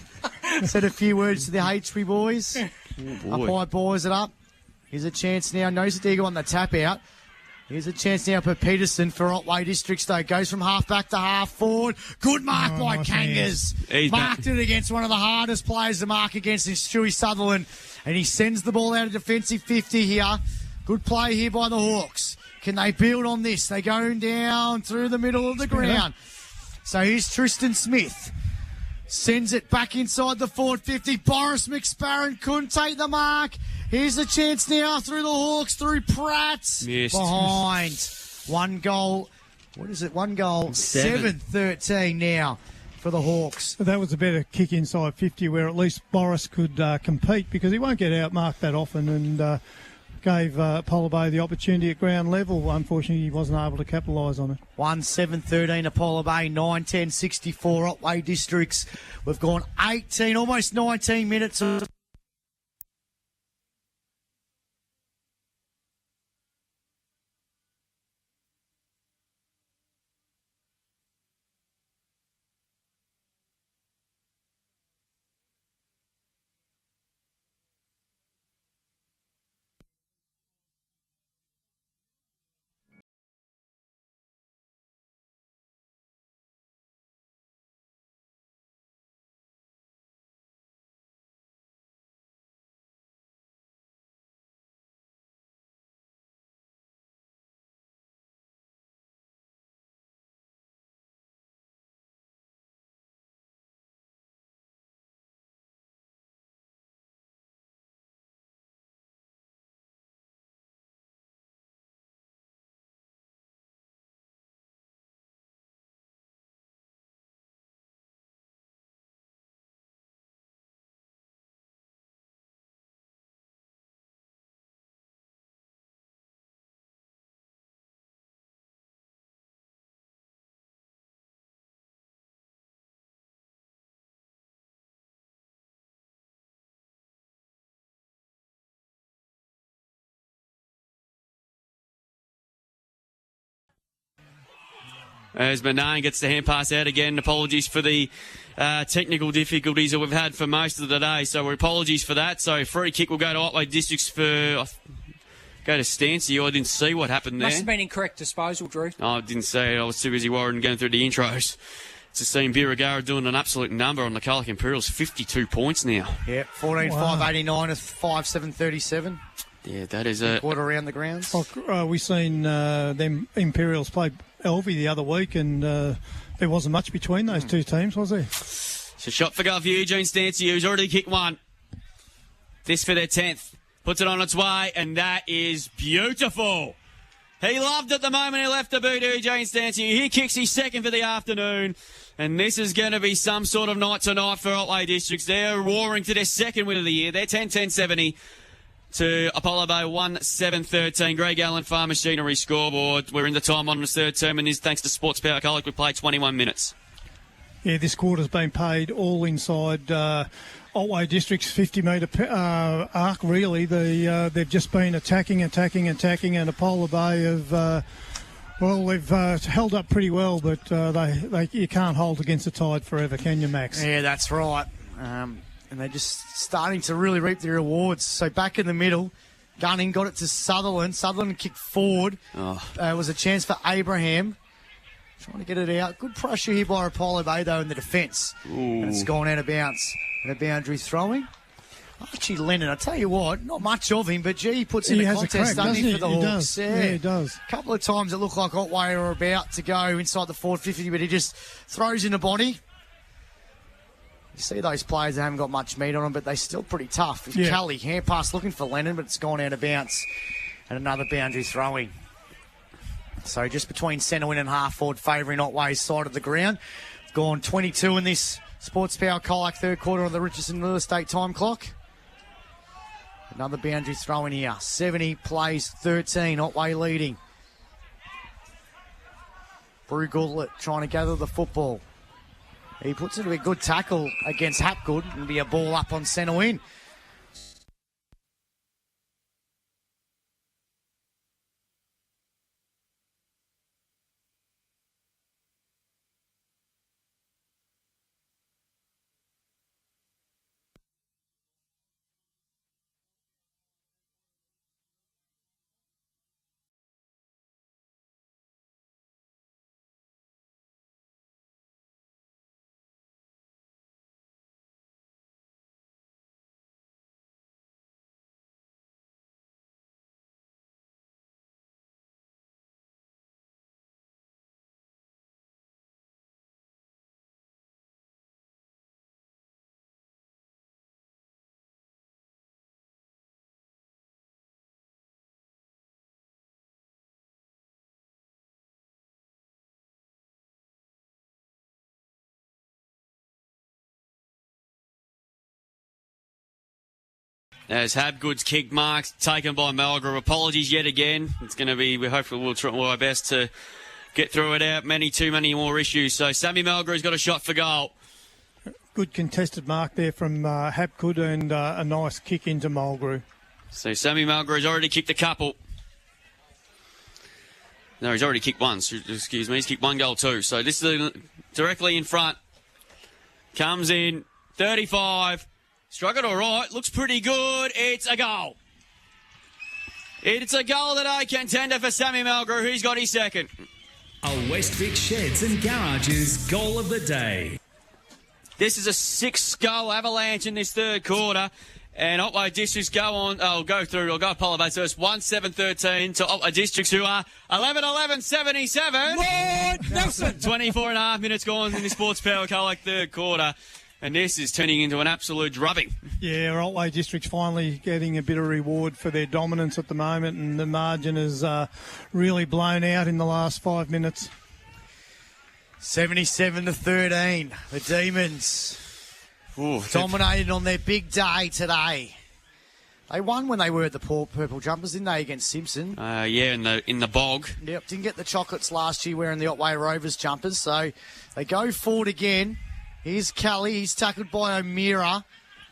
Said a few words to the Hatesbury boys. boy. Umpire boys it up. Here's a chance now. Nosadigo on the tap out. Here's a chance now for Peterson for Otway Districts, though. Goes from half back to half forward. Good mark by nice Kangas. He's Marked it against one of the hardest players to mark against is Stewie Sutherland. And he sends the ball out of defensive 50 here. Good play here by the Hawks. Can they build on this? They go down through the middle of the ground. So here's Tristan Smith. Sends it back inside the forward 50. Boris McSparron couldn't take the mark. Here's a chance now through the Hawks, through Pratt. Missed. Behind. One goal. What is it? One goal. 7-13 now for the Hawks. That was a better kick inside 50 where at least Boris could compete because he won't get outmarked that often and gave Apollo Bay the opportunity at ground level. Unfortunately, he wasn't able to capitalise on it. 1-7-13 Apollo Bay, 9-10-64 Otway Districts. We've gone 18, almost 19 minutes of As Manane gets the hand pass out again. Apologies for the technical difficulties that we've had for most of the day. So apologies for that. So free kick will go to Otway Districts for... Go to Stancy. I didn't see what happened there. Must have been incorrect disposal, Drew. Oh, I didn't see it. I was too busy worrying going through the intros. Just seen Birregurra doing an absolute number on the Colac Imperials. 52 points now. Yeah, 14-5-89 to 5-7-37. Yeah, that is a... quarter around the grounds. We seen them Imperials play Elvie the other week, and there wasn't much between those two teams, was there? It's a shot for goal for Eugene Stancy, who's already kicked one. This for their 10th. Puts it on its way, and that is beautiful. He loved it the moment he left the boot, Eugene Stancy. He kicks his second for the afternoon, and this is going to be some sort of night tonight for Otway Districts. They're roaring to their second win of the year. They're 10-10-70 to Apollo Bay 1-7-13. Greg Allen Farm Machinery scoreboard. We're in the time on the third term, and this thanks to Sports Power Colac. We played 21 minutes. Yeah, this quarter's been paid all inside Otway District's 50-metre arc, really. They've just been attacking, and Apollo Bay have, they've held up pretty well, but you can't hold against the tide forever, can you, Max? Yeah, that's right. And they're just starting to really reap their rewards. So back in the middle, Gunning got it to Sutherland. Sutherland kicked forward. It was a chance for Abraham. Trying to get it out. Good pressure here by Apollo Bay, though, in the defence. And it's gone out of bounds. And a boundary throwing. Archie Lennon, I tell you what, not much of him, but gee, he puts in a contest, doesn't he, for the Hawks? Does. Yeah, he does. A couple of times it looked like Otway were about to go inside the 450, but he just throws in the body. You see those players that haven't got much meat on them, but they're still pretty tough. Yeah. Kelly, hand pass looking for Lennon, but it's gone out of bounds. And another boundary throwing. So just between centre win and half forward, favouring Otway's side of the ground. Gone 22 in this Sports Power Colac third quarter on the Richardson Real Estate time clock. Another boundary throw in here. 70 plays 13. Otway leading. Brew Gauntlet trying to gather the football. He puts it to a good tackle against Hapgood and be a ball up on centre win. As Habgood's kick marks taken by Malgra. Apologies yet again. It's going to be, hopefully we'll try our best to get through it out. Too many more issues. So Sammy Malgra's got a shot for goal. Good contested mark there from Hapgood and a nice kick into Mulgrew. So Sammy Malgra has already kicked a couple. No, he's already kicked one. Excuse me. He's kicked one goal too. So this is directly in front. Comes in. 35. Struck it all right. Looks pretty good. It's a goal. It's a goal today, contender for Sammy Malgra. He's got his second. A Westvic Sheds and Garages goal of the day. This is a 6-goal avalanche in this third quarter. And Otway Districts go through Apollo Bay first. 1-7-13 to Otway Districts, who are 11-11-77. Lord Nelson! 24 and a half minutes gone in the Sports Power Colac third quarter. And this is turning into an absolute drubbing. Yeah, Otway District's finally getting a bit of reward for their dominance at the moment, and the margin is really blown out in the last 5 minutes. 77-13. The Demons dominated on their big day today. They won when they were at the Purple Jumpers, didn't they, against Simpson? In the bog. Yep, didn't get the chocolates last year wearing the Otway Rovers jumpers, so they go forward again. Here's Kelly. He's tackled by O'Meara.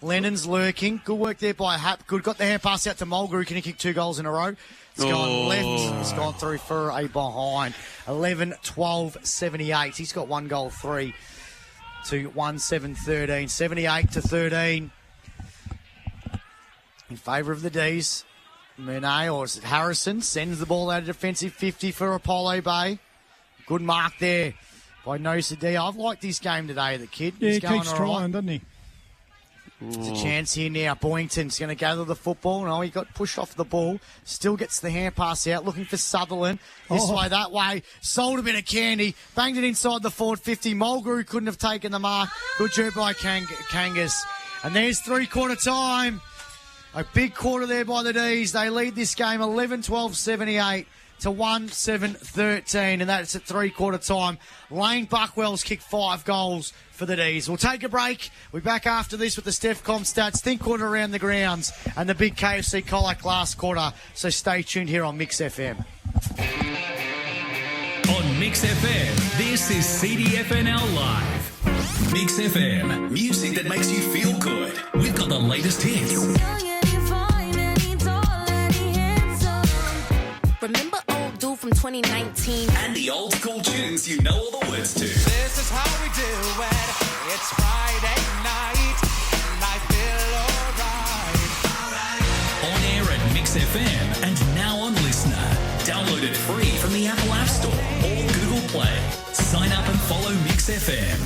Lennon's lurking. Good work there by Hapgood. Got the hand pass out to Mulgrew. Can he kick 2 goals in a row? It's gone left. It's gone through for a behind. 11-12-78. He's got 1 goal, 3 to 1-7-13. 78-13. In favour of the D's. Murnay, or is it Harrison, sends the ball out of defensive 50 for Apollo Bay. Good mark there by Nosa D. I've liked this game today, the kid. Yeah, He's he going keeps all trying, right. doesn't he? There's a chance here now. Boyington's going to gather the football. No, he got pushed off the ball. Still gets the hand pass out. Looking for Sutherland. This way, that way. Sold a bit of candy. Banged it inside the forward 50. Mulgrew couldn't have taken the mark. Good job by Kangas. And there's 3-quarter time. A big quarter there by the D's. They lead this game 11-12-78 to 1-7-13. And that's at 3-quarter time. Lane Buckwell's kicked 5 goals for the D's. We'll take a break. We're back after this with the Stefcom stats, think quarter around the grounds, and the big KFC Colac last quarter. So stay tuned here on Mixx FM. On Mixx FM, this is CDFNL Live. Mixx FM, music that makes you feel good. We've got the latest hits. Remember old dude from 2019? And the old school tunes you know all the words to. This is how we do it. It's Friday night, and I feel alright. On air at Mixx FM and now on Listener. Download it free from the Apple App Store or Google Play. Sign up and follow Mixx FM.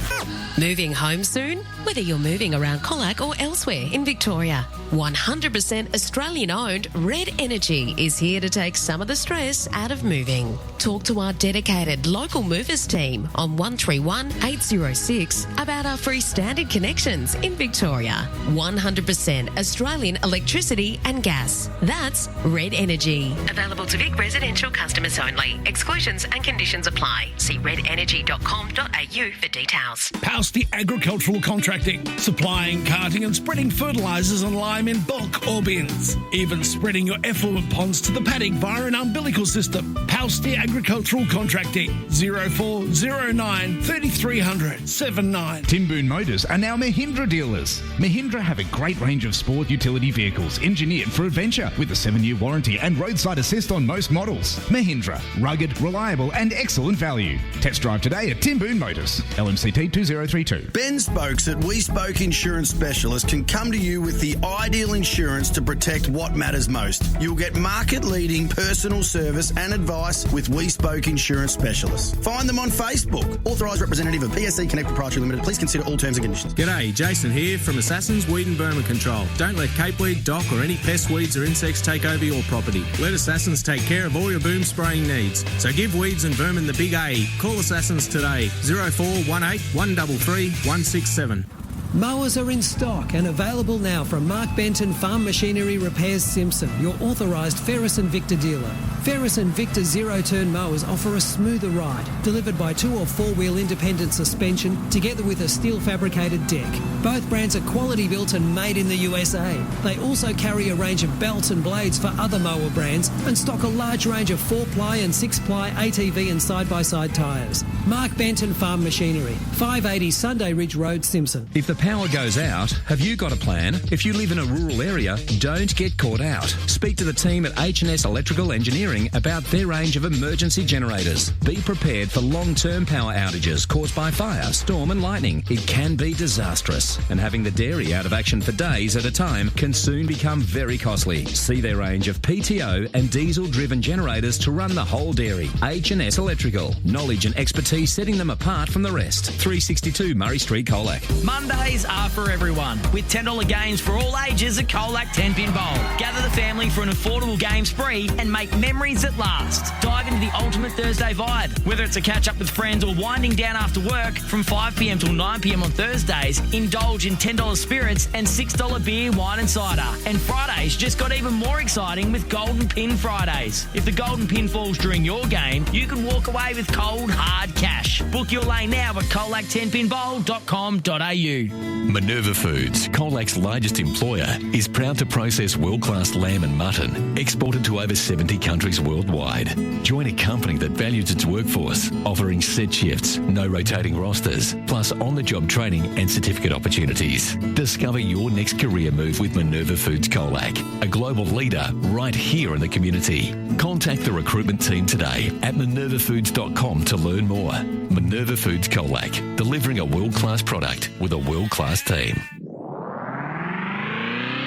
Moving home soon? Whether you're moving around Colac or elsewhere in Victoria, 100% Australian-owned Red Energy is here to take some of the stress out of moving. Talk to our dedicated local movers team on 131 806 about our free standard connections in Victoria. 100% Australian electricity and gas. That's Red Energy. Available to Vic residential customers only. Exclusions and conditions apply. See redenergy.com.au for details. Palsty Agricultural Contracting, supplying, carting and spreading fertilisers and lime in bulk or bins. Even spreading your effluent ponds to the paddock via an umbilical system. Palsty Agricultural Contracting, 0409 3300 79. Timboon Motors are now Mahindra dealers. Mahindra have a great range of sport utility vehicles engineered for adventure with a 7-year warranty and roadside assist on most models. Mahindra, rugged, reliable and excellent value. Test drive today at Timboon Motors. LMCT 2032. Ben Spokes at We Spoke Insurance Specialist can come to you with the ideal insurance to protect what matters most. You'll get market-leading personal service and advice with We Spoke Insurance Specialists. Find them on Facebook. Authorised representative of PSC Connect Proprietary Limited. Please consider all terms and conditions. G'day, Jason here from Assassin's Weed and Vermin Control. Don't let capeweed, dock or any pest weeds or insects take over your property. Let Assassins take care of all your boom spraying needs. So give weeds and vermin the big A. Call Assassins today. 0418 133 167. Mowers are in stock and available now from Mark Benton Farm Machinery Repairs Simpson, your authorised Ferris and Victor dealer. Ferris and Victor zero-turn mowers offer a smoother ride, delivered by 2 or 4-wheel independent suspension together with a steel fabricated deck. Both brands are quality built and made in the USA. They also carry a range of belts and blades for other mower brands and stock a large range of 4-ply and 6-ply ATV and side-by-side tyres. Mark Benton Farm Machinery, 580 Sunday Ridge Road, Simpson. If the power goes out, have you got a plan? If you live in a rural area, don't get caught out. Speak to the team at H&S Electrical Engineering about their range of emergency generators. Be prepared for long-term power outages caused by fire, storm and lightning. It can be disastrous, and having the dairy out of action for days at a time can soon become very costly. See their range of PTO and diesel-driven generators to run the whole dairy. H&S Electrical. Knowledge and expertise setting them apart from the rest. 362 Murray Street, Colac. Mondays are for everyone, with $10 games for all ages at Colac 10 Pin Bowl. Gather the family for an affordable game spree and make memories that last. Dive into the ultimate Thursday vibe. Whether it's a catch-up with friends or winding down after work, from 5pm till 9pm on Thursdays, indulge in $10 spirits and $6 beer, wine and cider. And Fridays just got even more exciting with Golden Pin Fridays. If the Golden Pin falls during your game, you can walk away with cold, hard cash. Book your lane now at colac10pinbowl.com.au. Minerva Foods, Colac's largest employer, is proud to process world-class lamb and and mutton, exported to over 70 countries worldwide. Join a company that values its workforce, offering set shifts, no rotating rosters, plus on-the-job training and certificate opportunities. Discover your next career move with Minerva Foods Colac, a global leader right here in the community. Contact the recruitment team today at minervafoods.com to learn more. Minerva Foods Colac, delivering a world-class product with a world-class team.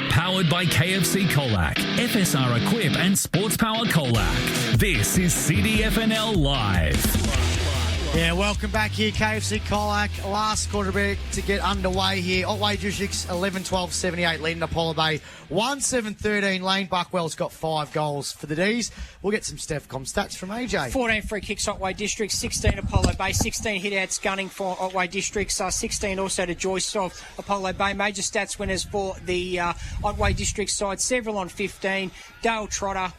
Powered by KFC Colac, FSR Equip and Sports Power Colac. This is CDFNL Live. Yeah, welcome back here, KFC Colac. Last quarterback to get underway here. Otway Districts 11-12-78 leading Apollo Bay 1-7-13. Lane Buckwell's got 5 goals for the D's. We'll get some Stefcom stats from AJ. 14 free kicks Otway Districts, 16 Apollo Bay, 16 hit-outs gunning for Otway Districts, 16 also to Joyce of Apollo Bay. Major stats winners for the Otway Districts side, several on 15. Dale Trotter,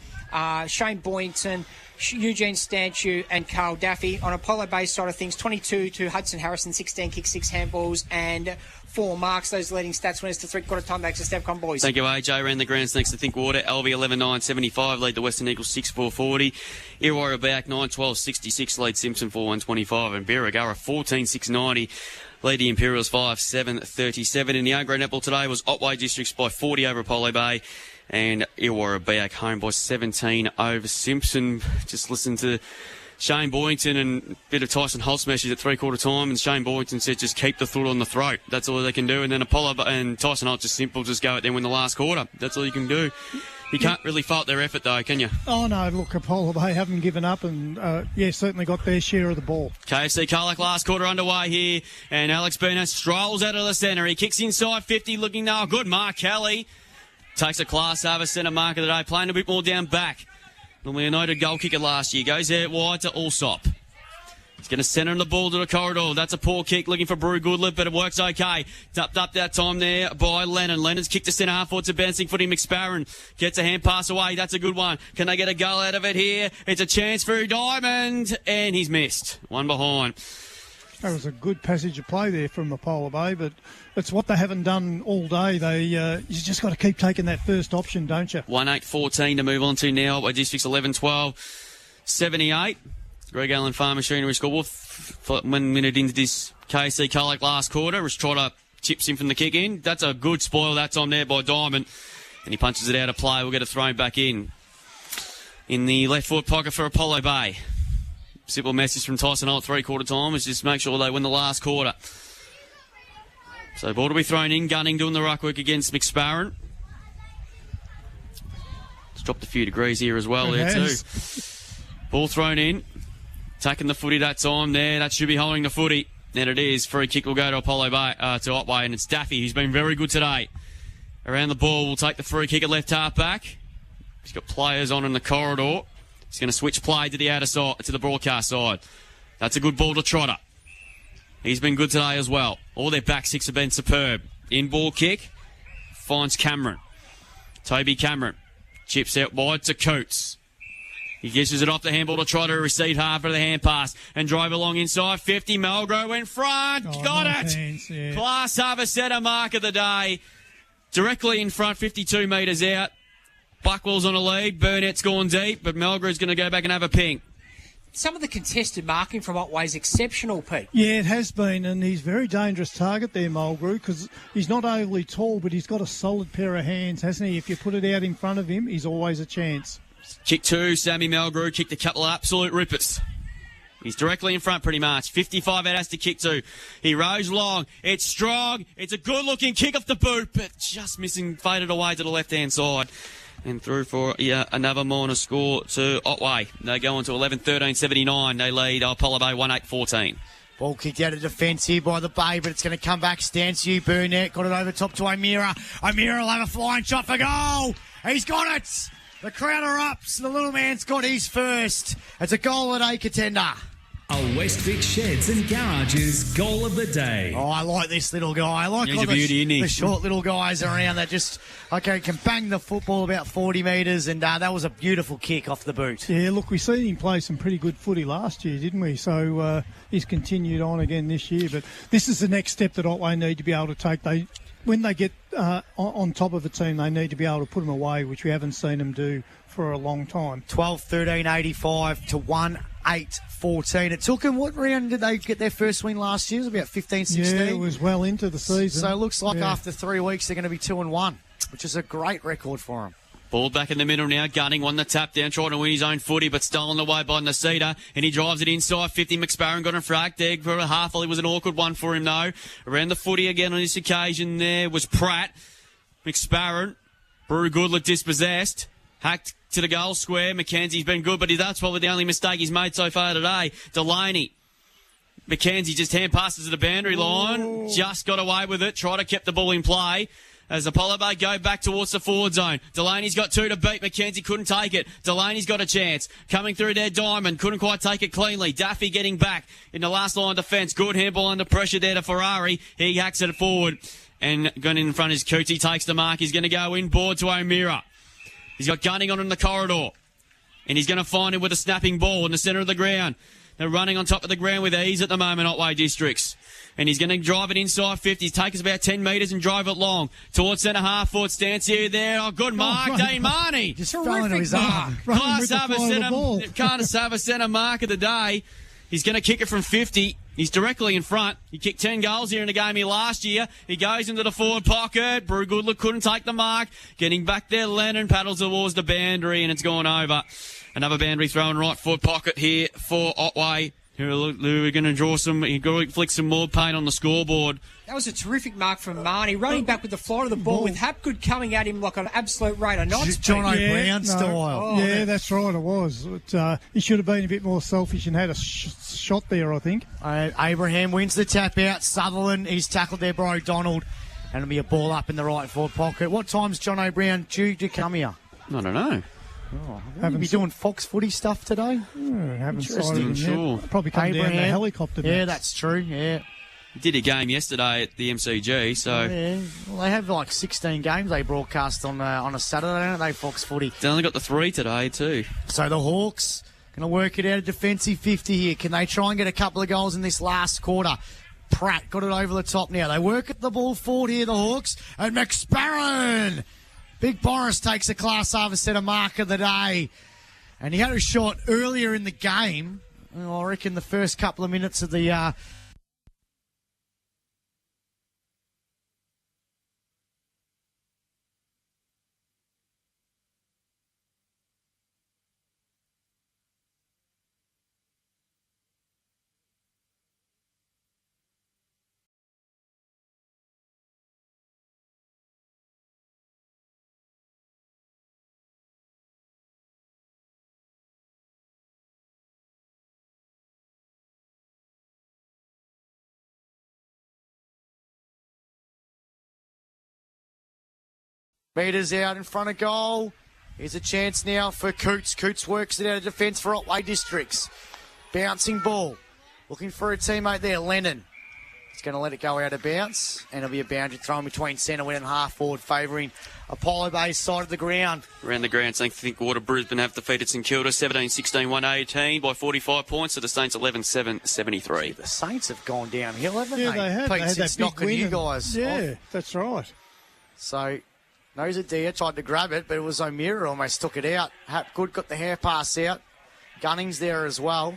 Shane Boynton, Eugene Stanchu and Carl Daffy. On Apollo Bay side of things, 22 to Hudson Harrison, 16 kicks, 6 handballs and 4 marks. Those leading stats winners to three-quarter time back to Stefcon boys. Thank you, AJ. Ran the grounds thanks to Thinkwater. LV 11-9-75 lead the Western Eagles 6-4-40. Illawarra back 9-12-66 lead Simpson 4-1-25 and Birregurra 14-6-90. Lead the Imperials 5-7-37. In the A-grade netball today was Otway Districts by 40 over Apollo Bay. And Illawarra back home by 17 over Simpson. Just listen to Shane Boynton and a bit of Tyson Holt's message at three-quarter time. And Shane Boynton said, just keep the foot on the throat. That's all they can do. And then Apollo and Tyson Holt just simple, just go out there and win the last quarter. That's all you can do. You can't really fault their effort, though, can you? Oh, no, look, Apollo Bay haven't given up and, certainly got their share of the ball. KFC Colac last quarter underway here. And Alex Bena strolls out of the centre. He kicks inside 50, looking now. Good Mark Kelly. Takes a class over centre mark of the day, playing a bit more down back. Normally a noted goal kicker last year. Goes out wide to Allsop. He's going to centre the ball to the corridor. That's a poor kick, looking for Brew Goodlip, but it works okay. Tapped up that time there by Lennon. Lennon's kicked to centre half forward to bouncing footy. McSparron gets a hand pass away. That's a good one. Can they get a goal out of it here? It's a chance for Diamond, and he's missed. One behind. That was a good passage of play there from Apollo Bay, but it's what they haven't done all day. You just got to keep taking that first option, don't you? 1-8-14 to move on to now by Districts 11-12-78. Greg Allen Farm Machinery score 1 minute into this KC Colac last quarter. Trotter chips in from the kick in. That's a good spoil that time there by Diamond. And he punches it out of play. We'll get it thrown back in the left foot pocket for Apollo Bay. Simple message from Tyson Holt three-quarter time is just make sure they win the last quarter. So ball to be thrown in. Gunning doing the ruck work against McSparron. It's dropped a few degrees here as well there too. Ball thrown in. Taking the footy that time there. That should be holding the footy. And it is. Free kick will go to Apollo Bay, to Otway, and it's Daffy who's been very good today. Around the ball, will take the free kick at left half back. He's got players on in the corridor. He's going to switch play to the outer side, to the broadcast side. That's a good ball to Trotter. He's been good today as well. All their back six have been superb. In ball kick, finds Cameron. Toby Cameron chips out wide to Coates. He dishes it off the handball to Trotter, receive half of the hand pass and drive along inside 50. Melgrove in front. Got it. Hands, yeah. Class harvest centre mark of the day. Directly in front, 52 metres out. Buckwell's on a lead. Burnett's gone deep, but Melgrove's going to go back and have a ping. Some of the contested marking from Otway is exceptional, Pete. Yeah, it has been, and he's a very dangerous target there, Mulgrew, because he's not overly tall, but he's got a solid pair of hands, hasn't he? If you put it out in front of him, he's always a chance. Kick two, Sammy Melgrew kicked a couple of absolute rippers. He's directly in front pretty much. 55 out has to kick to. He rows long. It's strong. It's a good-looking kick off the boot, but just missing, faded away to the left-hand side. And through for another minor score to Otway. They go on to 11-13-79. They lead Apollo Bay 1-8-14. Ball kicked out of defence here by the Bay, but it's going to come back. Stancy, Burnett got it over top to O'Meara. O'Meara will have a flying shot for goal. He's got it. The crowd are up. So the little man's got his first. It's a goal at A contender. A Westvic Sheds and Garages goal of the day. Oh, I like this little guy. I like He's all a beauty, isn't he? the short little guys around that just can bang the football about 40 metres, and that was a beautiful kick off the boot. Yeah, look, we seen him play some pretty good footy last year, didn't we? So he's continued on again this year. But this is the next step that Otway need to be able to take. when they get on top of a team, they need to be able to put them away, which we haven't seen them do for a long time. 12-13-85 to 1-8-14. It took them, what round did they get their first win last year? It was about 15-16. Yeah, it was well into the season. So it looks like after 3 weeks they're going to be 2-1, which is a great record for them. Ball back in the middle now. Gunning won the tap down, trying to win his own footy, but stolen away by Nasita. And he drives it inside 50. McSparron got him fracked there for a half. It was an awkward one for him, though. Around the footy again on this occasion there was Pratt. McSparron. Brew Goodluck dispossessed. Hacked to the goal square. Mackenzie's been good, but that's probably the only mistake he's made so far today. Delaney. Mackenzie just hand passes to the boundary line. Ooh. Just got away with it. Tried to keep the ball in play. As Apollo Bay go back towards the forward zone. Delaney's got 2 to beat. Mackenzie couldn't take it. Delaney's got a chance. Coming through there, Diamond. Couldn't quite take it cleanly. Daffy getting back in the last line of defence. Good handball under pressure there to Ferrari. He hacks it forward. And going in front is Coots. He takes the mark. He's going to go inboard to O'Meara. He's got Gunning on in the corridor. And he's going to find him with a snapping ball in the centre of the ground. They're running on top of the ground with ease at the moment, Otway Districts. And he's going to drive it inside 50. Take us about 10 metres and drive it long. Towards centre half forward stance here there. Oh, good mark, Dean Marnie. Just fell into his arm. Can't have a centre mark of the day. He's going to kick it from 50. He's directly in front. He kicked 10 goals here in the game here last year. He goes into the forward pocket. Brew Goodluck couldn't take the mark. Getting back there, Lennon paddles towards the boundary, and it's gone over. Another boundary throw in right forward pocket here for Otway, who are going to draw flick some more paint on the scoreboard. That was a terrific mark from Marnie, running back with the flight of the ball, with Hapgood coming at him like an absolute rate of night speed. John O'Brien style. That's right, it was. But, he should have been a bit more selfish and had a shot there, I think. Abraham wins the tap out. Sutherland, he's tackled there by O'Donnell. And it'll be a ball up in the right forward pocket. What time's John O'Brien due to come here? I don't know. Haven't be doing Fox footy stuff today? Haven't sighted sure. Probably come down the helicopter. Yeah, that's true, yeah. He did a game yesterday at the MCG, so... Yeah, well, they have like 16 games they broadcast on a Saturday, don't they, Fox footy? They only got the 3 today, too. So the Hawks going to work it out a defensive 50 here. Can they try and get a couple of goals in this last quarter? Pratt got it over the top now. They work at the ball forward here, the Hawks. And McSparron! Big Boris takes a class over centre mark of the day. And he had a shot earlier in the game. Well, I reckon the first couple of minutes of the... Meters out in front of goal. Here's a chance now for Coots. Coots works it out of defence for Otway Districts. Bouncing ball. Looking for a teammate there, Lennon. He's going to let it go out of bounce. And it'll be a boundary throw in between centre wing and half forward, favouring Apollo Bay's side of the ground. Around the ground, St. Thinkwater Brisbane have defeated St Kilda 17-16, 118 by 45 points. So the Saints 11-7, 73. The Saints have gone downhill, haven't they? Yeah, they have. Pete, they had that big win. You guys yeah, off. That's right. So... Nosadia tried to grab it, but it was O'Meara almost took it out. Hapgood got the half pass out. Gunning's there as well.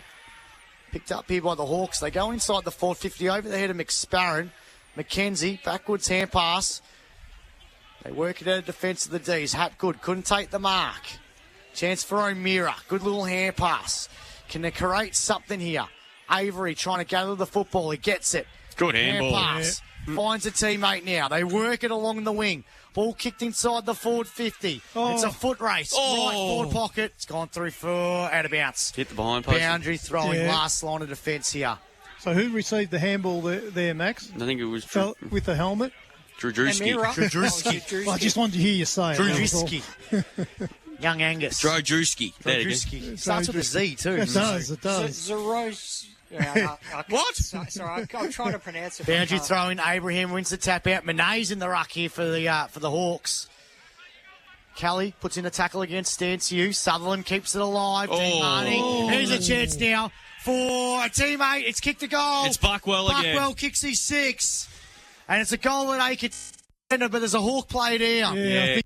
Picked up here by the Hawks. They go inside the 450 over the head of McSparron. Mackenzie, backwards hand pass. They work it out of defence of the D's. Hapgood couldn't take the mark. Chance for O'Meara. Good little hand pass. Can they create something here? Avery trying to gather the football. He gets it. Good handball. Hand pass. Yeah. Finds a teammate now. They work it along the wing. Ball kicked inside the forward 50. Oh. It's a foot race. Right forward pocket. It's gone through for out of bounds. Hit the behind post. Boundary throwing last line of defence here. So who received the handball there, Max? I think it was... with the helmet? Drewski. I just wanted to hear you say it. Drewski. Young Angus. Drewski. Starts with a Z too. It does. Zeros. What? Sorry, I'm trying to pronounce it. Boundary throwing. Abraham wins the tap out. Monet's in the ruck here for the Hawks. Kelly puts in a tackle against Stanciu. Sutherland keeps it alive. Dean Marnie. Here's a chance now for a teammate. It's kicked a goal. It's Buckwell again. Buckwell kicks his 6. And it's a goal that Aiken But there's a Hawk play there. Yeah.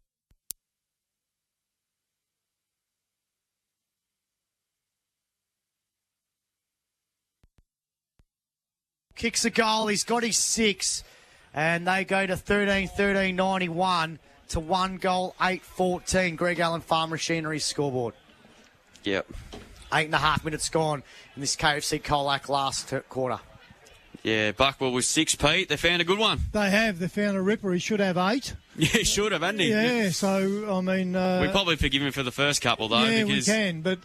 Kicks a goal. He's got his 6. And they go to 13-13-91 to 1 goal, 8-14. Greg Allen Farm Machinery scoreboard. Yep. 8.5 minutes gone in this KFC Colac last quarter. Yeah, Buckwell was 6, Pete. They found a good one. They have. They found a ripper. He should have 8. Yeah, he should have, hadn't he? Yeah, so, I mean... we probably forgive him for the first couple, though. Yeah, because... we can, but,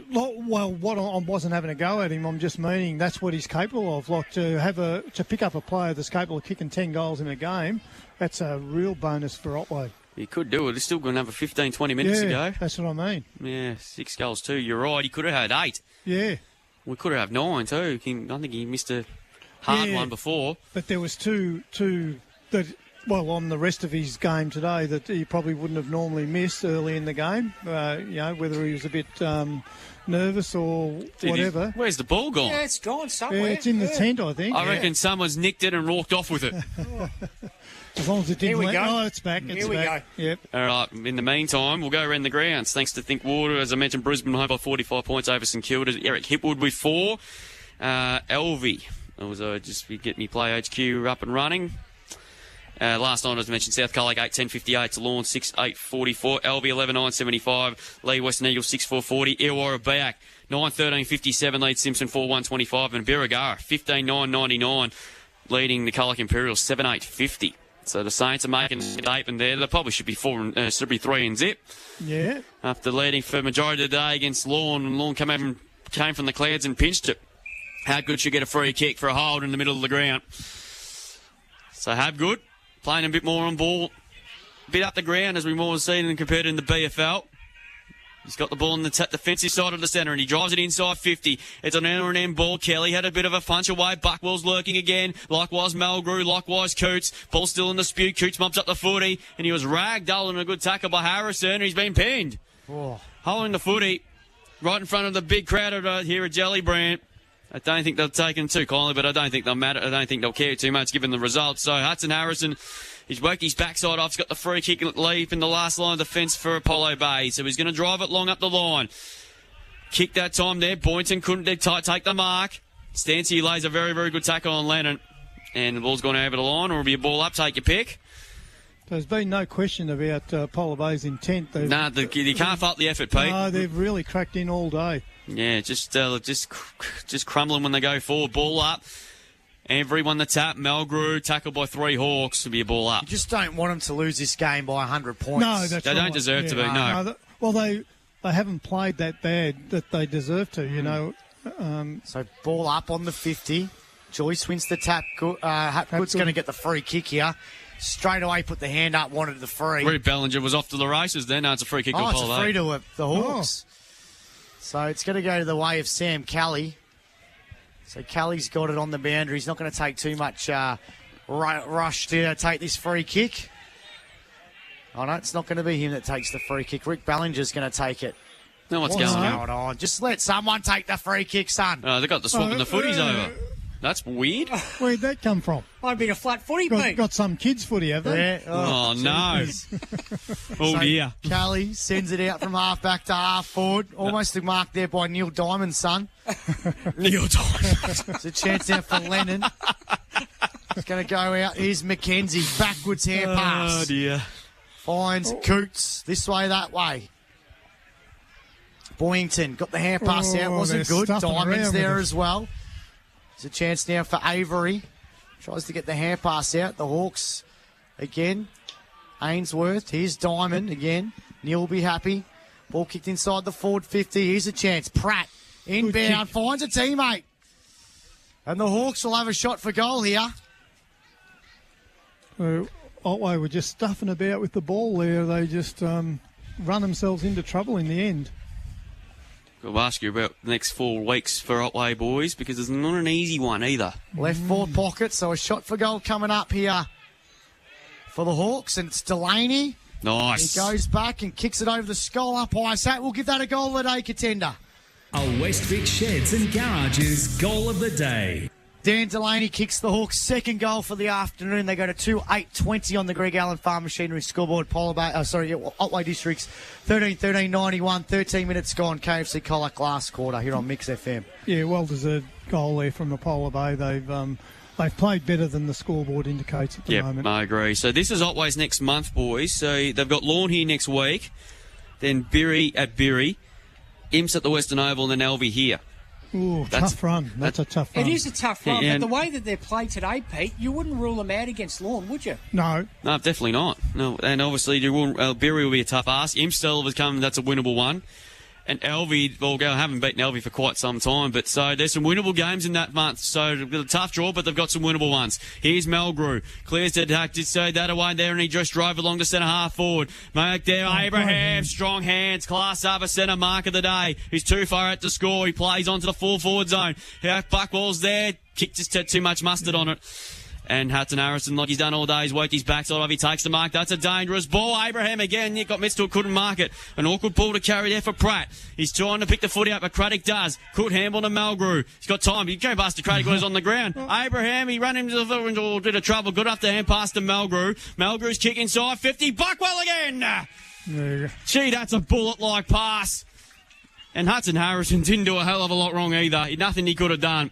what I wasn't having a go at him, I'm just meaning that's what he's capable of. Like, to pick up a player that's capable of kicking 10 goals in a game, that's a real bonus for Otway. He could do it. He's still got another 15, 20 minutes to go. That's what I mean. Yeah, 6 goals too. You're right. He could have had 8. Yeah. We could have had 9 too. I think he missed a hard one before. But there was two that, well, on the rest of his game today that he probably wouldn't have normally missed early in the game. Whether he was a bit nervous or whatever. Where's the ball gone? Yeah, it's gone somewhere. Yeah, it's in the tent, I think. I reckon someone's nicked it and walked off with it. As long as it didn't. Here we go. Oh, it's back. It's Here we back. go. Yep. All right. In the meantime, we'll go around the grounds. Thanks to Think Water, as I mentioned, Brisbane home by 45 points over St Kilda. Eric Hipwood with 4. Elvie. That was just get me Play HQ up and running. Last night, as I mentioned, South Colac 8-10-58 to Lawn 6-8-44. LB 11-9-75. Lee Western Eagles 6-4-40. Illawarra back 9-13-57 leads Simpson 4-1-25. And Birregurra 15-9-99 leading the Colac Imperials 7-8-50. So the Saints are making it 8 and there. They probably should be 3 and zip. Yeah. After leading for the majority of the day against Lawn, and Lawn came from the clouds and pinched it. Habgood should get a free kick for a hold in the middle of the ground. So Habgood playing a bit more on ball, a bit up the ground as we more have seen and compared in the BFL. He's got the ball on the defensive side of the centre and he drives it inside 50. It's an end ball. Kelly had a bit of a punch away. Buckwell's lurking again. Likewise Malgrew. Likewise Coots. Ball still in the dispute. Coots mops up the footy and he was ragdolled in a good tackle by Harrison and he's been pinned. Oh. Holding the footy right in front of the big crowd here at Jellybrand. I don't think they'll take him too kindly, but I don't think they'll matter. I don't think they'll care too much given the results. So Hudson Harrison, he's worked his backside off. He's got the free kick leap in the last line of defence for Apollo Bay. So he's going to drive it long up the line. Kick that time there. Boynton couldn't take the mark. Stancy lays a very, very good tackle on Lennon. And the ball's gone over the line, or it'll be a ball up. Take your pick. There's been no question about Apollo Bay's intent. You can't fault the effort, Pete. No, they've really cracked in all day. Yeah, just crumbling when they go forward. Ball up. Everyone the tap. Malgrew tackled by 3 Hawks to be a ball up. You just don't want them to lose this game by 100 points. No, that's They don't deserve to be, no. Well, they haven't played that bad that they deserve to, you know. So ball up on the 50. Joyce wins the tap. Hapgood's going to get the free kick here. Straight away put the hand up, wanted the free. Reed Bellinger was off to the races then. No, it's a free kick to Apollo. It's a free to the Hawks. So it's going to go to the way of Sam Kelly. So Kelly's got it on the boundary. He's not going to take too much rush to take this free kick. Oh, no, it's not going to be him that takes the free kick. Rick Bellinger's going to take it. No, what's going on? Just let someone take the free kick, son. Oh, they got the swapping the footies over. That's weird. Where'd that come from? Might be a flat footy, mate. Got some kids' footy, have they? Yeah. Oh no. Dear. Kelly sends it out from half back to half forward. Almost a mark there by Neil Diamond's son. Neil Diamond. It's a chance now for Lennon. It's going to go out. Here's McKenzie. Backwards hair pass. Oh dear. Finds Coots. This way, that way. Boyington got the hair pass out. Wasn't good. Diamond's there as well. There's a chance now for Avery. Tries to get the hand pass out. The Hawks again. Ainsworth. Here's Diamond again. Neil will be happy. Ball kicked inside the forward 50. Here's a chance. Pratt inbound. Finds a teammate. And the Hawks will have a shot for goal here. Otway were just stuffing about with the ball there. They just run themselves into trouble in the end. I'll ask you about the next 4 weeks for Otway boys because it's not an easy one either. Left forward pocket, so a shot for goal coming up here for the Hawks, and it's Delaney. Nice. He goes back and kicks it over the skull up high. So we'll give that a goal of the day contender. A West Vic Sheds and Garages goal of the day. Dan Delaney kicks the Hawks' second goal for the afternoon. They go to 2-8-20 on the Greg Allen Farm Machinery scoreboard. Otway Districts 13-13-91, 13 minutes gone. KFC Colac last quarter here on Mixx FM. Yeah, well-deserved goal there from the Polar Bay. They've played better than the scoreboard indicates at the moment. I agree. So this is Otway's next month, boys. So they've got Lawn here next week, then Birri at Birri, Imps at the Western Oval, and then Elvie here. Ooh, tough run. That's a tough run. It is a tough run, but the way that they're played today, Pete, you wouldn't rule them out against Lawn, would you? No, definitely not. No, and obviously Birri will be a tough ask. Imps still has come. That's a winnable one. And Elvie, haven't beaten Elvie for quite some time, but so there's some winnable games in that month. So a tough draw, but they've got some winnable ones. Here's Melgrew. Clears to attack, just so that away there, and he just drove along to centre half forward. Make there, Abraham, strong hands, class up a centre mark of the day. He's too far out to score. He plays onto the full forward zone. Buckwell's there, kick just had too much mustard on it. And Hudson Harrison, like he's done all day, he's worked his backside off. He takes the mark. That's a dangerous ball. Abraham again. Nick got missed, couldn't mark it. An awkward ball to carry there for Pratt. He's trying to pick the footy up, but Craddock does. Could handball to Melgrew. He's got time. He go past to Craddock when he's on the ground. Abraham, he ran into the bit of trouble. Good enough to hand pass to Melgrew. Melgrew's kick inside. 50. Buckwell again. Yeah. Gee, that's a bullet-like pass. And Hudson Harrison didn't do a hell of a lot wrong either. Nothing he could have done.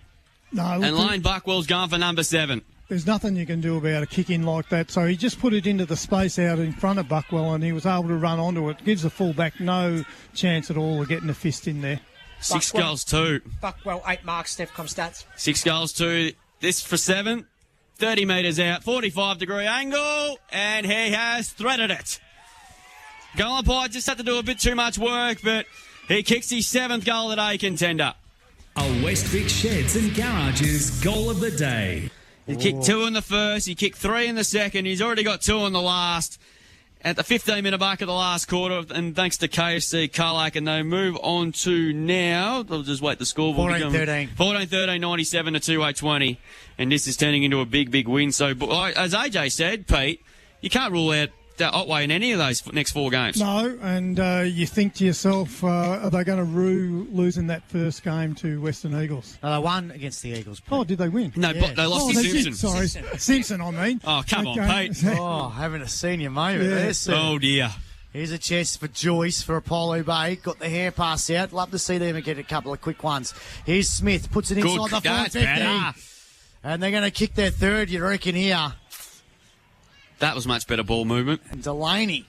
No. And Lane Buckwell's gone for number 7. There's nothing you can do about a kick in like that. So he just put it into the space out in front of Buckwell, and he was able to run onto it. Gives the fullback no chance at all of getting a fist in there. 6 goals, 2. Buckwell, 8 marks, Stepcom stats. 6 goals, 2. This for 7. 30 metres out, 45-degree angle, and he has threaded it. Goal umpire just had to do a bit too much work, but he kicks his 7th goal of the day, contender. A West Vic Sheds and Garages goal of the day. He kicked 2 in the first, he kicked 3 in the second, he's already got 2 in the last. At the 15-minute mark of the last quarter, and thanks to KFC Colac, and they move on to now, I'll just wait the score. 14-13. 14-13, 97 to 2-8-20, and this is turning into a big, big win. So, as AJ said, Pete, you can't rule out Otway in any of those next 4 games. No, and you think to yourself, are they going to rue losing that first game to Western Eagles? No, they won against the Eagles. Pete. Oh, did they win? No, but they lost to Simpson. Sorry, Simpson, I mean. Oh, come on, Pete. Oh, having a senior moment there, sir. Oh, dear. Here's a chance for Joyce for Apollo Bay. Got the hand pass out. Love to see them get a couple of quick ones. Here's Smith. Puts it inside the 450. And they're going to kick their third, you reckon, here. That was much better ball movement. And Delaney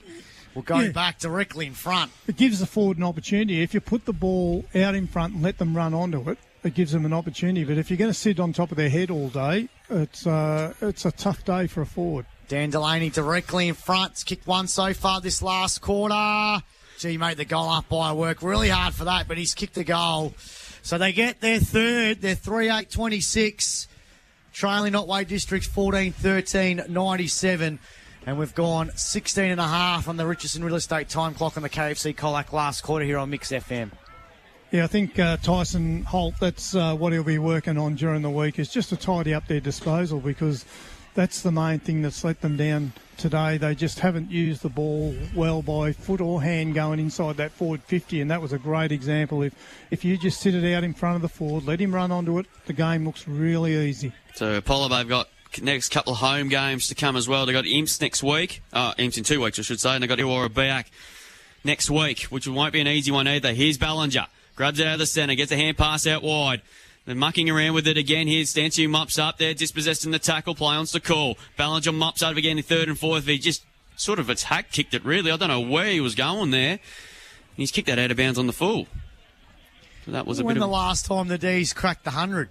will go back directly in front. It gives the forward an opportunity. If you put the ball out in front and let them run onto it, it gives them an opportunity. But if you're going to sit on top of their head all day, it's a tough day for a forward. Dan Delaney directly in front. It's kicked 1 so far this last quarter. Gee, made the goal up by work. Really hard for that, but he's kicked a goal. So they get their third. They're 3-8-26. Trailing Otway Districts 14-13, 97. And we've gone 16 and a half on the Richardson Real Estate time clock on the KFC Colac last quarter here on Mixx FM. Yeah, I think Tyson Holt, that's what he'll be working on during the week, is just to tidy up their disposal, because that's the main thing that's let them down today. They just haven't used the ball well by foot or hand going inside that forward 50, and that was a great example. If you just sit it out in front of the forward, let him run onto it, the game looks really easy. So Apollo, they've got next couple of home games to come as well. They've got Imps next week. Imps in 2 weeks, I should say, and they've got Illawarra back next week, which won't be an easy one either. Here's Ballinger. Grabs it out of the centre, gets a hand pass out wide. They're mucking around with it again. Here's Stancy, who mops up there, dispossessed in the tackle, play on to call. Ballinger mops out again in 3rd and 4th. He just sort of kicked it, really. I don't know where he was going there. He's kicked that out of bounds on the full. So that was the last time the D's cracked the 100?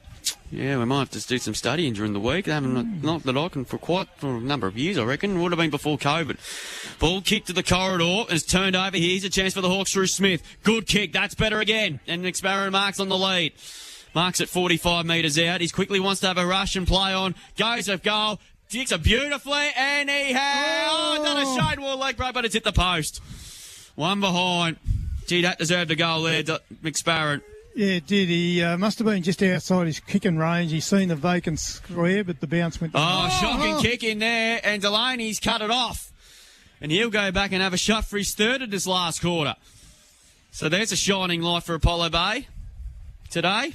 Yeah, we might have to do some studying during the week. They haven't, not that I can, for a number of years, I reckon. It would have been before COVID. Ball kicked to the corridor and it's turned over. Here's a chance for the Hawks through Smith. Good kick. That's better again. And McSparrow marks on the lead. Marks at 45 metres out. He quickly wants to have a rush and play on. Goes of goal. Kicks it beautifully. And he has done a shade wall leg break, but it's hit the post. 1 behind. Gee, that deserved a goal there, McSparrow. Yeah, it did. He must have been just outside his kicking range. He's seen the vacant square, but the bounce went... Shocking kick in there, and Delaney's cut it off. And he'll go back and have a shot for his third of this last quarter. So there's a shining light for Apollo Bay today.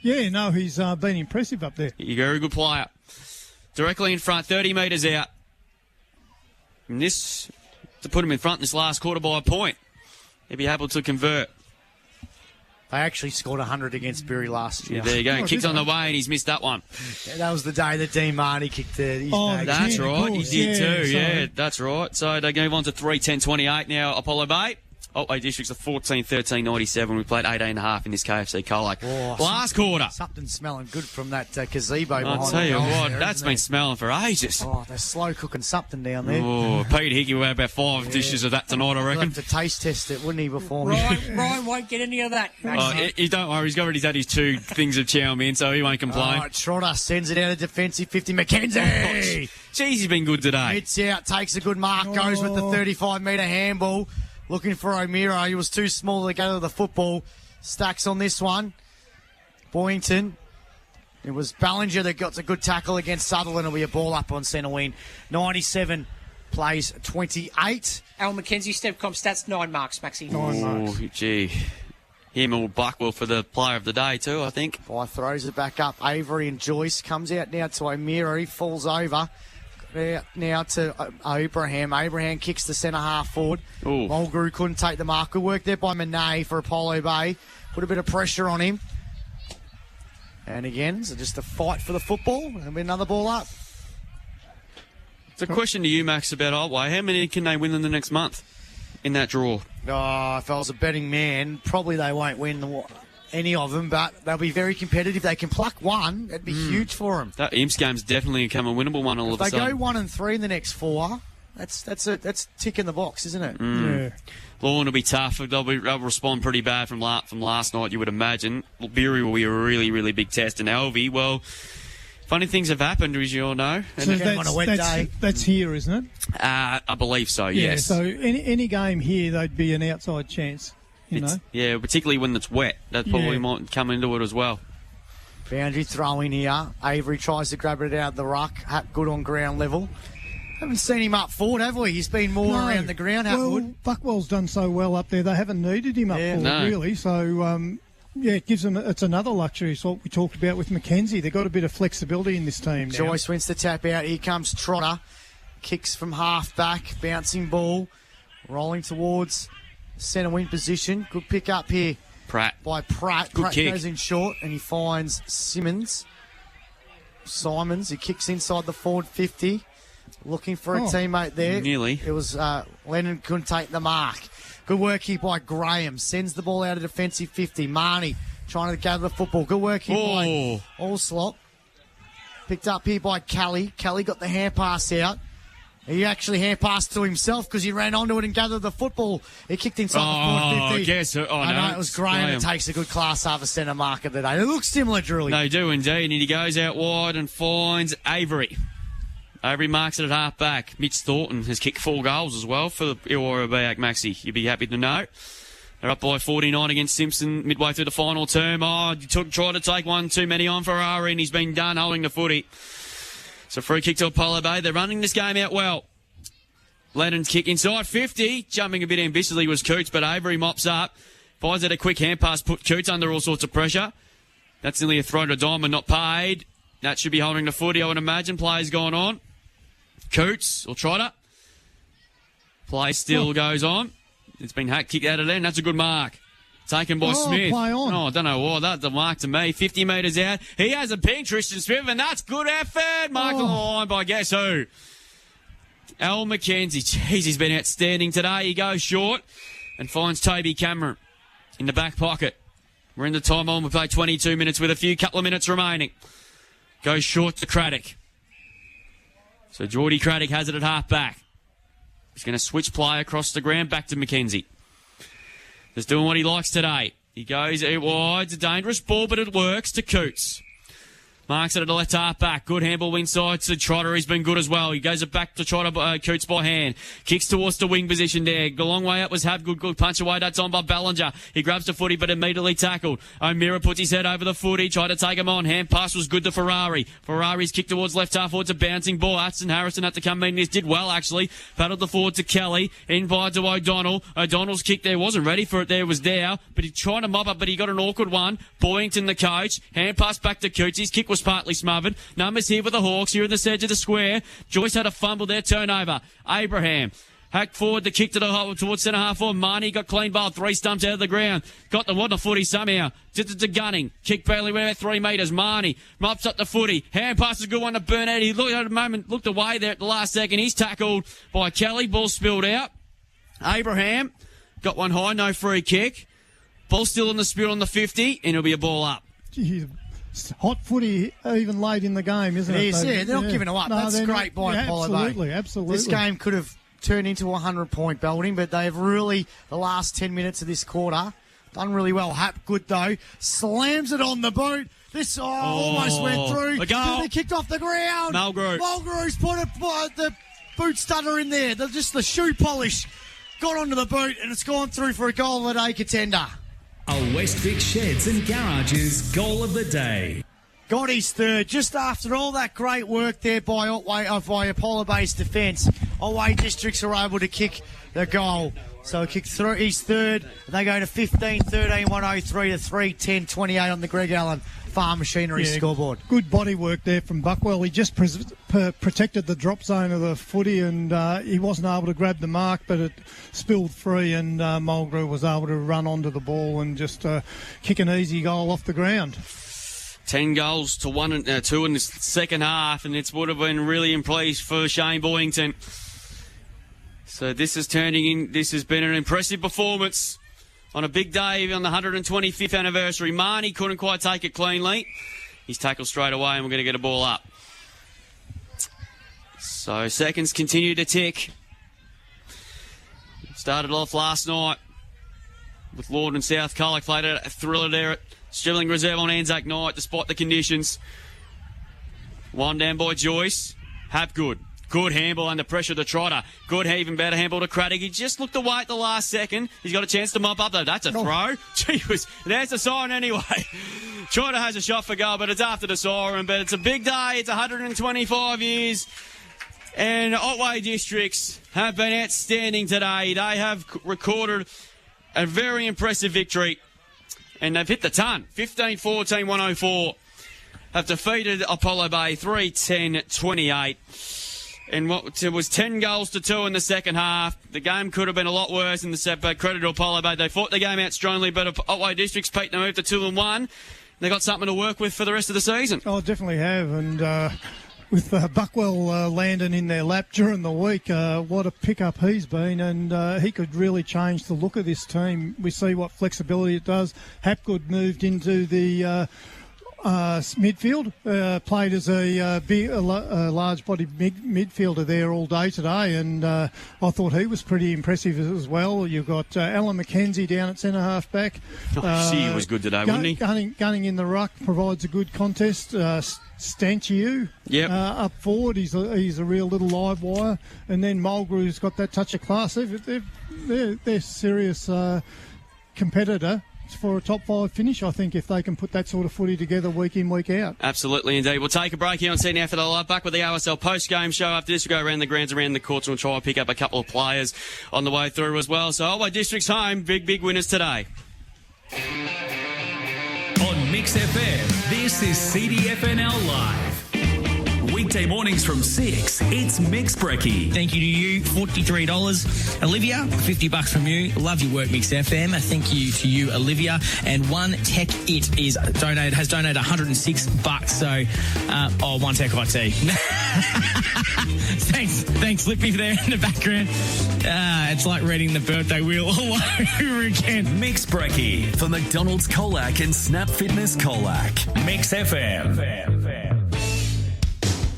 Yeah, no, he's been impressive up there. He's a very good player. Directly in front, 30 metres out. And this, to put him in front in this last quarter by a point. He'll be able to convert. They actually scored 100 against Bury last year. Yeah, there you go. Kicked on the way and he's missed that one. Yeah, that was the day that Dean Marnie kicked his bag. That's right. He did too. So. Yeah, that's right. So they move on to 3-10-28 now, Apollo Bay. Otway District's a 14-13-97. We played 18.5 in this KFC Colac. Last quarter. Something's smelling good from that gazebo behind I'll tell you the goals what, there, that's been smelling for ages. Oh, they're slow cooking something down there. Oh, Peter Hickey will have about 5 dishes of that tonight, I reckon. He'll have to taste test it, wouldn't he, before Ryan won't get any of that. Don't worry, he's already had his 2 things of chow mein, so he won't complain. Trotter sends it out of defensive 50. McKenzie! Jeez, he's been good today. Hits out, takes a good mark, goes with the 35-metre handball. Looking for O'Meara. He was too small to go to the football. Stacks on this one. Boynton. It was Ballinger that got a good tackle against Sutherland. It'll be a ball up on centre wing. 97 plays 28. Al McKenzie, Step Comp stats, 9 marks, Maxie. 9 marks. Gee. Him or Buckwell for the player of the day too, I think. Throws it back up. Avery and Joyce comes out now to O'Meara. He falls over. Now to Abraham. Abraham kicks the centre half forward. Mulgrew couldn't take the mark. Good work there by Monet for Apollo Bay. Put a bit of pressure on him. And again, so just a fight for the football. There'll be another ball up. It's a question to you, Max, about Otway. How many can they win in the next month in that draw? Oh, if I was a betting man, probably they won't win any of them, but they'll be very competitive. They can pluck one. That'd be huge for them. That Imps game's definitely become a winnable one all of a sudden. If they go 1-3 in the next 4, that's tick in the box, isn't it? Yeah. Lawn will be tough. They'll respond pretty bad from last night, you would imagine. Bury will be a really, really big test. And Alvey, well, funny things have happened, as you all know. So on a wet day. That's here, isn't it? I believe so, yes. So any game here, they'd be an outside chance. You know? Yeah, particularly when it's wet. That probably might come into it as well. Boundary throw in here. Avery tries to grab it out of the ruck. Good on ground level. Haven't seen him up forward, have we? He's been more around the ground, Hapwood. Buckwell's done so well up there. They haven't needed him up forward, really. So, it gives them. It's another luxury. It's what we talked about with McKenzie. They've got a bit of flexibility in this team now. Joyce wins the tap out. Here comes Trotter. Kicks from half back. Bouncing ball. Rolling towards centre wing position. Good pick up here. By Pratt. Good Pratt kick. goes in short and he finds Simons. He kicks inside the forward 50. Looking for a teammate there. Nearly. It was Lennon couldn't take the mark. Good work here by Graham. Sends the ball out of defensive 50. Marnie trying to gather the football. Good work here by Allslop. Picked up here by Kelly. Kelly got the hand pass out. He actually hand passed to himself because he ran onto it and gathered the football. He kicked inside the forward 50. I guess. No, it was Graham that takes a good class half a centre mark of the day. They look similar, Drewley. They do indeed. And he goes out wide and finds Avery. Avery marks it at half back. Mitch Thornton has kicked 4 goals as well for the Illawarra Bayak Maxi. You'd be happy to know. They're up by 49 against Simpson midway through the final term. Tried to take one too many on Ferrari and he's been done holding the footy. So free kick to Apollo Bay. They're running this game out well. Lennon's kick inside 50. Jumping a bit ambitiously was Coots, but Avery mops up. Finds out a quick hand pass, put Coots under all sorts of pressure. That's nearly a throw to diamond, not paid. That should be holding the footy, I would imagine. Play's gone on. Coots, or Trotter. Play still goes on. It's been kicked out of there, and that's a good mark. Taken by Smith. Play on. I don't know why. That's a mark to me. 50 metres out. He has a ping, Tristan Smith, and that's good effort. Marked on the line by guess who? Al McKenzie. Jeez, he's been outstanding today. He goes short and finds Toby Cameron in the back pocket. We're in the time on. We play 22 minutes with a couple of minutes remaining. Goes short to Craddock. So Geordie Craddock has it at half back. He's going to switch play across the ground back to McKenzie. Just doing what he likes today. He goes wide. It's a dangerous ball, but it works to Coots. Marks it at the left half back. Good handball inside to Trotter. He's been good as well. He goes it back to Trotter. Coots by hand. Kicks towards the wing position there. The long way up was Habgood. Good punch away. That's on by Ballinger. He grabs the footy but immediately tackled. O'Meara puts his head over the footy. Tried to take him on. Hand pass was good to Ferrari. Ferrari's kick towards left half forward. It's a bouncing ball. Aston Harrison had to come in. This did well actually. Paddled the forward to Kelly. In by to O'Donnell. O'Donnell's kick there wasn't ready for it there. Was there. But he tried to mop up but he got an awkward one. Boyington the coach. Hand pass back to Coots. His kick was partly smothered. Numbers here with the Hawks, here in the edge of the square. Joyce had a fumble there, turnover. Abraham hacked forward the kick to the towards centre half forward. Marnie got clean ball, 3 stumps out of the ground. Got them on the footy somehow. To Gunning. Kick barely went out 3 metres. Marnie mops up the footy. Hand pass is a good one to Burnett. He looked at a moment, looked away there at the last second. He's tackled by Kelly. Ball spilled out. Abraham got one high, no free kick. Ball still in the spill on the 50, and it'll be a ball up. Jeez. Hot footy even late in the game, isn't it? Yes, yeah, they're not giving it up. No, that's great by Apollo Bay. Absolutely. This game could have turned into a 100-point belting, but they've really, the last 10 minutes of this quarter, done really well. Hapgood, though, slams it on the boot. This almost went through. Then they kicked off the ground. Mulgrew's put the boot stutter in there. Just the shoe polish got onto the boot, and it's gone through for a goal of the day contender. A West Vic Sheds and Garages goal of the day. Got his third, just after all that great work there by Otway, by Apollo Bay's defence. Otway Districts are able to kick the goal. So he kicked through his third, and they go to 15-13, 103 to 3-10-28 on the Greg Allen Farm Machinery scoreboard. Good body work there from Buckwell. He just protected the drop zone of the footy, and he wasn't able to grab the mark, but it spilled free, and Mulgrew was able to run onto the ball and just kick an easy goal off the ground. 10 goals to 1 and 2 in the second half, and it would have been really in place for Shane Boyington. So this has been an impressive performance on a big day on the 125th anniversary. Marnie couldn't quite take it cleanly. He's tackled straight away, and we're going to get a ball up. So seconds continue to tick. Started off last night with Lord and South Colour. Played a thriller there at Stirling Reserve on Anzac night, despite the conditions. One down by Joyce. Hapgood. Good handball under pressure to Trotter. Good, even better handball to Craddock. He just looked away at the last second. He's got a chance to mop up, though. That's a throw. Gee whiz, there's the siren anyway. Trotter has a shot for goal, but it's after the siren. But it's a big day. It's 125 years. And Otway Districts have been outstanding today. They have recorded a very impressive victory. And they've hit the ton. 15-14, 104. Have defeated Apollo Bay 3-10-28. And it was 10 goals to 2 in the second half. The game could have been a lot worse in the set, but credit to Apollo Bay. They fought the game out strongly, but Otway Districts beat them, moved to 2-1. They got something to work with for the rest of the season. Oh, definitely have. And with Buckwell landing in their lap during the week, what a pickup he's been. And he could really change the look of this team. We see what flexibility it does. Hapgood moved into the midfield, played as a large-bodied midfielder there all day today, and I thought he was pretty impressive as well. You've got Alan McKenzie down at centre half back. He was good today, wasn't he? Gunning in the ruck provides a good contest. Stanchiu up forward, he's a real little live wire, and then Mulgrew's got that touch of class. They're serious competitor for a top 5 finish, I think, if they can put that sort of footy together week in, week out. Absolutely, indeed. We'll take a break here on CDFNL. Back with the OSL post-game show. After this, we'll go around the grounds, around the courts, and we'll try and pick up a couple of players on the way through as well. So, Otway District's home. Big winners today. On Mixx FM, this is CDFNL Live. Weekday mornings from 6, it's Mixx Brekkie. Thank you to you, $43. Olivia, $50 from you. Love your work, Mixx FM. A thank you to you, Olivia. And One Tech It has donated $106. So, One Tech IT. Thanks, Lippy there in the background. It's like reading the birthday wheel all over again. Mixx Brekkie for McDonald's Colac and Snap Fitness Colac. Mixx FM.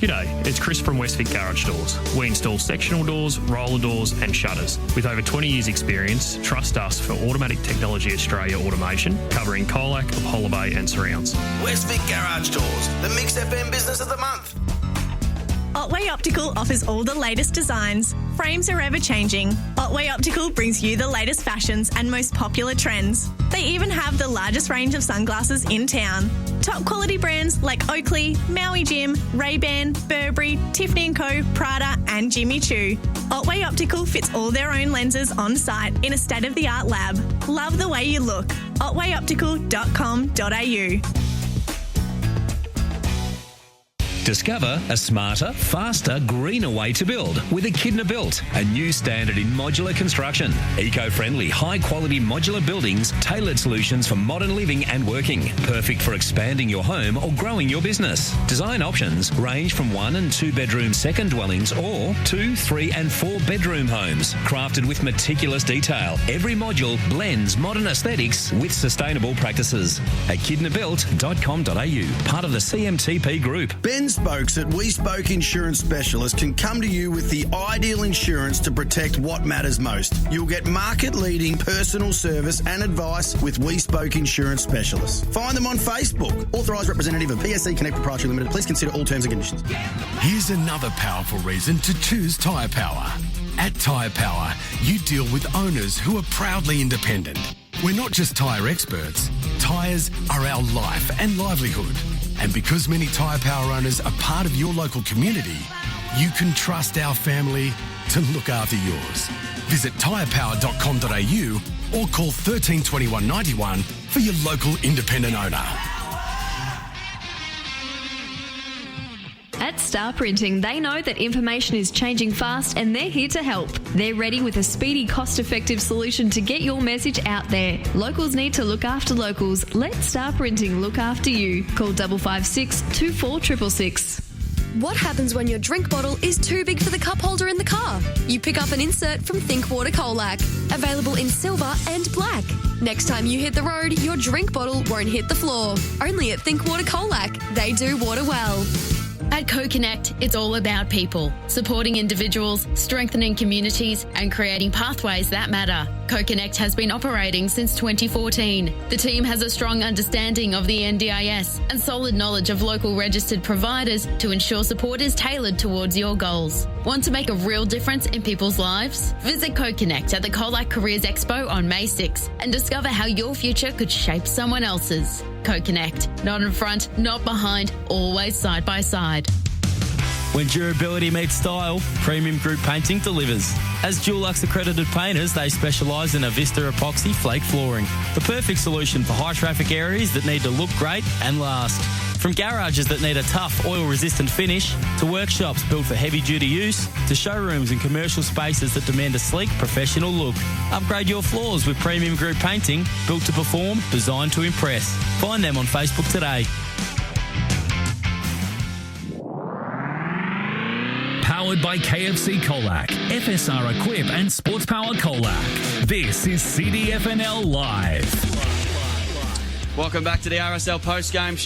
G'day, it's Chris from Westvic Garage Doors. We install sectional doors, roller doors and shutters. With over 20 years experience, trust us for Automatic Technology Australia automation, covering Colac, Apollo Bay and surrounds. Westvic Garage Doors, the Mixx FM Business of the Month. Otway Optical offers all the latest designs. Frames are ever changing. Otway Optical brings you the latest fashions and most popular trends. They even have the largest range of sunglasses in town. Top quality brands like Oakley, Maui Jim, Ray-Ban, Burberry, Tiffany & Co, Prada and Jimmy Choo. Otway Optical fits all their own lenses on site in a state-of-the-art lab. Love the way you look. otwayoptical.com.au. Discover a smarter, faster, greener way to build with Echidna Built, a new standard in modular construction. Eco-friendly, high-quality modular buildings, tailored solutions for modern living and working. Perfect for expanding your home or growing your business. Design options range from 1 and 2 bedroom second dwellings or 2, 3 and 4 bedroom homes. Crafted with meticulous detail, every module blends modern aesthetics with sustainable practices. echidnabuilt.com.au, part of the CMTP Group. Ben Spokes at We Spoke Insurance Specialist can come to you with the ideal insurance to protect what matters most. You'll get market-leading personal service and advice with We Spoke Insurance Specialist. Find them on Facebook. Authorised representative of PSC Connect Proprietary Limited. Please consider all terms and conditions. Here's another powerful reason to choose Tyre Power. At Tyre Power, you deal with owners who are proudly independent. We're not just tyre experts. Tyres are our life and livelihood. And because many Tyre Power owners are part of your local community, you can trust our family to look after yours. Visit tyrepower.com.au or call 13 21 91 for your local independent owner. At Star Printing, they know that information is changing fast and they're here to help. They're ready with a speedy, cost-effective solution to get your message out there. Locals need to look after locals. Let Star Printing look after you. Call 556 24666. What happens when your drink bottle is too big for the cup holder in the car? You pick up an insert from Thinkwater Colac, available in silver and black. Next time you hit the road, your drink bottle won't hit the floor. Only at Thinkwater Colac. They do water well. At CoConnect, it's all about people, supporting individuals, strengthening communities, and creating pathways that matter. CoConnect has been operating since 2014. The team has a strong understanding of the NDIS and solid knowledge of local registered providers to ensure support is tailored towards your goals. Want to make a real difference in people's lives? Visit CoConnect at the Colac Careers Expo on May 6 and discover how your future could shape someone else's. CoConnect, not in front, not behind, always side by side. When durability meets style, Premium Group Painting delivers. As Dulux accredited painters, they specialise in Avista epoxy flake flooring, the perfect solution for high traffic areas that need to look great and last. From garages that need a tough, oil-resistant finish, to workshops built for heavy-duty use, to showrooms and commercial spaces that demand a sleek, professional look. Upgrade your floors with Premium Group Painting, built to perform, designed to impress. Find them on Facebook today. Powered by KFC Colac, FSR Equip and Sports Power Colac. This is CDFNL Live. Welcome back to the RSL post-game show.